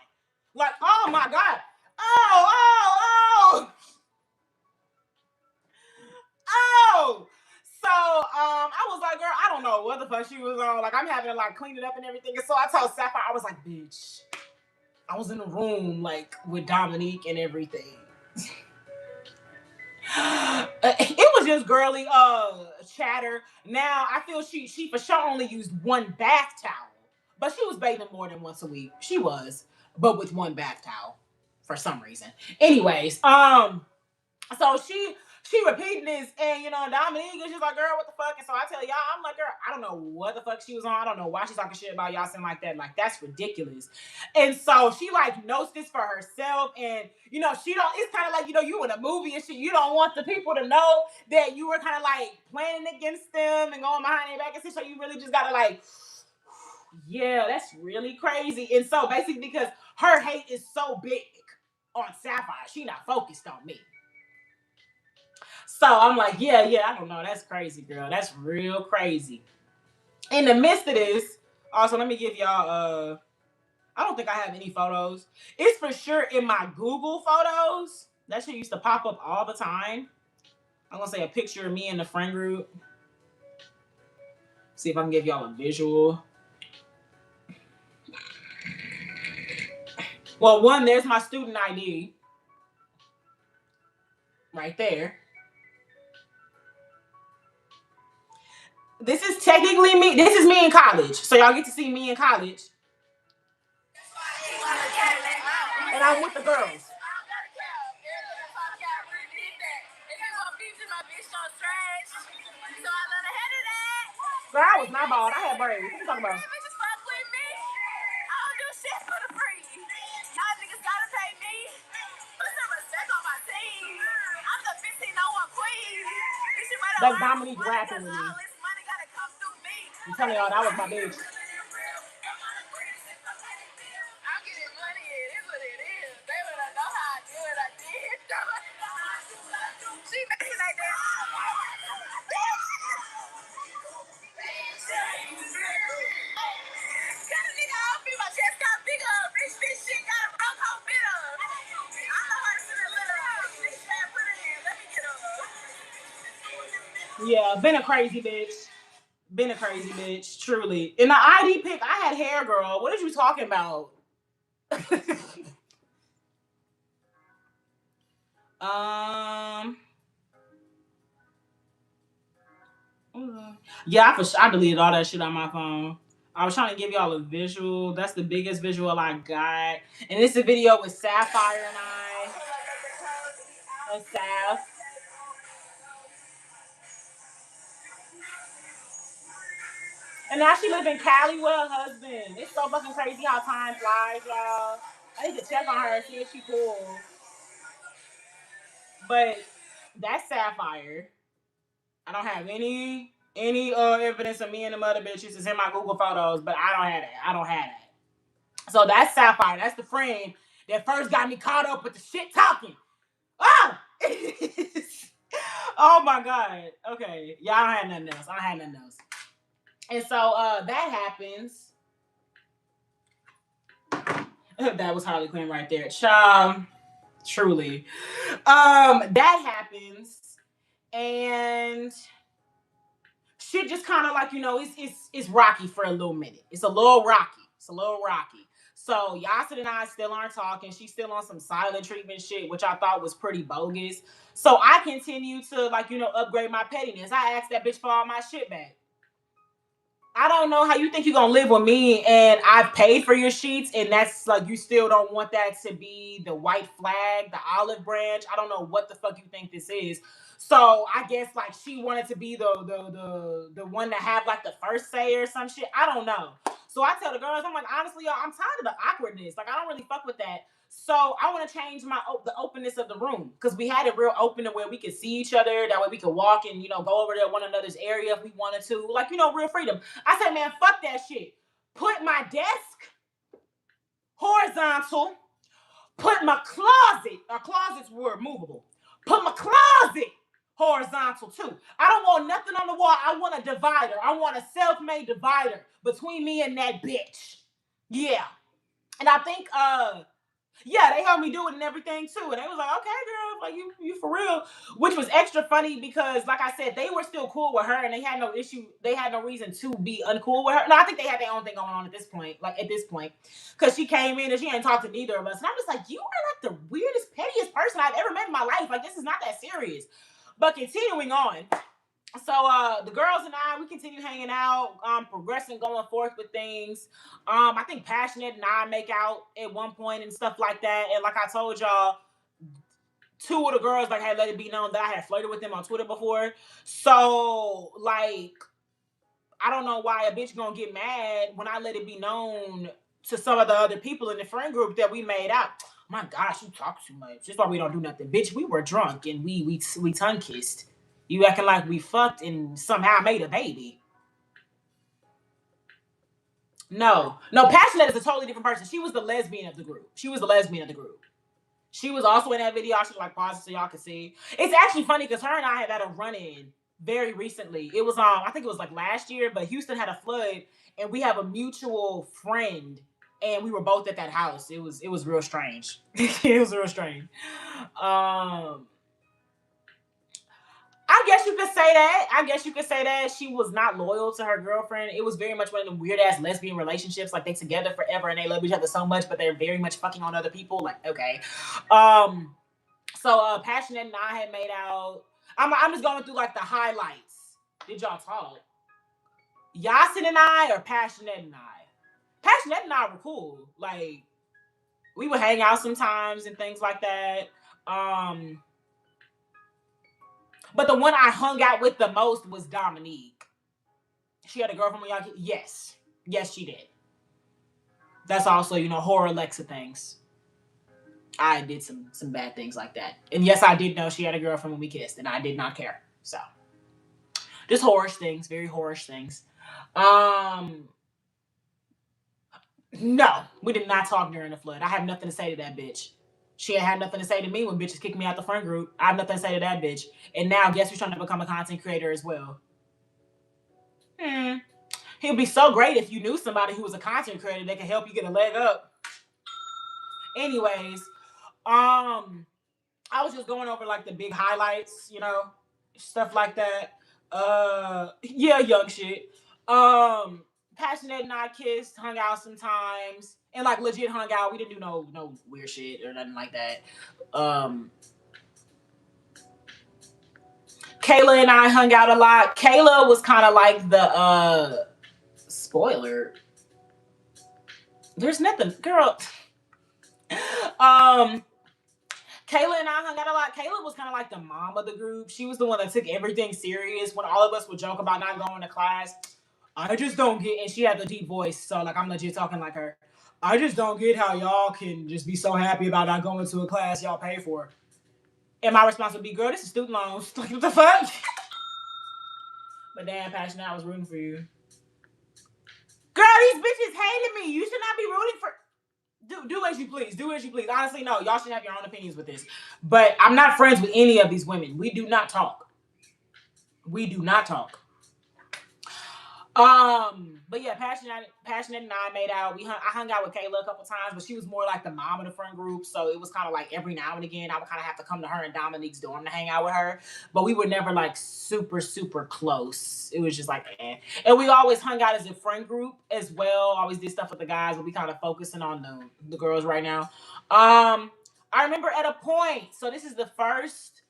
Like, oh my God. Oh. So I was like, girl, I don't know what the fuck she was on. Like, I'm having to like clean it up and everything. And so I told Sapphire, I was like, bitch, I was in the room like with Dominique and everything. It was just girly chatter. Now I feel she for sure only used one bath towel, but she was bathing more than once a week. She was, but with one bath towel for some reason. Anyways, so she repeating this, and you know, Dominique is just like, girl, what the fuck? And so I tell y'all, I'm like, girl, I don't know what the fuck she was on. I don't know why she's talking shit about Yasin like that. Like, that's ridiculous. And so she like knows this for herself, and you know, she don't. It's kind of like, you know, you in a movie and shit. You don't want the people to know that you were kind of like planning against them and going behind their back and shit. So you really just gotta like, yeah, that's really crazy. And so basically, because her hate is so big on Sapphire, she not focused on me. So I'm like, yeah, I don't know. That's crazy, girl. That's real crazy. In the midst of this, also, let me give y'all, I don't think I have any photos. It's for sure in my Google photos. That shit used to pop up all the time. I'm going to say a picture of me in the friend group. See if I can give y'all a visual. Well, one, there's my student ID. Right there. This is technically me. This is me in college. So y'all get to see me in college. And I'm with the girls. Girl, I was not bald. I had braids. What you talking about? That's Dominique rapping with me. I'm telling y'all, that was my bitch. Yeah, been a crazy bitch. Been a crazy bitch, truly. In the ID pic, I had hair, girl. What are you talking about? um, yeah, I deleted all that shit on my phone. I was trying to give y'all a visual. That's the biggest visual I got. And this is a video with Sapphire and I. And Saf. And now she live in Cali with her husband. It's so fucking crazy how time flies, y'all. I need to check on her and see if she cool. But that's Sapphire. I don't have any evidence of me and the other bitches. It's in my Google photos, but I don't have that. I don't have that. So that's Sapphire. That's the friend that first got me caught up with the shit talking. Oh! Oh my god. Okay. Yeah, I don't have nothing else. I don't have nothing else. And so that happens. That was Harley Quinn right there. Truly. That happens. And shit just kind of like, it's rocky for a little minute. It's a little rocky. So Yasser and I still aren't talking. She's still on some silent treatment shit, which I thought was pretty bogus. So I continue to upgrade my pettiness. I asked that bitch for all my shit back. I don't know how you think you're gonna live with me and I've paid for your sheets and that's like you still don't want that to be the white flag, the olive branch. I don't know what the fuck you think this is. So I guess like she wanted to be the one to have like the first say or some shit. I don't know. So I tell the girls, I'm like, honestly, y'all, I'm tired of the awkwardness. Like I don't really fuck with that. So I want to change the openness of the room because we had it real open to where we could see each other. That way we could walk and go over to one another's area if we wanted to, like real freedom. I said, man, fuck that shit. Put my desk horizontal. Put my closet. Our closets were movable. Put my closet horizontal too. I don't want nothing on the wall. I want a divider. I want a self-made divider between me and that bitch. Yeah. And I think yeah, they helped me do it and everything too. And they was like, okay, girl, like you for real. Which was extra funny because, like I said, they were still cool with her and they had no issue. They had no reason to be uncool with her. No, I think they had their own thing going on at this point. Because she came in and she ain't talked to neither of us. And I'm just like, you are like the weirdest, pettiest person I've ever met in my life. Like, this is not that serious. But continuing on. So the girls and I, we continue hanging out, progressing, going forth with things. I think Passionate and I make out at one point and stuff like that. And like I told y'all, two of the girls like had let it be known that I had flirted with them on Twitter before. So like, I don't know why a bitch gonna get mad when I let it be known to some of the other people in the friend group that we made out. My gosh, you talk too much. That's why we don't do nothing, bitch. We were drunk and we tongue kissed. You acting like we fucked and somehow made a baby. No, Passionate is a totally different person. She was the lesbian of the group. She was also in that video. I should like pause it so y'all can see. It's actually funny because her and I have had a run-in very recently. It was I think it was like last year, but Houston had a flood and we have a mutual friend and we were both at that house. It was real strange. It was real strange. I guess you could say that she was not loyal to her girlfriend. It was very much one of them weird ass lesbian relationships. Like they together forever and they love each other so much, but they're very much fucking on other people. Like, okay. So Passionate and I had made out. I'm just going through like the highlights. Did y'all talk? Yasin and I or Passionate and I? Passionate and I were cool. Like, we would hang out sometimes and things like that. Um, but the one I hung out with the most was Dominique. She had a girlfriend when y'all. Yes, yes, she did. That's also, horror Alexa things. I did some bad things like that, and yes, I did know she had a girlfriend when we kissed, and I did not care. So, just horror things, very horror things. Um, no, we did not talk during the flood. I have nothing to say to that bitch. She ain't had nothing to say to me when bitches kicked me out the friend group. I have nothing to say to that bitch. And now, guess who's trying to become a content creator as well? It would be so great if you knew somebody who was a content creator that could help you get a leg up. Anyways, I was just going over like the big highlights, stuff like that. Yeah, young shit. Passionate and I kissed, hung out sometimes, and like legit hung out. We didn't do no weird shit or nothing like that. Kayla and I hung out a lot. Kayla was kind of like the spoiler. There's nothing, girl. Kayla and I hung out a lot. Kayla was kind of like the mom of the group. She was the one that took everything serious. When all of us would joke about not going to class, I just don't get. And she had the deep voice, so like I'm legit talking like her. I just don't get how y'all can just be so happy about not going to a class y'all pay for. And my response would be, "Girl, this is student loans. Like what the fuck?" But damn, Passionate, I was rooting for you. Girl, these bitches hated me. You should not be rooting for. Do as you please. Do as you please. Honestly, no. Y'all should have your own opinions with this. But I'm not friends with any of these women. We do not talk. We do not talk. But yeah, passionate and I made out. I hung out with Kayla a couple times, but she was more like the mom of the friend group. So it was kind of like every now and again, I would kind of have to come to her and Dominique's dorm to hang out with her. But we were never like super, super close. It was just like, eh. And we always hung out as a friend group as well. Always did stuff with the guys, but we kind of focusing on the girls right now. I remember at a point, so this is the first,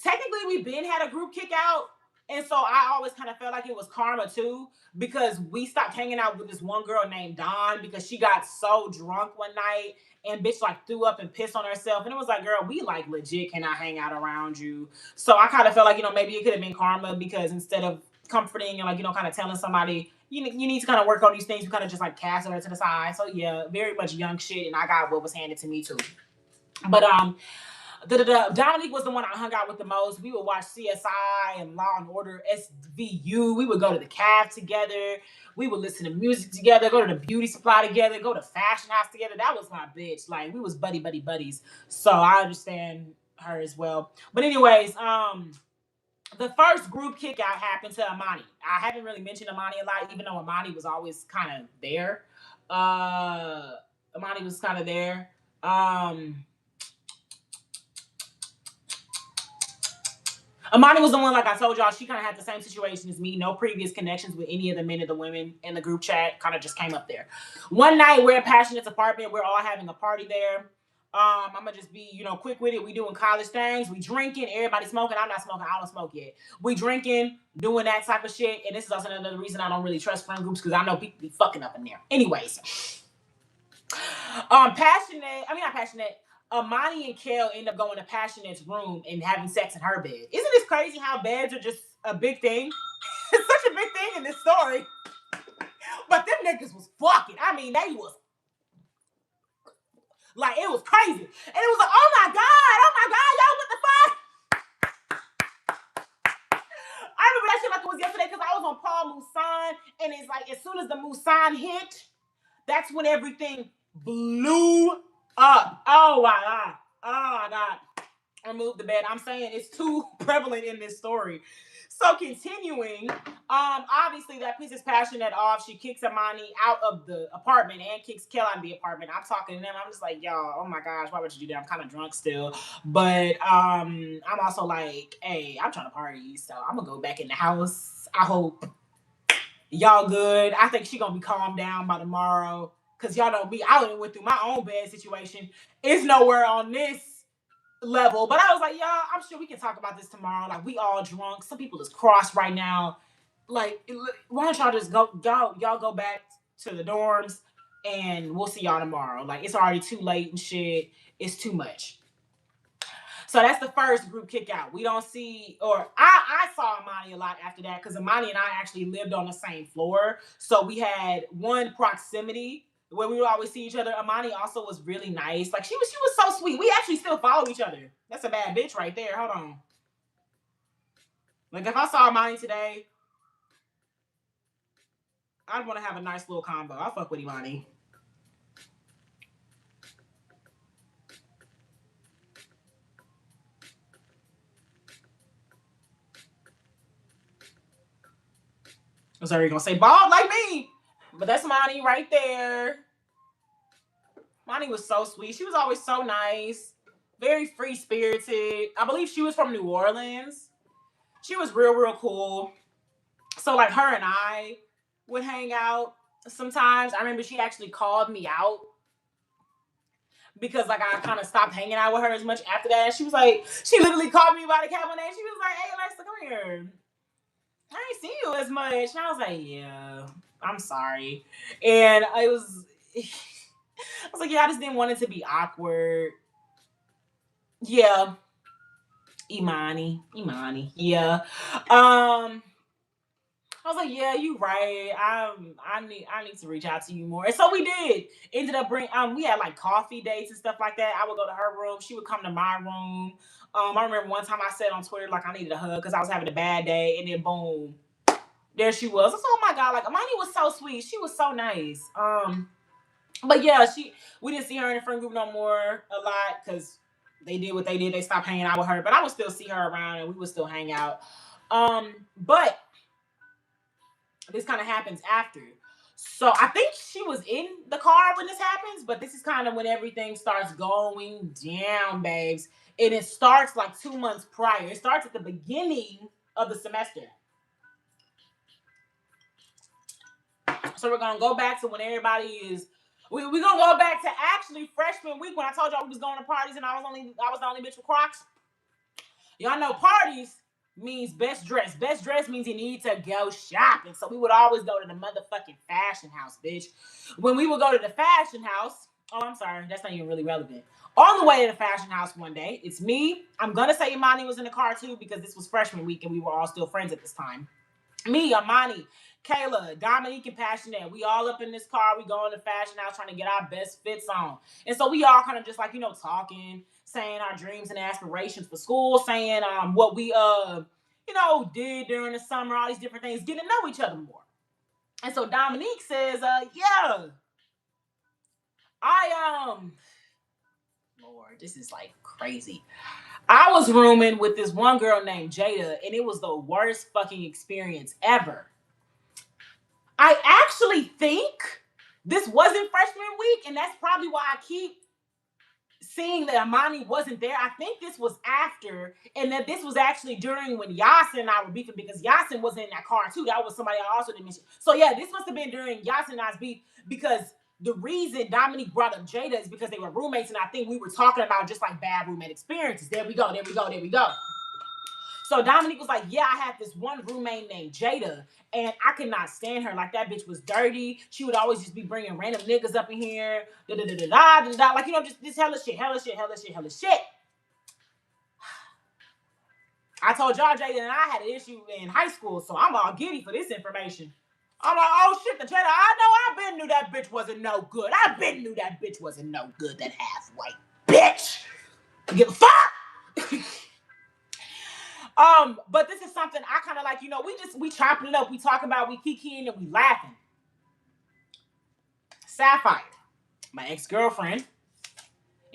technically we've been had a group kick out. And so I always kind of felt like it was karma too, because we stopped hanging out with this one girl named Dawn because she got so drunk one night and bitch like threw up and pissed on herself. And it was like, girl, we like legit cannot hang out around you. So I kind of felt like, maybe it could have been karma, because instead of comforting and like, kind of telling somebody, you need to kind of work on these things, you kind of just like cast her to the side. So yeah, very much young shit. And I got what was handed to me too. But Dominique was the one I hung out with the most. We would watch CSI and Law and Order SVU. We would go to the caf together. We would listen to music together, go to the beauty supply together, go to fashion house together. That was my bitch. Like, we was buddies. So I understand her as well. But anyways, the first group kick out happened to Amani. I haven't really mentioned Amani a lot, even though Amani was always kind of there. Amani was kind of there. Amani was the one, like I told y'all, she kind of had the same situation as me. No previous connections with any of the men or the women in the group chat. Kind of just came up there. One night, we're at Passionate's apartment. We're all having a party there. I'm going to just be, quick with it. We doing college things. We drinking. Everybody smoking. I'm not smoking. I don't smoke yet. We drinking, doing that type of shit. And this is also another reason I don't really trust friend groups, because I know people be fucking up in there. Anyways. Not Passionate. Amani and Kel end up going to Passionate's room and having sex in her bed. Isn't this crazy how beds are just a big thing? It's such a big thing in this story. But them niggas was fucking. I mean, they was like, it was crazy. And it was like, oh my God, y'all, what the fuck? I remember that shit like it was yesterday, because I was on Paul Musan, and it's like, as soon as the Musan hit, that's when everything blew up. Oh my God. Oh my God. Remove the bed. I'm saying it's too prevalent in this story. So continuing, obviously that pisses Passionate off. She kicks Amani out of the apartment and kicks Kel out of the apartment. I'm talking to them. I'm just like, y'all, oh my gosh, why would you do that? I'm kind of drunk still. But I'm also like, hey, I'm trying to party, so I'm gonna go back in the house. I hope y'all good. I think she gonna be calmed down by tomorrow. Cause y'all know me, I went through my own bad situation. It's nowhere on this level. But I was like, y'all, I'm sure we can talk about this tomorrow. Like, we all drunk. Some people is crossed right now. like, why don't y'all just y'all go back to the dorms and we'll see y'all tomorrow. Like, it's already too late and shit. It's too much. So that's the first group kick out. We don't see, or I saw Amani a lot after that because Amani and I actually lived on the same floor. So we had one proximity where we would always see each other. Amani also was really nice. Like, she was so sweet. We actually still follow each other. That's a bad bitch right there. Hold on. Like, if I saw Amani today, I'd want to have a nice little combo. I'll fuck with Imani. I was already gonna say bald like me, but that's Imani right there. Imani was so sweet. She was always so nice, very free spirited. I believe she was from New Orleans. She was real cool. So like her and I would hang out sometimes. I remember she actually called me out because like I kind of stopped hanging out with her as much after that. She was like, she literally called me by the cabinet. She was like, "Hey Alexa, come here. I ain't see you as much." And I was like, "Yeah, I'm sorry." And I was like, "Yeah, I just didn't want it to be awkward." Yeah, Imani. Yeah. I was like, "Yeah, you right. I need to reach out to you more." And so we did. Ended up bring we had like coffee dates and stuff like that. I would go to her room. She would come to my room. I remember one time I said on Twitter like I needed a hug because I was having a bad day, and then boom, there she was. I was, oh my god, like Amani was so sweet. She was so nice. But yeah, we didn't see her in the friend group no more a lot because they did what they did. They stopped hanging out with her, but I would still see her around and we would still hang out. But this kind of happens after. So I think she was in the car when this happens, but this is kind of when everything starts going down, babes. And it starts like 2 months prior. It starts at the beginning of the semester. So we're gonna go back to when everybody is. We're gonna go back to actually freshman week when I told y'all we was going to parties and I was the only bitch with Crocs. Y'all know parties means best dress. Best dress means you need to go shopping. So we would always go to the motherfucking fashion house, bitch. When we would go to the fashion house, oh, I'm sorry, that's not even really relevant. On the way to the fashion house one day, it's me. I'm gonna say Imani was in the car too because this was freshman week and we were all still friends at this time. Me, Amani, Kayla, Dominique, and Passionate. We all up in this car. We going to fashion house trying to get our best fits on. And so we all kind of just like, talking, saying our dreams and aspirations for school, saying what we did during the summer, all these different things, getting to know each other more. And so Dominique says, yeah, Lord, this is like crazy. I was rooming with this one girl named Jada, and it was the worst fucking experience ever. I actually think this wasn't freshman week, and that's probably why I keep seeing that Amani wasn't there. I think this was after, and that this was actually during when Yasin and I were beefing because Yasin was in that car too. That was somebody I also didn't mention. So yeah, this must have been during Yasin and I's beef because the reason Dominique brought up Jada is because they were roommates, and I think we were talking about just like bad roommate experiences. There we go. So Dominique was like, yeah, I had this one roommate named Jada, and I could not stand her. Like, that bitch was dirty. She would always just be bringing random niggas up in here. Like, just hella shit. I told y'all Jada and I had an issue in high school, so I'm all giddy for this information. I'm like, oh shit, the Jada, I been knew that bitch wasn't no good. That half white bitch. Give a fuck. But this is something I kind of like, we chopping it up, we talking about, we kikiing and we laughing. Sapphire, my ex-girlfriend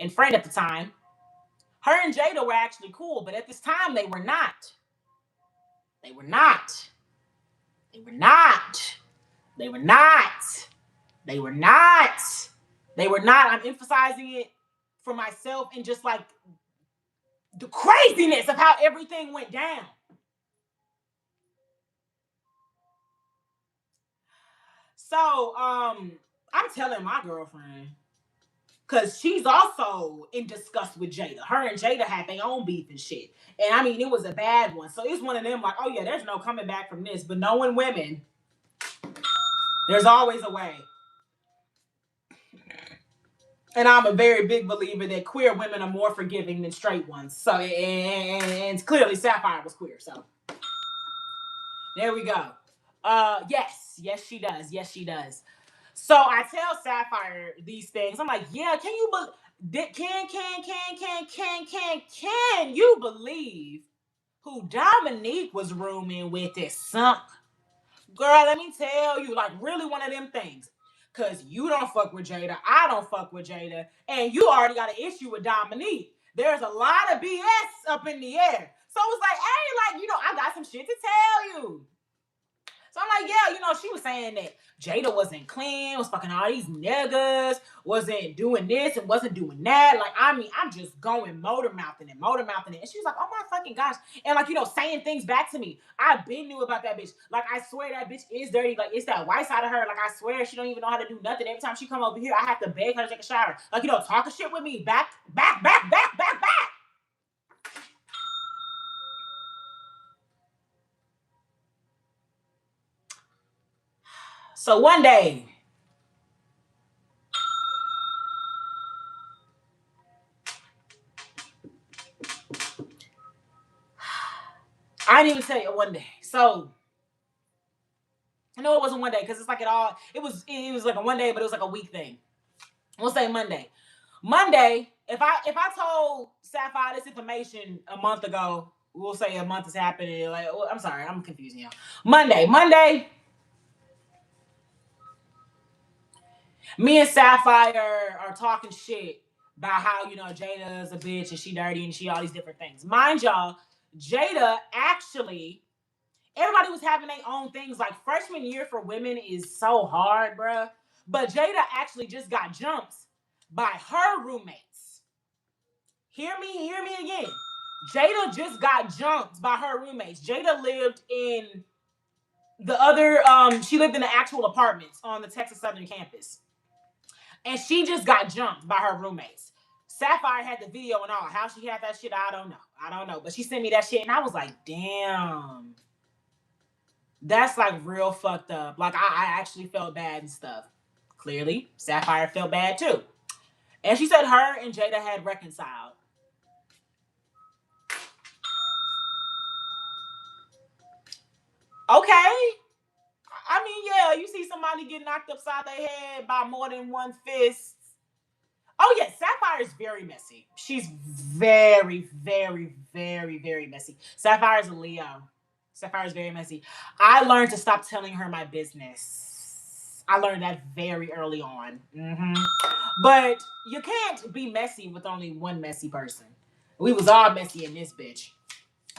and friend at the time, her and Jada were actually cool, but at this time they were not. They were not. They were not. They were not. They were not. They were not. I'm emphasizing it for myself and just like the craziness of how everything went down. So, I'm telling my girlfriend, Cause she's also in disgust with Jada. Her and Jada had their own beef and shit. And I mean, it was a bad one. So it's one of them like, oh yeah, there's no coming back from this. But knowing women, there's always a way. And I'm a very big believer that queer women are more forgiving than straight ones. So, and clearly Sapphire was queer. So there we go. Yes, she does. Yes, she does. So I tell Sapphire these things. I'm like, yeah, can you believe who Dominique was rooming with this summer? Girl, let me tell you, like, really one of them things. Cause you don't fuck with Jada, I don't fuck with Jada, and you already got an issue with Dominique. There's a lot of BS up in the air. So it's like, hey, like, I got some shit to tell you. So I'm like, yeah, she was saying that Jada wasn't clean, was fucking all these niggas, wasn't doing this and wasn't doing that. Like, I mean, I'm just going motor mouthing it. And she was like, oh my fucking gosh. And like, saying things back to me. I been knew about that bitch. Like, I swear that bitch is dirty. Like, it's that white side of her. Like, I swear she don't even know how to do nothing. Every time she come over here, I have to beg her to take a shower. Like, talking shit with me. Back. So one day, I didn't even tell you one day. So no, it wasn't one day because it's like it was like a one day, but it was like a week thing. We'll say Monday. Monday, if I told Sapphire this information a month ago, we'll say a month has happened. Like, I'm sorry, I'm confusing y'all. Monday, me and Sapphire are talking shit about how Jada is a bitch and she dirty and she all these different things. Mind y'all, Jada actually. Everybody was having their own things. Like, freshman year for women is so hard, bruh. But Jada actually just got jumped by her roommates. Hear me again. Jada just got jumped by her roommates. Jada lived in she lived in the actual apartments on the Texas Southern campus. And she just got jumped by her roommates. Sapphire had the video and all. How she had that shit, I don't know. But she sent me that shit and I was like, damn. That's like real fucked up. Like, I actually felt bad and stuff. Clearly, Sapphire felt bad too. And she said her and Jada had reconciled. Okay. I mean, yeah, you see somebody get knocked upside their head by more than one fist. Oh, yeah, Sapphire is very messy. She's very, very, very, very messy. Sapphire is a Leo. Sapphire is very messy. I learned to stop telling her my business. I learned that very early on. Mm-hmm. But you can't be messy with only one messy person. We was all messy in this bitch.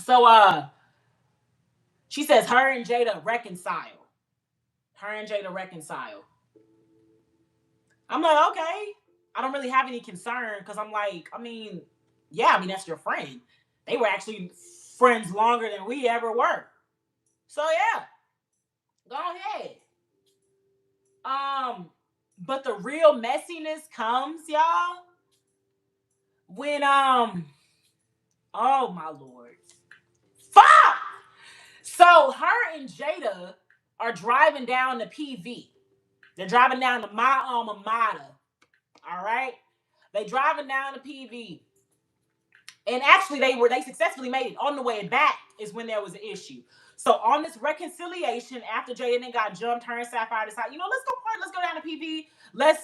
So, she says her and Jada reconcile. I'm like, okay. I don't really have any concern because I'm like, I mean, that's your friend. They were actually friends longer than we ever were. So yeah, go ahead. But the real messiness comes, y'all, when oh my lord, fuck. So her and Jada are driving down the PV. They're driving down to my alma mater. All right, they driving down the PV. And actually, they successfully made it. On the way back is when there was an issue. So on this reconciliation, after Jada got jumped, her and Sapphire decided, let's go party, let's go down to PV, let's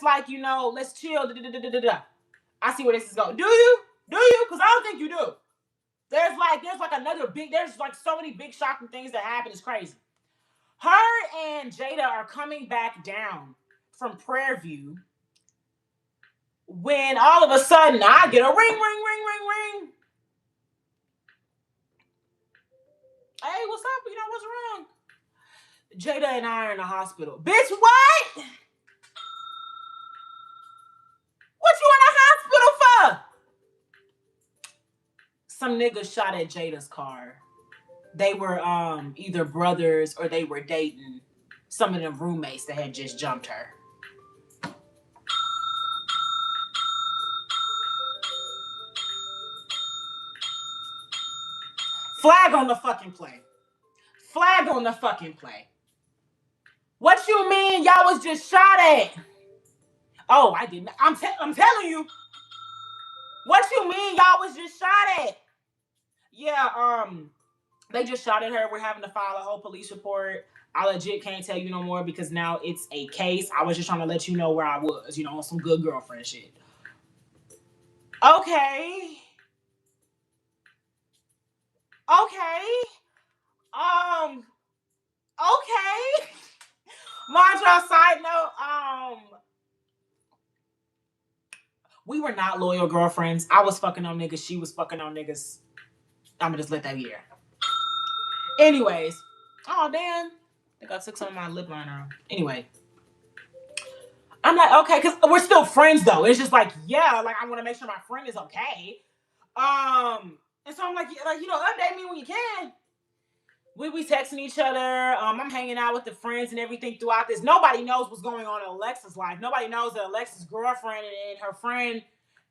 chill. I see where this is going. Do you? Because I don't think you do. There's like so many big shocking things that happen. It's crazy. Her and Jada are coming back down from Prairie View when all of a sudden I get a ring. Hey, what's up? What's wrong? Jada and I are in the hospital. Bitch, what? What you in the hospital for? Some niggas shot at Jada's car. They were either brothers or they were dating some of them roommates that had just jumped her. Flag on the fucking play. Flag on the fucking play. What you mean y'all was just shot at? Oh, I didn't. I'm telling you. What you mean y'all was just shot at? Yeah, they just shot at her. We're having to file a whole police report. I legit can't tell you no more because now it's a case. I was just trying to let you know where I was, on some good girlfriend shit. Okay. Okay. Okay. Mind y'all, side note, we were not loyal girlfriends. I was fucking on niggas. She was fucking on niggas. I'm gonna just let that be there. Anyways. Oh, damn. I think I took some of my lip liner off. Anyway. I'm like, okay, because we're still friends, though. It's just like, yeah, like, I want to make sure my friend is okay. And so I'm like, update me when you can. We texting each other. I'm hanging out with the friends and everything throughout this. Nobody knows what's going on in Alexa's life. Nobody knows that Alexa's girlfriend and her friend,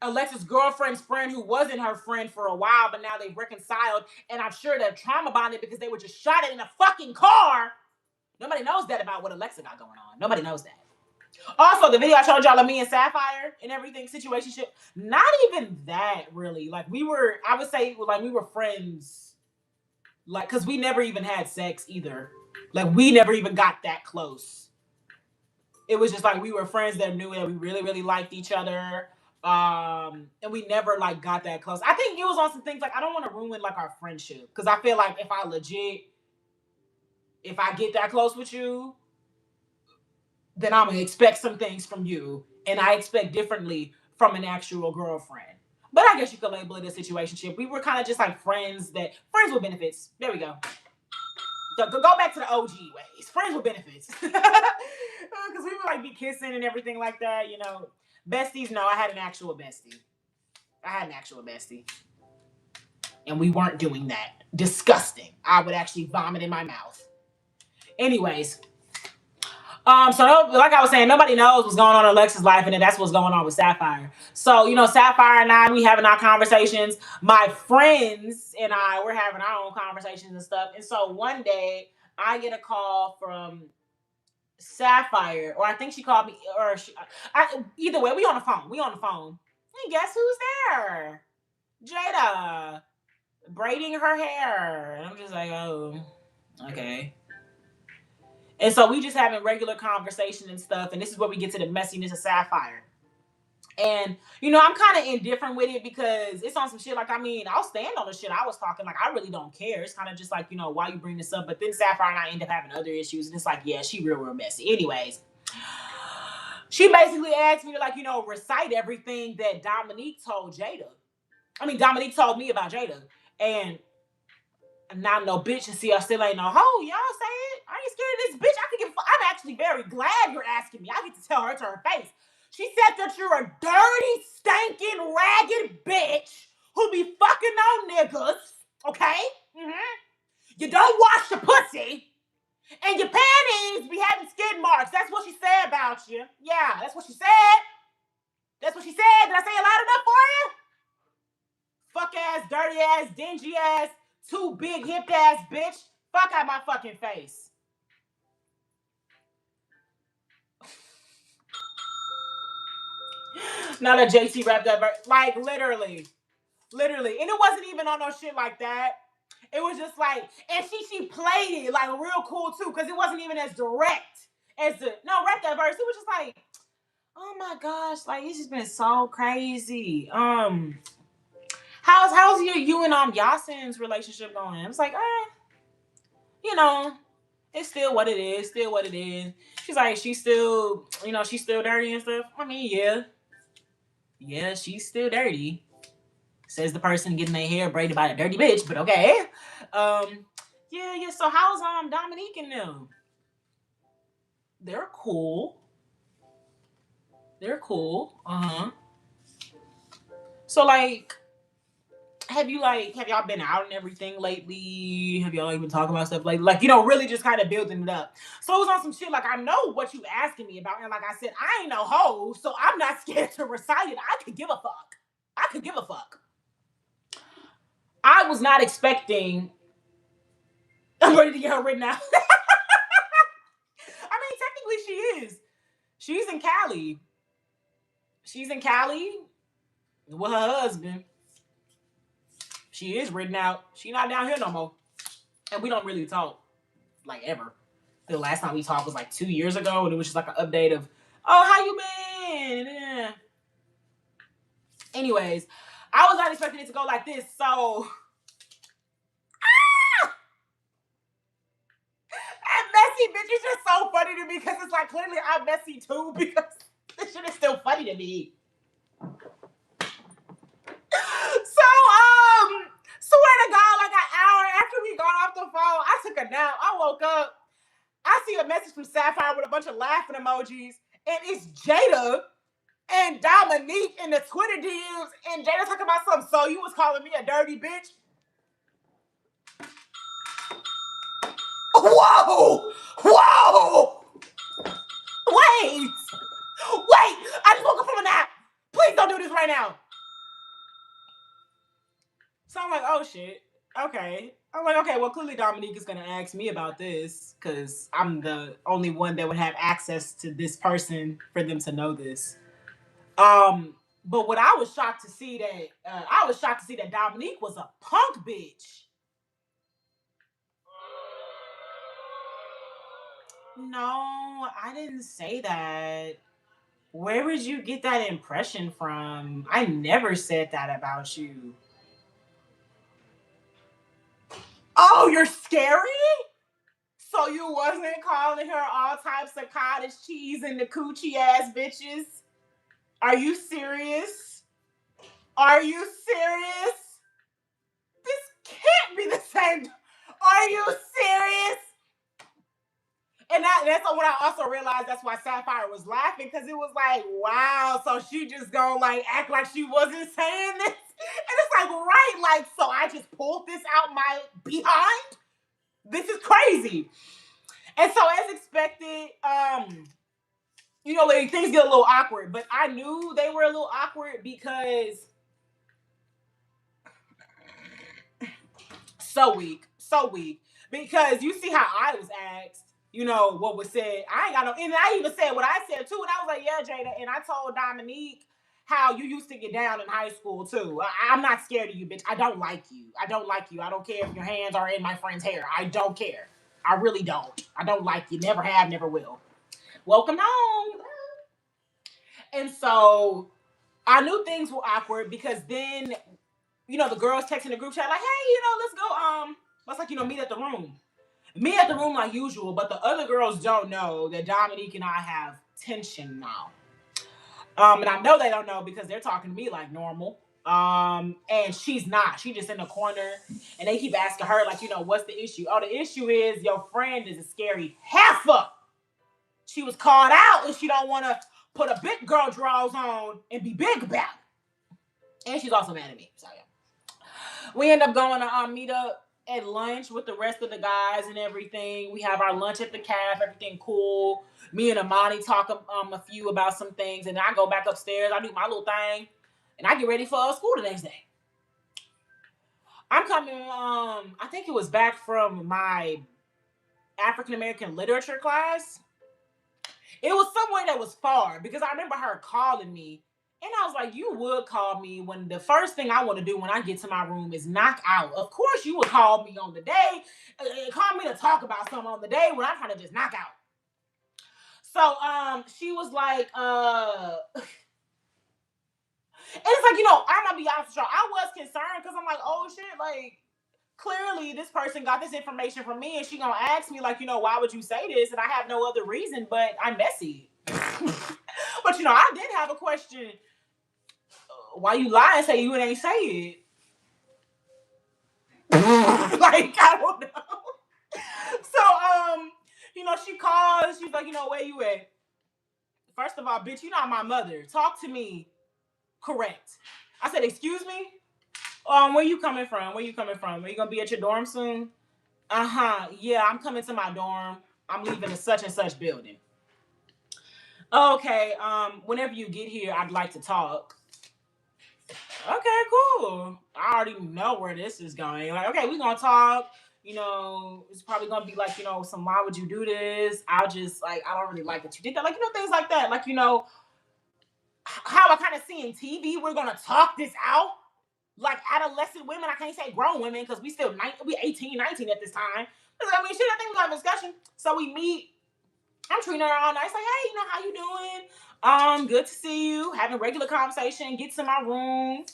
Alexa's girlfriend's friend, who wasn't her friend for a while, but now they've reconciled. And I'm sure they're trauma bonded because they were just shot at in a fucking car. Nobody knows that about what Alexa got going on. Nobody knows that. Also, the video I showed y'all of me and Sapphire and everything, situationship, not even that really. Like, I would say, like, we were friends. Like, because we never even had sex either. Like, we never even got that close. It was just like we were friends that knew that we really, really liked each other. And we never, like, got that close. I think it was on some things, like, I don't want to ruin, like, our friendship. Because I feel like if I get that close with you, then I'm going to expect some things from you. And I expect differently from an actual girlfriend. But I guess you could label it a situationship. We were kind of just like friends with benefits. There we go. Go back to the OG ways. Friends with benefits. Because we would like be kissing and everything like that, Besties, no, I had an actual bestie. And we weren't doing that. Disgusting. I would actually vomit in my mouth. Anyways. So like I was saying, nobody knows what's going on in Alexa's life, and then that's what's going on with Sapphire. So, Sapphire and I, we having our conversations. My friends and I, we're having our own conversations and stuff. And so one day, I get a call from Sapphire, or I think she called me, or either way, we on the phone. And guess who's there? Jada, braiding her hair. And I'm just like, oh, okay. And so we just having regular conversation and stuff. And this is where we get to the messiness of Sapphire. And, I'm kind of indifferent with it because it's on some shit. Like, I'll stand on the shit I was talking. Like, I really don't care. It's kind of just like, why you bring this up? But then Sapphire and I end up having other issues. And it's like, yeah, she real messy. Anyways, she basically asked me to, like, recite everything that Dominique told Jada. Dominique told me about Jada. And not no bitch, and see, I still ain't no hoe. Y'all say it. I ain't scared of this bitch. I'm actually very glad you're asking me. I get to tell her to her face. She said that you're a dirty, stinking, ragged bitch who be fucking on niggas. Okay? Mm-hmm. You don't wash your pussy. And your panties be having skid marks. That's what she said about you. Yeah, that's what she said. Did I say it loud enough for you? Fuck ass, dirty ass, dingy ass, too big hipped ass bitch. Fuck out my fucking face. Now that JT wrapped up, like literally. And it wasn't even on no shit like that. It was just like, and she played it like real cool too, because it wasn't even as direct as rap that verse. It was just like, oh my gosh, like it's just been so crazy. How's you and Yasin's relationship going? I was like, it's still what it is. She's like, she's still dirty and stuff. Yeah. Yeah, she's still dirty. Says the person getting their hair braided by a dirty bitch, but okay. Yeah. So how's Dominique and them? They're cool. So like, have y'all been out and everything lately? Have y'all been talking about stuff like really just kind of building it up? So it was on some shit like, I know what you asking me about, and like I said, I ain't no hoe, so I'm not scared to recite it. I could give a fuck. I was not expecting I'm ready to get her written out. I mean, technically she is. She's in Cali. She's in Cali with her husband. She is written out. She not down here no more. And we don't really talk, like, ever. The last time we talked was like 2 years ago, and it was just like an update of, oh, how you been? Anyways, I was not expecting it to go like this, so that messy bitch is just so funny to me because it's like clearly I'm messy too because this shit is still funny to me. So, swear to God, like an hour after we got off the phone, I took a nap. I woke up. I see a message from Sapphire with a bunch of laughing emojis, and it's Jada and Dominique in the Twitter DMs, and Jada talking about something. So you was calling me a dirty bitch? Whoa! Whoa! Wait! I just woke up from a nap. Please don't do this right now. So I'm like, oh shit. Okay. I'm like, okay, well, clearly Dominique is going to ask me about this because I'm the only one that would have access to this person for them to know this. But what I was shocked to see that Dominique was a punk bitch. No, I didn't say that. Where would you get that impression from? I never said that about you. Oh, you're scary? So you wasn't calling her all types of cottage cheese and the coochie ass bitches? Are you serious? Are you serious? This can't be the same. Are you serious? And that's when I also realized that's why Sapphire was laughing, because it was like, wow, so she just gonna like act like she wasn't saying this. And it's like, right, like, so I just pulled this out my behind? This is crazy. And so as expected, like, things get a little awkward, but I knew they were a little awkward because so weak. Because you see how I was asked, what was said. I ain't got no, and I even said what I said too. And I was like, yeah, Jada. And I told Dominique how you used to get down in high school too. I'm not scared of you, bitch. I don't like you. I don't care if your hands are in my friend's hair. I don't care. I really don't. I don't like you. Never have, never will. Welcome home. And so I knew things were awkward because then, the girls texting the group chat like, hey, let's go, let's meet at the room. Meet at the room like usual, but the other girls don't know that Dominique and I have tension now. And I know they don't know because they're talking to me like normal. And she's not. She just in the corner, and they keep asking her like, what's the issue? Oh, the issue is your friend is a scary heifer. She was called out, and she don't want to put a big girl draws on and be big about it. And she's also mad at me. So yeah. We end up going to meet up at lunch with the rest of the guys and everything. We have our lunch at the caf, everything cool. Me and Amani talk a few about some things, and then I go back upstairs. I do my little thing, and I get ready for school the next day. I'm coming, I think it was back from my African American literature class. It was somewhere that was far because I remember her calling me. And I was like, you would call me when the first thing I want to do when I get to my room is knock out. Of course you would call me on the day, call me to talk about something on the day when I'm trying to just knock out. So she was like, and it's like, I'm gonna be honest with y'all, I was concerned because I'm like, oh shit, like, clearly this person got this information from me and she gonna ask me like, why would you say this? And I have no other reason, but I'm messy. But I did have a question. Why you lie and say you ain't say it? Like, I don't know. So, she calls. She's like, where you at? First of all, bitch, you're not my mother. Talk to me correct. I said, excuse me? Where you coming from? Are you gonna be at your dorm soon? Yeah, I'm coming to my dorm. I'm leaving the such and such building. Okay, whenever you get here, I'd like to talk. Okay, cool. I already know where this is going. Like, okay, we're gonna talk. It's probably gonna be like, some why would you do this? I'll just like I don't really like that you did that. Like, things like that. Like, how I kind of see in TV, we're gonna talk this out. Like adolescent women, I can't say grown women because we 18, 19 at this time. I mean, shit, I think we got a discussion. So we meet. I'm treating her all nice, like, hey, how you doing? Good to see you. Having regular conversation. Gets in my room.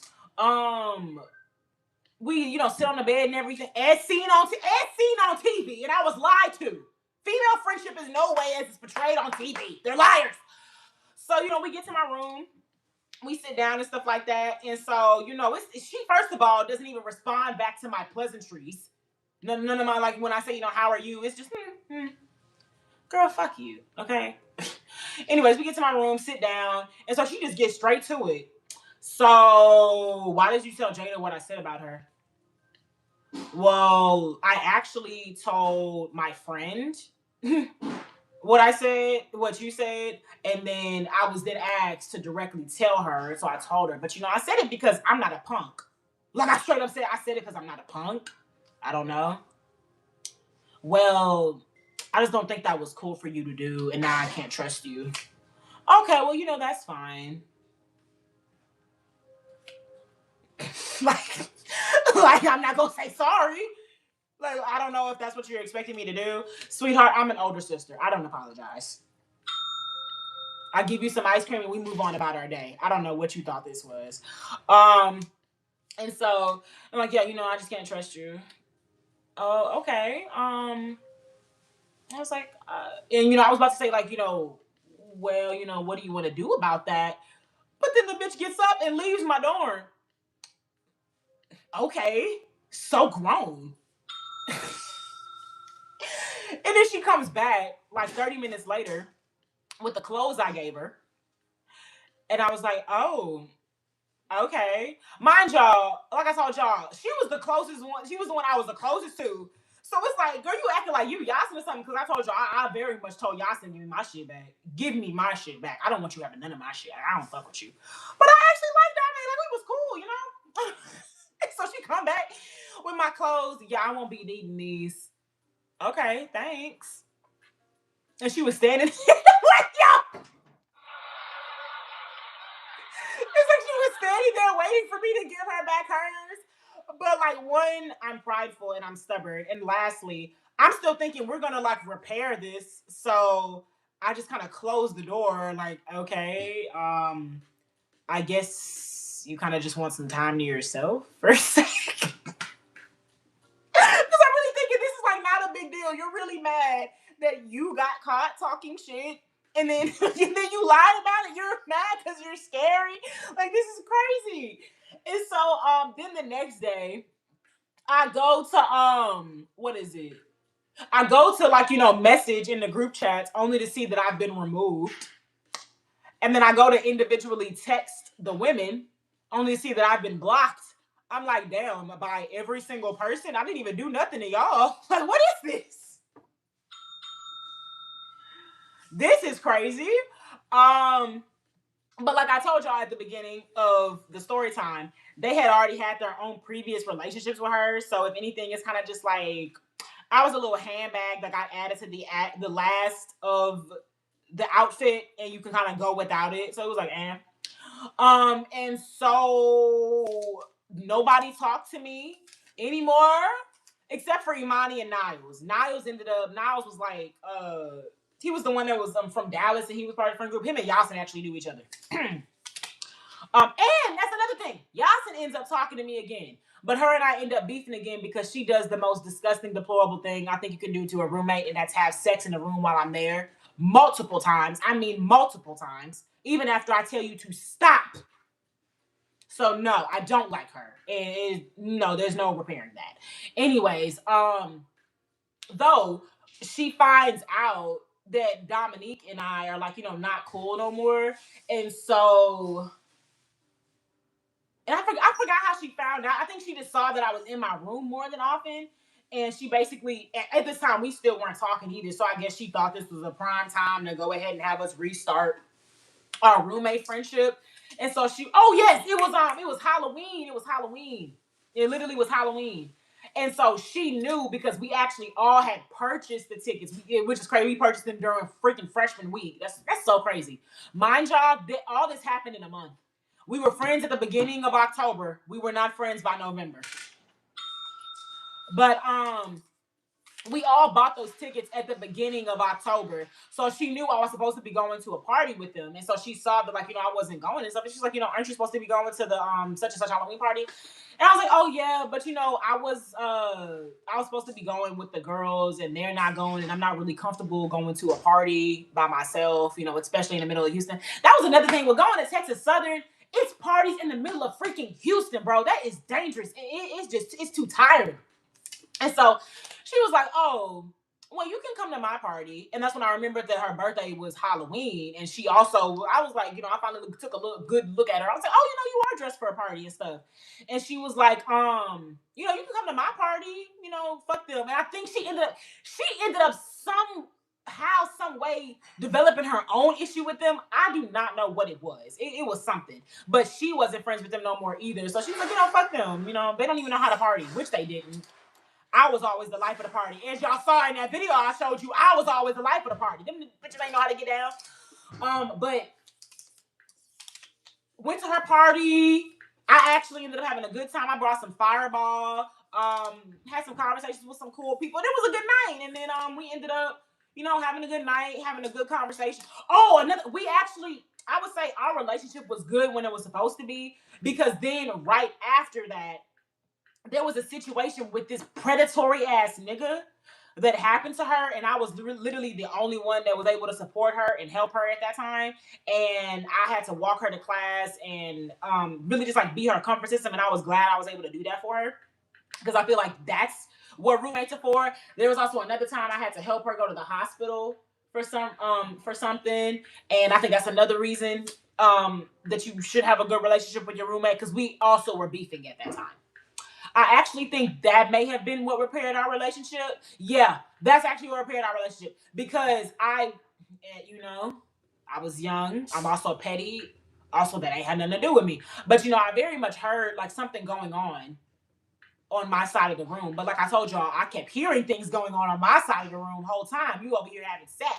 We, sit on the bed and everything. As seen on TV, and I was lied to. Female friendship is no way as it's portrayed on TV. They're liars. So, we get to my room. We sit down and stuff like that. And so, she, first of all, doesn't even respond back to my pleasantries. None of my, like, when I say, how are you? It's just, girl, fuck you. Okay. Anyways, we get to my room, sit down. And so she just gets straight to it. So, why did you tell Jada what I said about her? Well, I actually told my friend what you said, and then I was then asked to directly tell her, so I told her. But I said it because I'm not a punk. Like I straight up said, I said it because I'm not a punk. I don't know. Well, I just don't think that was cool for you to do, and now I can't trust you. Okay, well, that's fine. like I'm not gonna say sorry. Like, I don't know if that's what you're expecting me to do. Sweetheart, I'm an older sister. I don't apologize. I give you some ice cream and we move on about our day. I don't know what you thought this was. And so I'm like, yeah, I just can't trust you. Oh, okay. I was like, and I was about to say, like, well, what do you want to do about that? But then the bitch gets up and leaves my dorm. Okay, so grown. And then she comes back like 30 minutes later with the clothes I gave her. And I was like, oh, okay. Mind y'all, like I told y'all, she was the closest one. She was the one I was the closest to. So it's like, girl, you acting like you Yasin or something. Because I told y'all, I very much told Yasin, give me my shit back. Give me my shit back. I don't want you having none of my shit. I don't fuck with you. But I actually liked that, man. Like, we was cool, So she come back with my clothes. Yeah, I won't be needing these. Okay, thanks. And she was standing there like, yo. It's like she was standing there waiting for me to give her back hers. But like, one, I'm prideful and I'm stubborn. And lastly, I'm still thinking we're gonna like repair this. So I just kind of closed the door, like, okay, I guess you kind of just want some time to yourself for a second. Because I'm really thinking this is like not a big deal. You're really mad that you got caught talking shit, and then you lied about it. You're mad because you're scary. Like, this is crazy. And so then the next day, I go to what is it? I go to like message in the group chats only to see that I've been removed, and then I go to individually text the women only to see that I've been blocked. I'm like, damn, by every single person. I didn't even do nothing to y'all. Like, what is this? This is crazy. But like I told y'all at the beginning of the story time, they had already had their own previous relationships with her. So if anything, it's kind of just like I was a little handbag that got added to the last of the outfit, and you can kind of go without it. So it was like, and so nobody talked to me anymore except for Imani and Niles. Niles was like, he was the one that was from Dallas, and he was part of the friend group. Him and Yasin actually knew each other. And that's another thing. Yasin ends up talking to me again. But her and I end up beefing again because she does the most disgusting, deplorable thing I think you can do to a roommate, and that's have sex in the room while I'm there. Multiple times. I mean, multiple times. Even after I tell you to stop. So no, I don't like her. No, there's no repairing that. Anyways, though she finds out that Dominique and I are like, not cool no more. And so, and I forgot how she found out. I think she just saw that I was in my room more than often. And she basically, at this time, we still weren't talking either. So I guess she thought this was a prime time to go ahead and have us restart our roommate friendship. And so oh yes, it was Halloween. It was Halloween. It literally was Halloween. And so she knew because we actually all had purchased the tickets, which is crazy. We purchased them during freaking freshman week. That's so crazy. Mind y'all, all this happened in a month. We were friends at the beginning of October. We were not friends by November. But we all bought those tickets at the beginning of October. So she knew I was supposed to be going to a party with them. And so she saw that, like, I wasn't going and stuff. And she's like, aren't you supposed to be going to the such and such Halloween party? And I was like, oh yeah, but I was supposed to be going with the girls and they're not going, and I'm not really comfortable going to a party by myself, especially in the middle of Houston. That was another thing. We're going to Texas Southern. It's parties in the middle of freaking Houston, bro. That is dangerous. It's too tiring. And so she was like, oh, well, you can come to my party. And that's when I remembered that her birthday was Halloween. And she also, I was like, I finally took a good look at her. I was like, oh, you are dressed for a party and stuff. And she was like, you can come to my party, fuck them. And I think she ended up somehow, some way developing her own issue with them. I do not know what it was. It was something. But she wasn't friends with them no more either. So she was like, fuck them. They don't even know how to party, which they didn't. I was always the life of the party. As y'all saw in that video I showed you, I was always the life of the party. Them bitches ain't know how to get down. But went to her party. I actually ended up having a good time. I brought some Fireball. Had some conversations with some cool people. It was a good night. And then we ended up, having a good night, having a good conversation. Oh, I would say our relationship was good when it was supposed to be, because then right after that, there was a situation with this predatory ass nigga that happened to her, and I was literally the only one that was able to support her and help her at that time. And I had to walk her to class and really just like be her comfort system. And I was glad I was able to do that for her, because I feel like that's what roommates are for. There was also another time I had to help her go to the hospital for something, and I think that's another reason that you should have a good relationship with your roommate, because we also were beefing at that time. I actually think that may have been what repaired our relationship. Yeah, that's actually what repaired our relationship, because I was young. I'm also petty. Also, that ain't had nothing to do with me. But I very much heard like something going on my side of the room. But like I told y'all, I kept hearing things going on my side of the room the whole time. You over here having sex.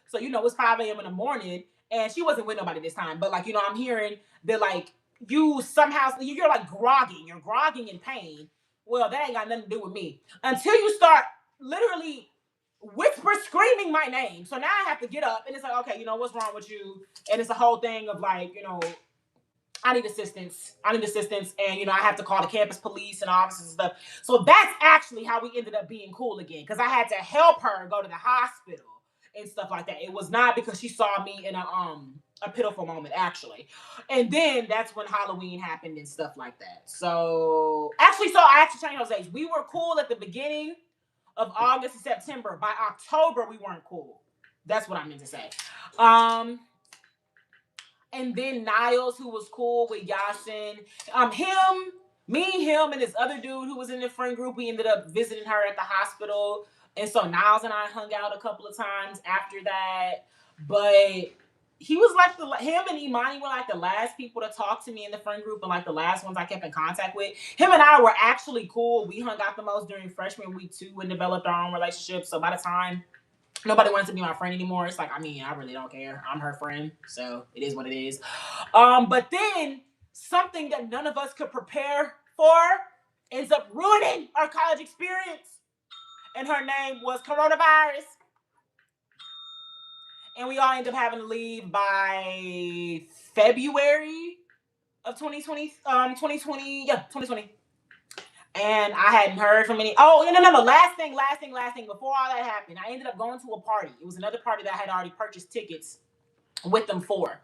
So, it's 5 a.m. in the morning, and she wasn't with nobody this time. But like, I'm hearing that like, you somehow, you're like grogging. You're grogging in pain. Well, that ain't got nothing to do with me. Until you start literally screaming my name. So now I have to get up, and it's like, okay, what's wrong with you? And it's a whole thing of like, I need assistance. And, I have to call the campus police and officers and stuff. So that's actually how we ended up being cool again, because I had to help her go to the hospital and stuff like that. It was not because she saw me in a pitiful moment, actually. And then that's when Halloween happened and stuff like that. So I actually changed those dates. We were cool at the beginning of August and September. By October, we weren't cool. That's what I meant to say. And then Niles, who was cool with Yasin, him, and this other dude who was in the friend group, we ended up visiting her at the hospital. And so Niles and I hung out a couple of times after that. But he was like him and Imani were like the last people to talk to me in the friend group, and like the last ones I kept in contact with. Him and I were actually cool. We hung out the most during freshman week too, and developed our own relationship. So by the time nobody wanted to be my friend anymore, it's like, I really don't care. I'm her friend, so it is what it is. But then something that none of us could prepare for ends up ruining our college experience. And her name was coronavirus. And we all ended up having to leave by February of 2020. 2020. And I hadn't heard from any. Oh, no. Last thing. Before all that happened, I ended up going to a party. It was another party that I had already purchased tickets with them for.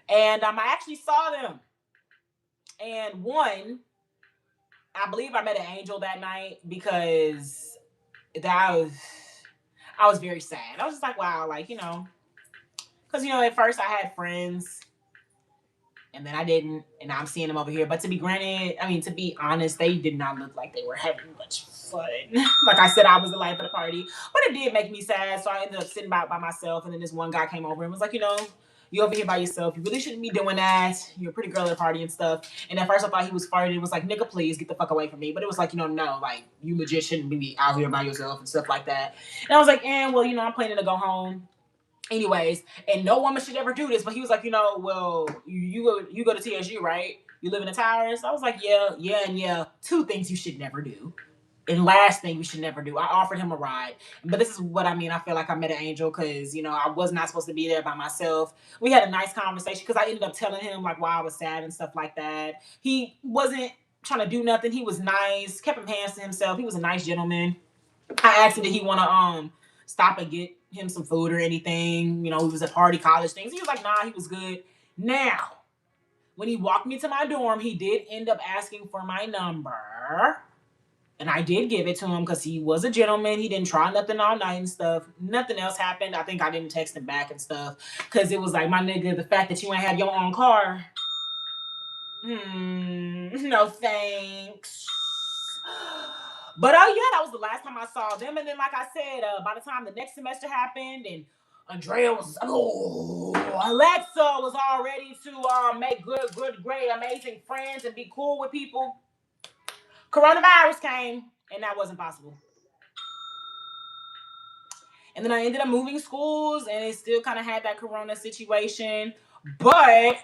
And I actually saw them. And one, I believe I met an angel that night, because I was very sad. I was just like, wow, like, because, at first I had friends, and then I didn't, and I'm seeing them over here. But to be honest, they did not look like they were having much fun. Like I said, I was the life of the party. But it did make me sad, so I ended up sitting by myself, and then this one guy came over and was like, You over here by yourself. You really shouldn't be doing that. You're a pretty girl at a party and stuff. And at first I thought he was farting. It was like, nigga, please get the fuck away from me. But it was like, no, like, you legit shouldn't be out here by yourself and stuff like that. And I was like, well, I'm planning to go home. Anyways, and no woman should ever do this. But he was like, well, you go to TSU, right? You live in the towers? I was like, yeah. Two things you should never do. And last thing you should never do. I offered him a ride. But this is what I mean. I feel like I met an angel because, I was not supposed to be there by myself. We had a nice conversation because I ended up telling him like why I was sad and stuff like that. He wasn't trying to do nothing. He was nice, kept his hands to himself. He was a nice gentleman. I asked him did he want to stop and get him some food or anything. He was at party, college things. He was like, nah, he was good. Now, when he walked me to my dorm, he did end up asking for my number. And I did give it to him because he was a gentleman. He didn't try nothing all night and stuff. Nothing else happened. I think I didn't text him back and stuff. Because it was like, my nigga, the fact that you ain't have your own car. No thanks. But yeah, that was the last time I saw them. And then, like I said, by the time the next semester happened and Andrea was, Alexa was all ready to make good, great, amazing friends and be cool with people. Coronavirus came, and that wasn't possible. And then I ended up moving schools, and it still kind of had that corona situation. But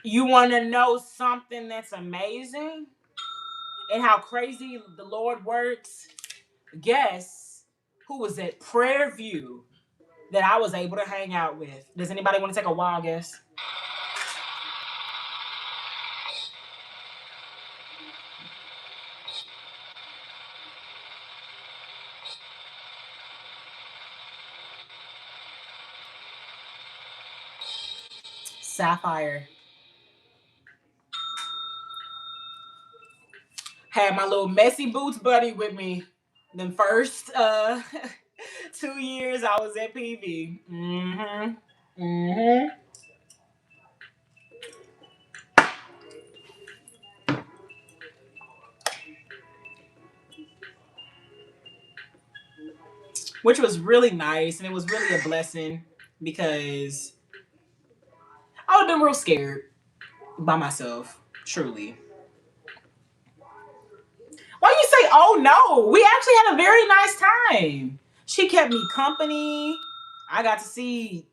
you want to know something that's amazing and how crazy the Lord works? Guess who was at Prairie View that I was able to hang out with? Does anybody want to take a wild guess? Sapphire. Had my little messy boots buddy with me. The first 2 years I was at PV. Which was really nice, and it was really a blessing because I would have been real scared by myself, truly. Why you say, oh no? We actually had a very nice time. She kept me company. I got to see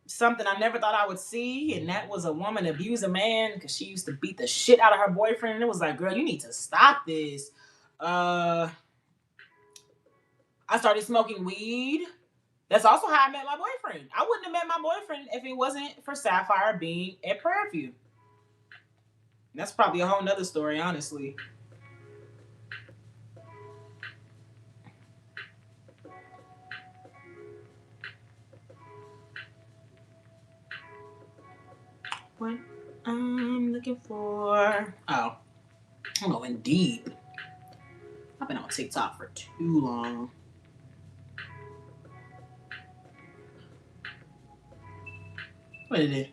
something I never thought I would see, and that was a woman abuse a man because she used to beat the shit out of her boyfriend. And it was like, girl, you need to stop this. I started smoking weed. That's also how I met my boyfriend. I wouldn't have met my boyfriend if it wasn't for Sapphire being at Prairie View. That's probably a whole nother story, honestly. What I'm looking for. Oh, I'm going deep. I've been on TikTok for too long. What is it?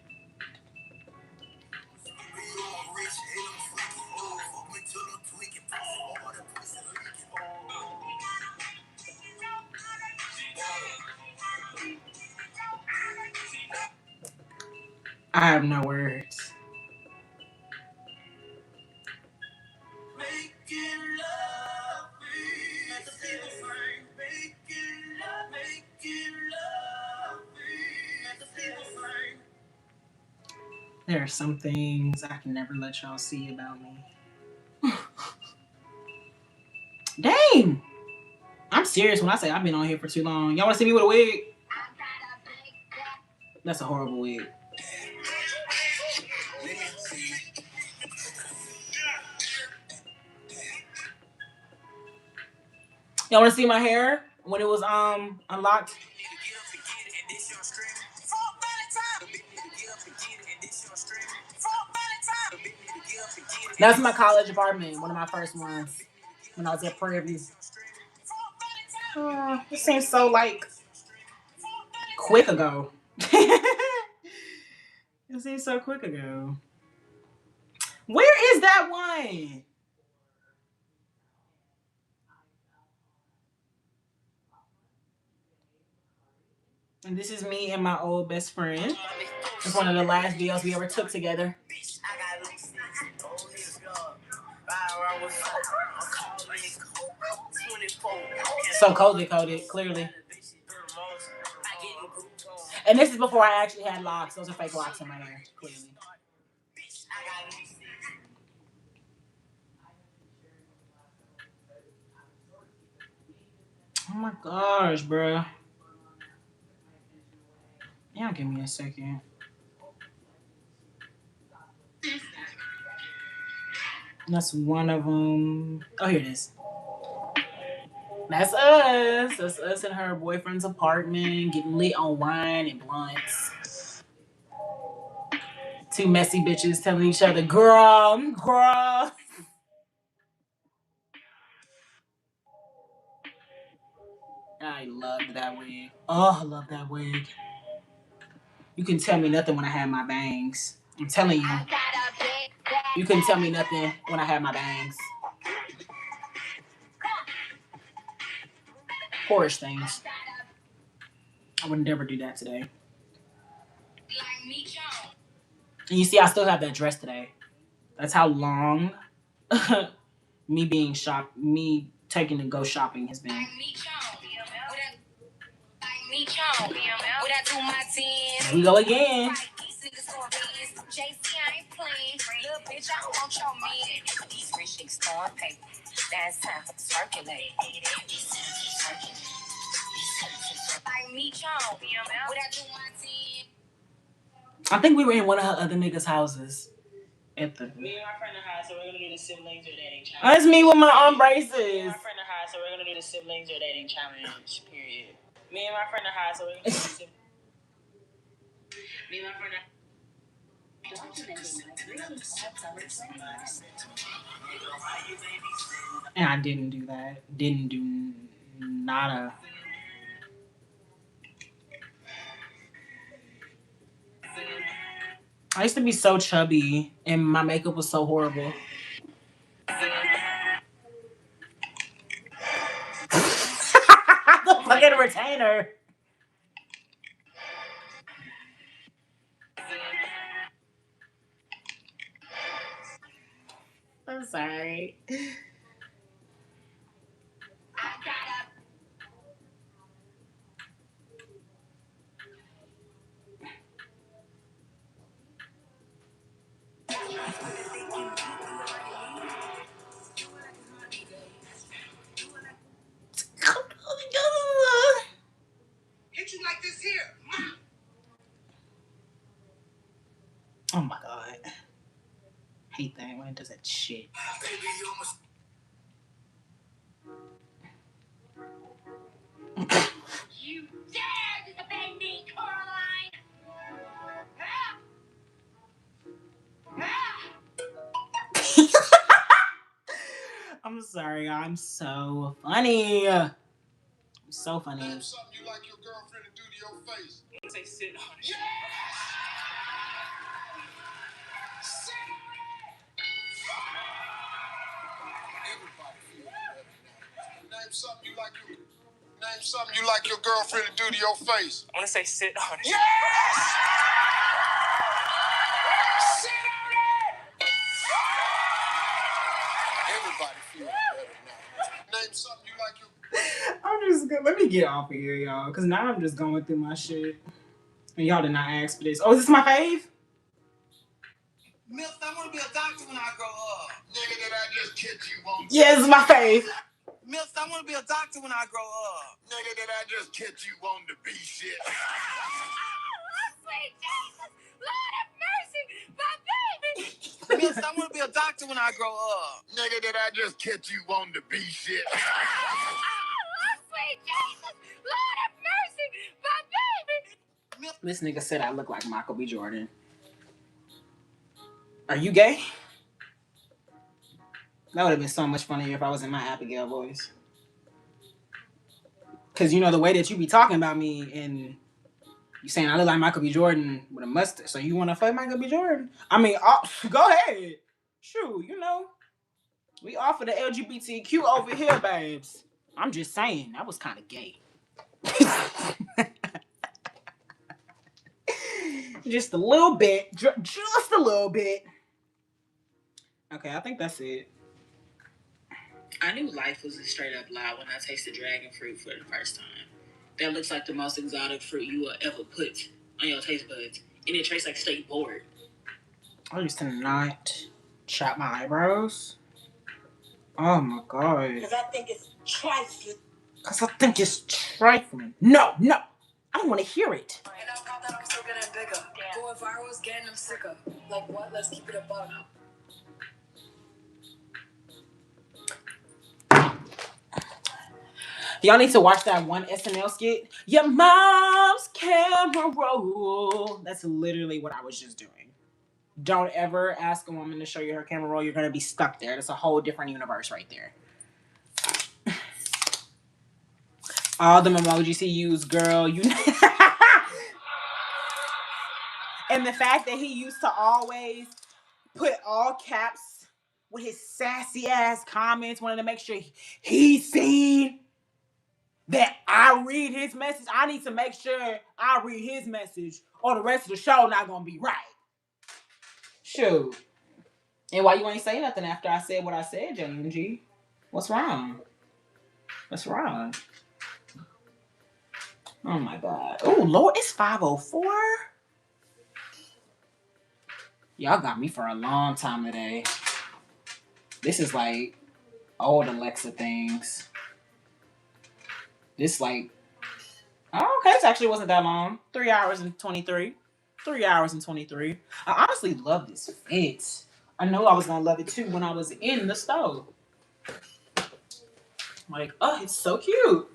I have no words. There are some things I can never let y'all see about me. Dang! I'm serious when I say I've been on here for too long. Y'all want to see me with a wig? That's a horrible wig. Y'all want to see my hair when it was unlocked? That's my college apartment, one of my first ones, when I was at Prairie View. It seems so like quick ago. It seems so quick ago. Where is that one? And this is me and my old best friend. It's one of the last videos we ever took together. So coded, clearly. And this is before I actually had locks. Those are fake locks in my hair, clearly. Oh my gosh, bro. Yeah, give me a second. That's one of them. Oh, here it is. That's us. That's us in her boyfriend's apartment, getting lit on wine and blunts. Two messy bitches telling each other, girl, girl. I loved that wig. Oh, I love that wig. You can tell me nothing when I have my bangs. I'm telling you. You couldn't tell me nothing when I had my bangs. Poorish things. I would never do that today. And you see, I still have that dress today. That's how long me taking to go shopping has been. We go again. I think we were in one of her other niggas' houses. At the me and my friend in high, so we're gonna do the siblings or dating challenge. That's me with my arm braces. Me and my friend in high, so we're gonna do the siblings or dating challenge. Period. Me and my friend in high, so we're gonna do the siblings. Me and my friend in and I didn't do that. Didn't do nada. I used to be so chubby, and my makeup was so horrible. The fucking retainer. I'm sorry. Hit you like this here. Oh my god. Hate that when it does that shit. You dare disobey me, Coraline! I'm sorry, I'm so funny. I'm so funny. Name something you like your girlfriend to do to your face. I'm gonna say sit on it. Yeah! Sit on it! Everybody feels better now. Name something you like your girlfriend to do to your face. I wanna say sit on it. Yes! Sit on it! Everybody feels better now. Name something you like your... I'm just gonna let me get off of here, y'all, because now I'm just going through my shit. And y'all did not ask for this. Oh, is this my fave? Milk, I want to be a doctor when I grow up. Nigga, that I just kicked you on. Yeah, this is my fave. Milk, I want to be a doctor when I grow up. Nigga, that I just kicked you on the B shit. Sweet Jesus, Lord have mercy, my baby. Milk, I want to be a doctor when I grow up. Nigga, that I just kicked you on the B shit. Sweet Jesus, Lord have mercy, my baby. This nigga said I look like Michael B. Jordan. Are you gay? That would have been so much funnier if I was in my Abigail voice. Because you know the way that you be talking about me and you saying I look like Michael B. Jordan with a mustache. So you want to fuck Michael B. Jordan? I mean, go ahead. Shoot, you know. We offer the LGBTQ over here, babes. I'm just saying, that was kind of gay. Just a little bit. Just a little bit. Okay, I think that's it. I knew life was a straight up lie when I tasted dragon fruit for the first time. That looks like the most exotic fruit you will ever put on your taste buds. And it tastes like straight bored. I used to not chop my eyebrows. Oh my god. Because I think it's trifling. No. I don't want to hear it. And I found that I'm still getting bigger. Going viral is getting them sicker. Like what? Let's keep it a bug. Y'all need to watch that one SNL skit. Your mom's camera roll. That's literally what I was just doing. Don't ever ask a woman to show you her camera roll. You're going to be stuck there. That's a whole different universe right there. All the emojis he used, girl. You. And the fact that he used to always put all caps with his sassy ass comments, wanting to make sure he's seen that I read his message. I need to make sure I read his message or the rest of the show not gonna be right. Shoot. And why you ain't say nothing after I said what I said, JMG? What's wrong? What's wrong? Oh my god. Oh Lord, it's 5:04. Y'all got me for a long time today. This is like old Alexa things. This like, oh, okay, this actually wasn't that long. 3 hours and 23. 3 hours and 23. I honestly love this fit. I know I was gonna love it too when I was in the stove. Like, oh, it's so cute.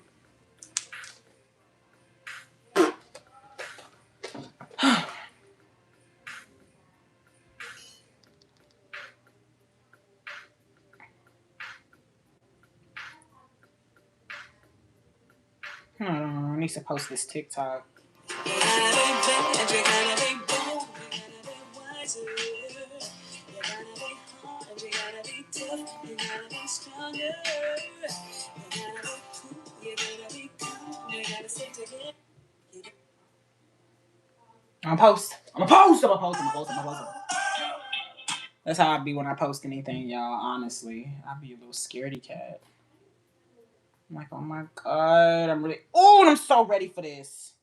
I need to post this TikTok. I'm gonna post. That's how I be when I post anything, y'all. Honestly, I be a little scaredy cat. I'm like, oh my god, I'm so ready for this.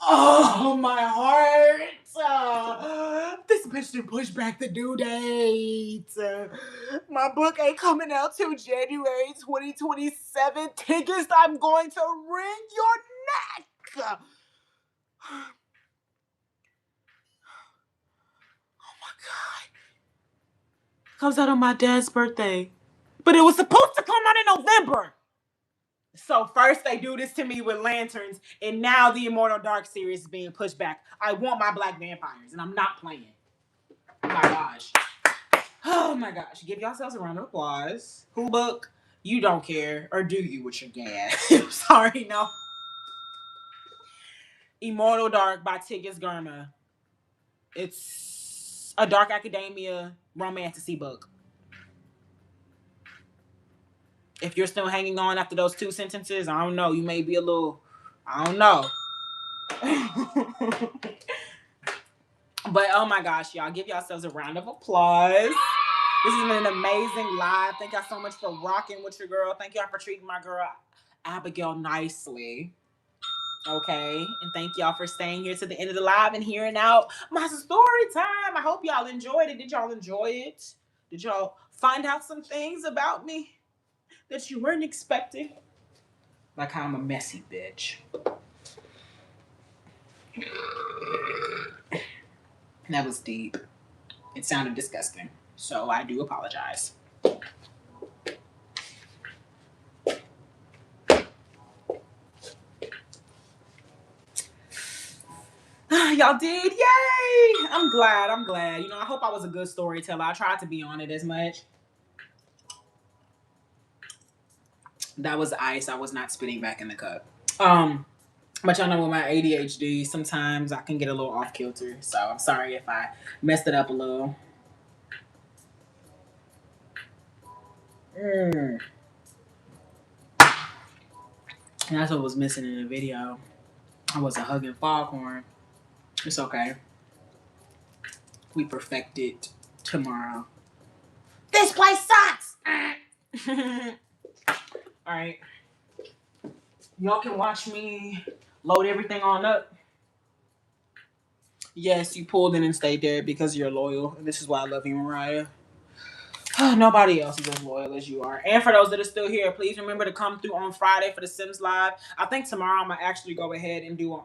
Oh, my heart. This bitch did push back the due date. My book ain't coming out till January 2027. Tickets, I'm going to wring your neck. Oh my god. Comes out on my dad's birthday. But it was supposed to come out in November. So first they do this to me with Lanterns, and now the Immortal Dark series is being pushed back. I want my black vampires, and I'm not playing. Oh my gosh. Oh my gosh. Give yourselves a round of applause. Who book? You don't care. Or do you with your gay ass? Sorry, no. Immortal Dark by Tigges Germa. It's a dark academia romantasy book. If you're still hanging on after those 2 sentences, I don't know. You may be a little, I don't know. But oh my gosh, y'all, give yourselves a round of applause. This has been an amazing live. Thank y'all so much for rocking with your girl. Thank y'all for treating my girl Abigail nicely. Okay, and thank y'all for staying here to the end of the live and hearing out my story time. I hope y'all enjoyed it. Did y'all enjoy it? Did y'all find out some things about me that you weren't expecting? Like how I'm a messy bitch. That was deep. It sounded disgusting. So I do apologize. Y'all did? Yay! I'm glad. You know, I hope I was a good storyteller. I tried to be on it as much. That was ice. I was not spitting back in the cup. But y'all know with my ADHD, sometimes I can get a little off kilter. So I'm sorry if I messed it up a little. And that's what was missing in the video. I wasn't hugging Foghorn. It's okay. We perfect it tomorrow. This place sucks. Alright. Y'all can watch me load everything on up. Yes, you pulled in and stayed there because you're loyal. And this is why I love you, Mariah. Nobody else is as loyal as you are. And for those that are still here, please remember to come through on Friday for the Sims Live. I think tomorrow I'm gonna actually go ahead and do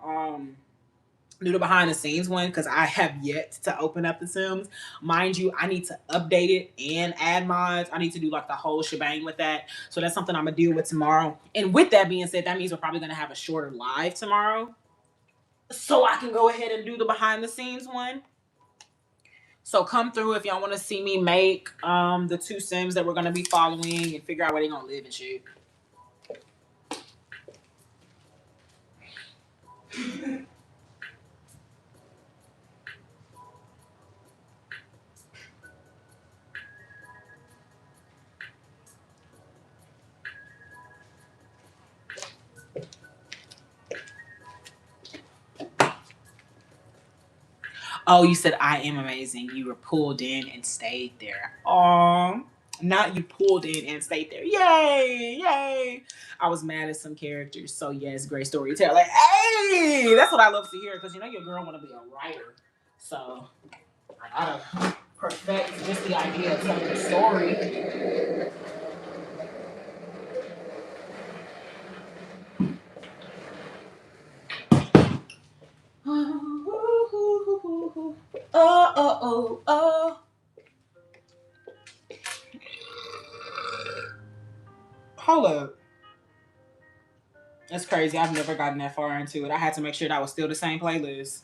the behind the scenes one because I have yet to open up the Sims. Mind you, I need to update it and add mods. I need to do like the whole shebang with that. So that's something I'm gonna deal with tomorrow. And with that being said, that means we're probably gonna have a shorter live tomorrow. So I can go ahead and do the behind the scenes one. So come through if y'all want to see me make the 2 Sims that we're gonna be following and figure out where they're gonna live and shit. Oh, you said I am amazing. You were pulled in and stayed there. Not you pulled in and stayed there. Yay! Yay! I was mad at some characters. So yes, great storyteller. Like, hey, that's what I love to hear because you know your girl want to be a writer. So I gotta perfect just the idea of telling the story. Oh. Hold up. That's crazy. I've never gotten that far into it. I had to make sure that was still the same playlist.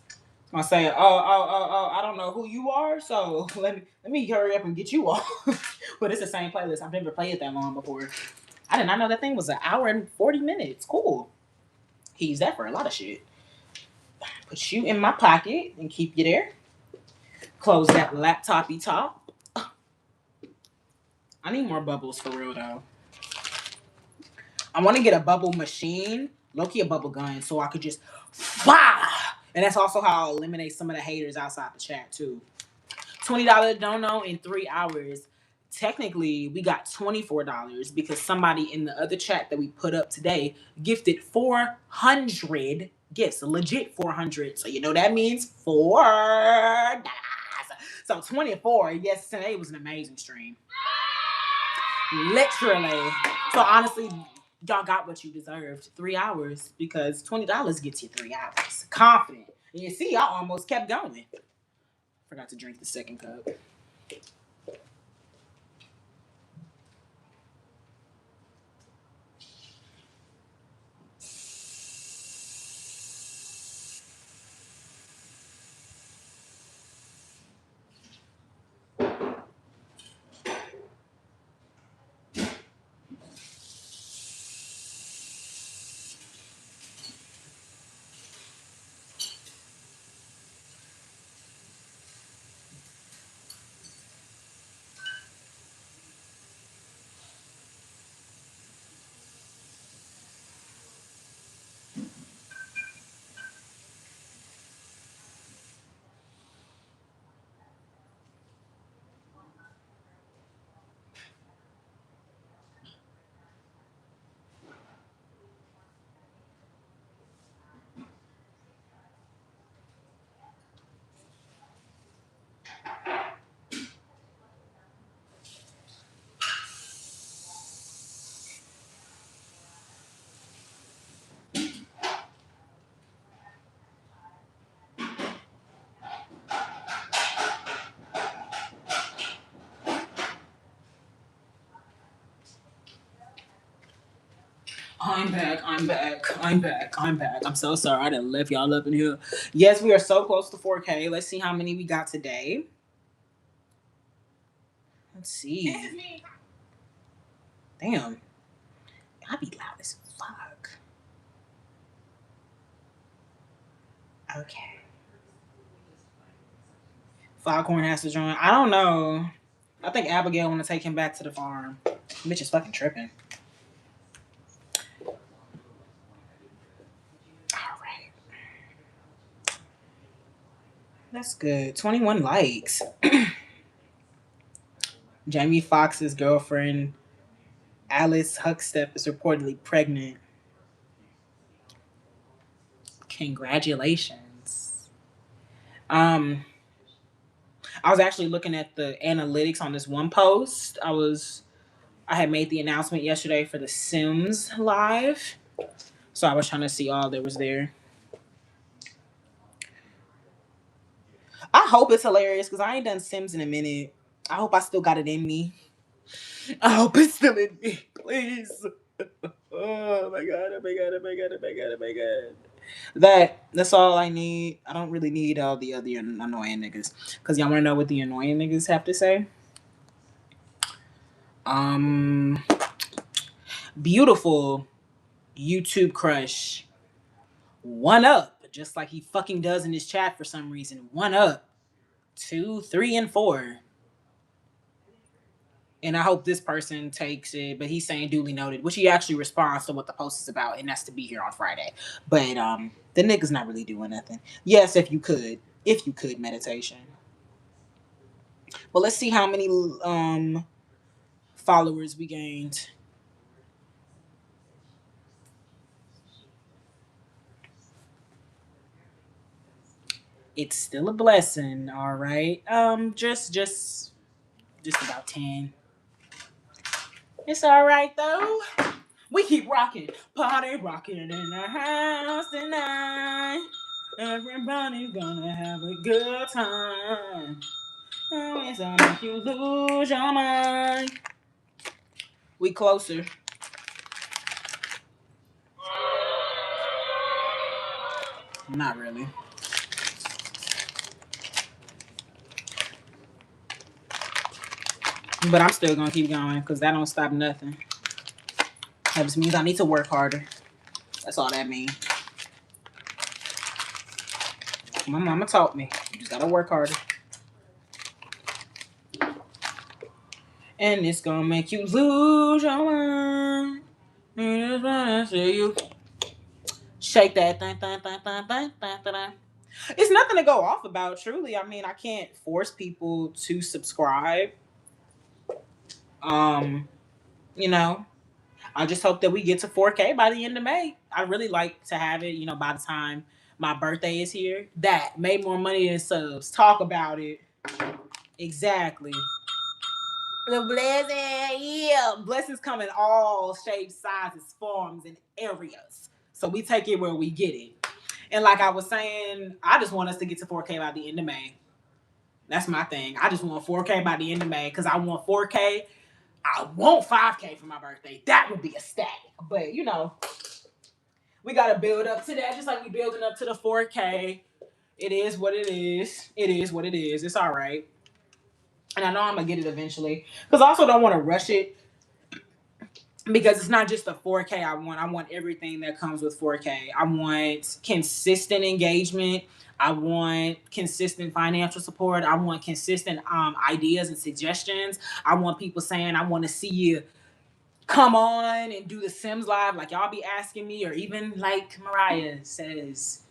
I say, I don't know who you are, so let me hurry up and get you off. But it's the same playlist. I've never played it that long before. I did not know that thing was 1 hour and 40 minutes. Cool. He used that for a lot of shit. Put you in my pocket and keep you there. Close that laptopy top. I need more bubbles for real though. I want to get a bubble machine, low-key a bubble gun, so I could just fire. And that's also how I'll eliminate some of the haters outside the chat too. $20 dono in 3 hours. Technically, we got $24 because somebody in the other chat that we put up today gifted 400 gifts, legit 400. So you know that means $4. So 24. Yes, today was an amazing stream. Literally. So honestly, y'all got what you deserved. 3 hours because $20 gets you 3 hours. Confident. And you see, y'all almost kept going. Forgot to drink the second cup. I'm back. I'm so sorry. I done left y'all up in here. Yes, we are so close to 4K. Let's see how many we got today. Let's see. Damn. I be loud as fuck. Okay. Foghorn has to join. I don't know. I think Abigail want to take him back to the farm. Bitch is fucking tripping. That's good. 21 likes. Jamie Foxx's girlfriend, Alice Huckstep, is reportedly pregnant. Congratulations. Um, I was actually looking at the analytics on this one post. I had made the announcement yesterday for the Sims live. So I was trying to see all that was there. I hope it's hilarious because I ain't done Sims in a minute. I hope I still got it in me. I hope it's still in me. Please. Oh my god, oh my god, oh my god, oh my god, oh my god. That's all I need. I don't really need all the other annoying niggas. Cause y'all wanna know what the annoying niggas have to say? Um Beautiful YouTube crush. One up. Just like he fucking does in his chat for some reason. One up. 2, 3, and 4. And I hope this person takes it, but he's saying duly noted, which he actually responds to what the post is about, and that's to be here on Friday. But the nigga's not really doing nothing. Yes, if you could. If you could, meditation. But let's see how many followers we gained. It's still a blessing, all right. Just about 10. It's all right though. We keep rocking, party rocking in the house tonight. Everybody's gonna have a good time. Oh, it's gonna make you lose your mind. We closer. Not really. But I'm still gonna keep going because that don't stop nothing. That just means I need to work harder. That's all that means. My mama taught me. You just gotta work harder. And it's gonna make you lose your mind. I just wanna see you shake that thing, thing, thing, thing, thing, thing, thing. It's nothing to go off about, truly. I mean, I can't force people to subscribe. Um, you know, I just hope that we get to 4K by the end of May. I really like to have it, by the time my birthday is here. That made more money than subs. Talk about it. Exactly. The blessing, yeah. Blessings come in all shapes, sizes, forms, and areas. So we take it where we get it. And like I was saying, I just want us to get to 4K by the end of May. That's my thing. I just want 4K by the end of May because I want 4K. I want 5K for my birthday. That would be ecstatic. But we gotta build up to that, just like we building up to the 4K. It is what it is. It is what it is. It's all right. And I know I'm gonna get it eventually. Because I also don't want to rush it. Because it's not just the 4K I want. I want everything that comes with 4K. I want consistent engagement. I want consistent financial support. I want consistent ideas and suggestions. I want people saying, I want to see you come on and do the Sims live like y'all be asking me, or even like Mariah says,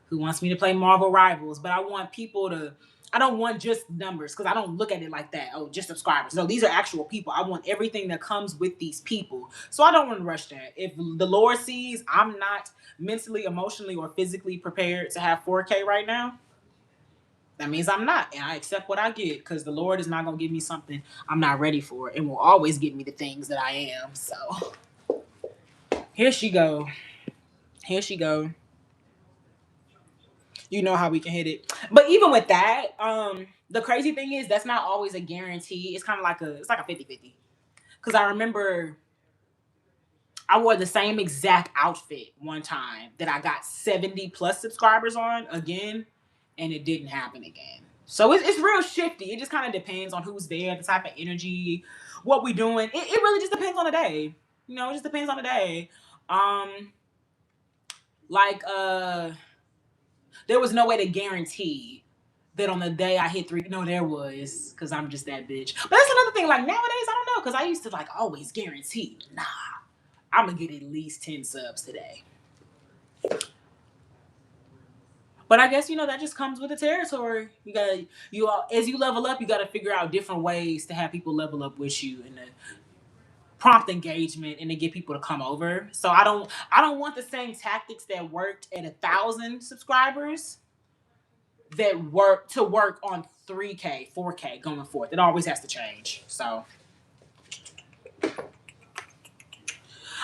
who wants me to play Marvel Rivals. But I want people to, I don't want just numbers because I don't look at it like that. Oh, just subscribers. No, these are actual people. I want everything that comes with these people. So I don't want to rush that. If the Lord sees I'm not mentally, emotionally, or physically prepared to have 4K right now, that means I'm not. And I accept what I get because the Lord is not going to give me something I'm not ready for and will always give me the things that I am. So here she go. Here she go. You know how we can hit it. But even with that, the crazy thing is that's not always a guarantee. It's kind of like it's like a 50-50. Because I remember I wore the same exact outfit one time that I got 70 plus subscribers on again, and it didn't happen again. So it's real shifty. It just kind of depends on who's there, the type of energy, what we doing. It really just depends on the day. It just depends on the day. Like there was no way to guarantee that on the day I hit 3. No, there was, because I'm just that bitch. But that's another thing. Like nowadays, I don't know, because I used to like always guarantee. Nah, I'm gonna get at least 10 subs today. But I guess that just comes with the territory. As you level up, you gotta figure out different ways to have people level up with you and to prompt engagement and to get people to come over. So I don't want the same tactics that worked at 1,000 subscribers that work on 3K, 4K going forth. It always has to change. So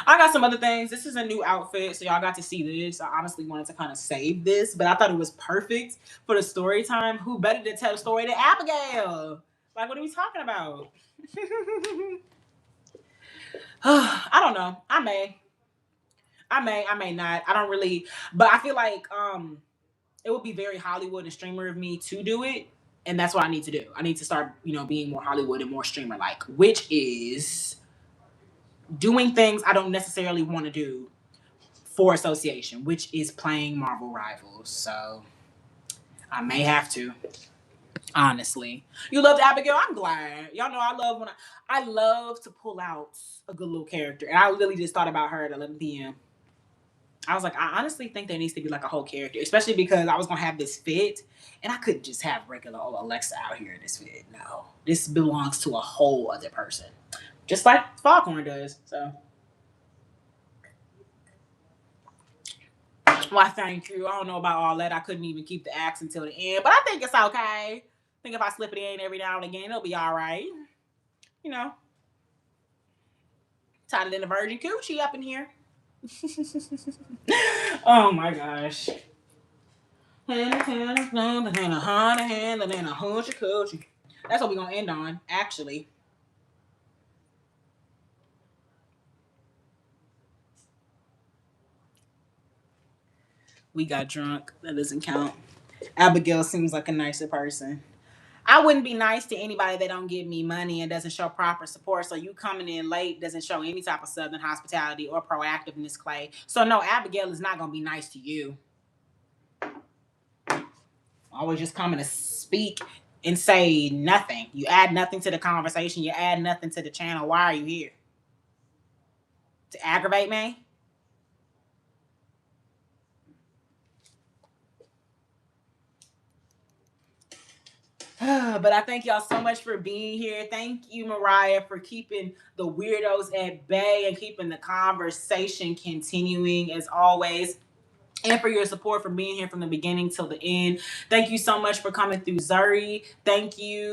I got some other things. This is a new outfit, so y'all got to see this. I honestly wanted to kind of save this, but I thought it was perfect for the story time. Who better to tell the story than Abigail? Like, what are we talking about? I don't know. I may not. I don't really, but I feel like it would be very Hollywood and streamer of me to do it, and that's what I need to do. I need to start, being more Hollywood and more streamer like, which is doing things I don't necessarily want to do for association, which is playing Marvel Rivals. So I may have to. Honestly, you loved Abigail. I'm glad. Y'all know I love I love to pull out a good little character, and I literally just thought about her at 11 p.m. I was like, I honestly think there needs to be like a whole character, especially because I was gonna have this fit, and I couldn't just have regular old Alexa out here in this fit. No, this belongs to a whole other person, just like Foghorn does. So, well, thank you. I don't know about all that. I couldn't even keep the axe until the end, but I think it's okay. I think if I slip it in every now and again, it'll be all right. You know, tighter than a virgin coochie up in here. Oh my gosh. That's what we're gonna end on, actually. We got drunk. That doesn't count. Abigail seems like a nicer person. I wouldn't be nice to anybody that don't give me money and doesn't show proper support. So you coming in late doesn't show any type of southern hospitality or proactiveness, Clay. So no, Abigail is not gonna be nice to you. Always just coming to speak and say nothing. You add nothing to the conversation. You add nothing to the channel. Why are you here? To aggravate me? But I thank y'all so much for being here. Thank you, Mariah, for keeping the weirdos at bay and keeping the conversation continuing as always. And for your support, for being here from the beginning till the end. Thank you so much for coming through, Zuri. Thank you,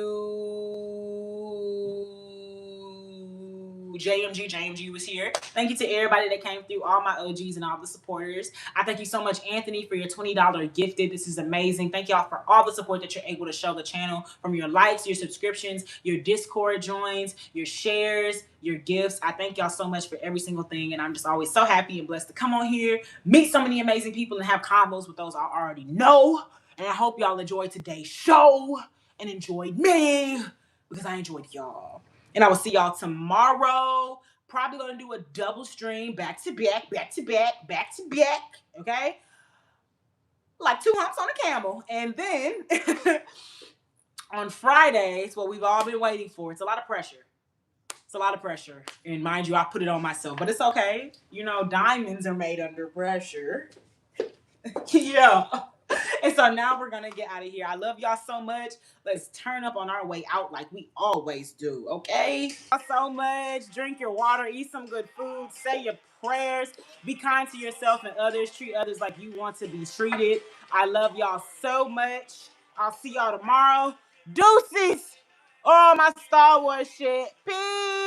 JMG. JMG was here. Thank you to everybody that came through, all my OGs and all the supporters. I thank you so much, Anthony, for your $20 gifted. This is amazing. Thank y'all for all the support that you're able to show the channel, from your likes, your subscriptions, your Discord joins, your shares, your gifts. I thank y'all so much for every single thing, and I'm just always so happy and blessed to come on here, meet so many amazing people, and have combos with those I already know. And I hope y'all enjoyed today's show and enjoyed me, because I enjoyed y'all. And I will see y'all tomorrow. Probably gonna do a double stream, back to back, back to back, back to back. Okay, like two humps on a camel, and then on Fridays, what we've all been waiting for. It's a lot of pressure. It's a lot of pressure. And mind you, I put it on myself, but it's okay. Diamonds are made under pressure. Yeah. And so now we're going to get out of here. I love y'all so much. Let's turn up on our way out like we always do, okay? So much. Drink your water, eat some good food, say your prayers, be kind to yourself and others, treat others like you want to be treated. I love y'all so much. I'll see y'all tomorrow. Deuces! Oh, my Star Wars shit. Peace!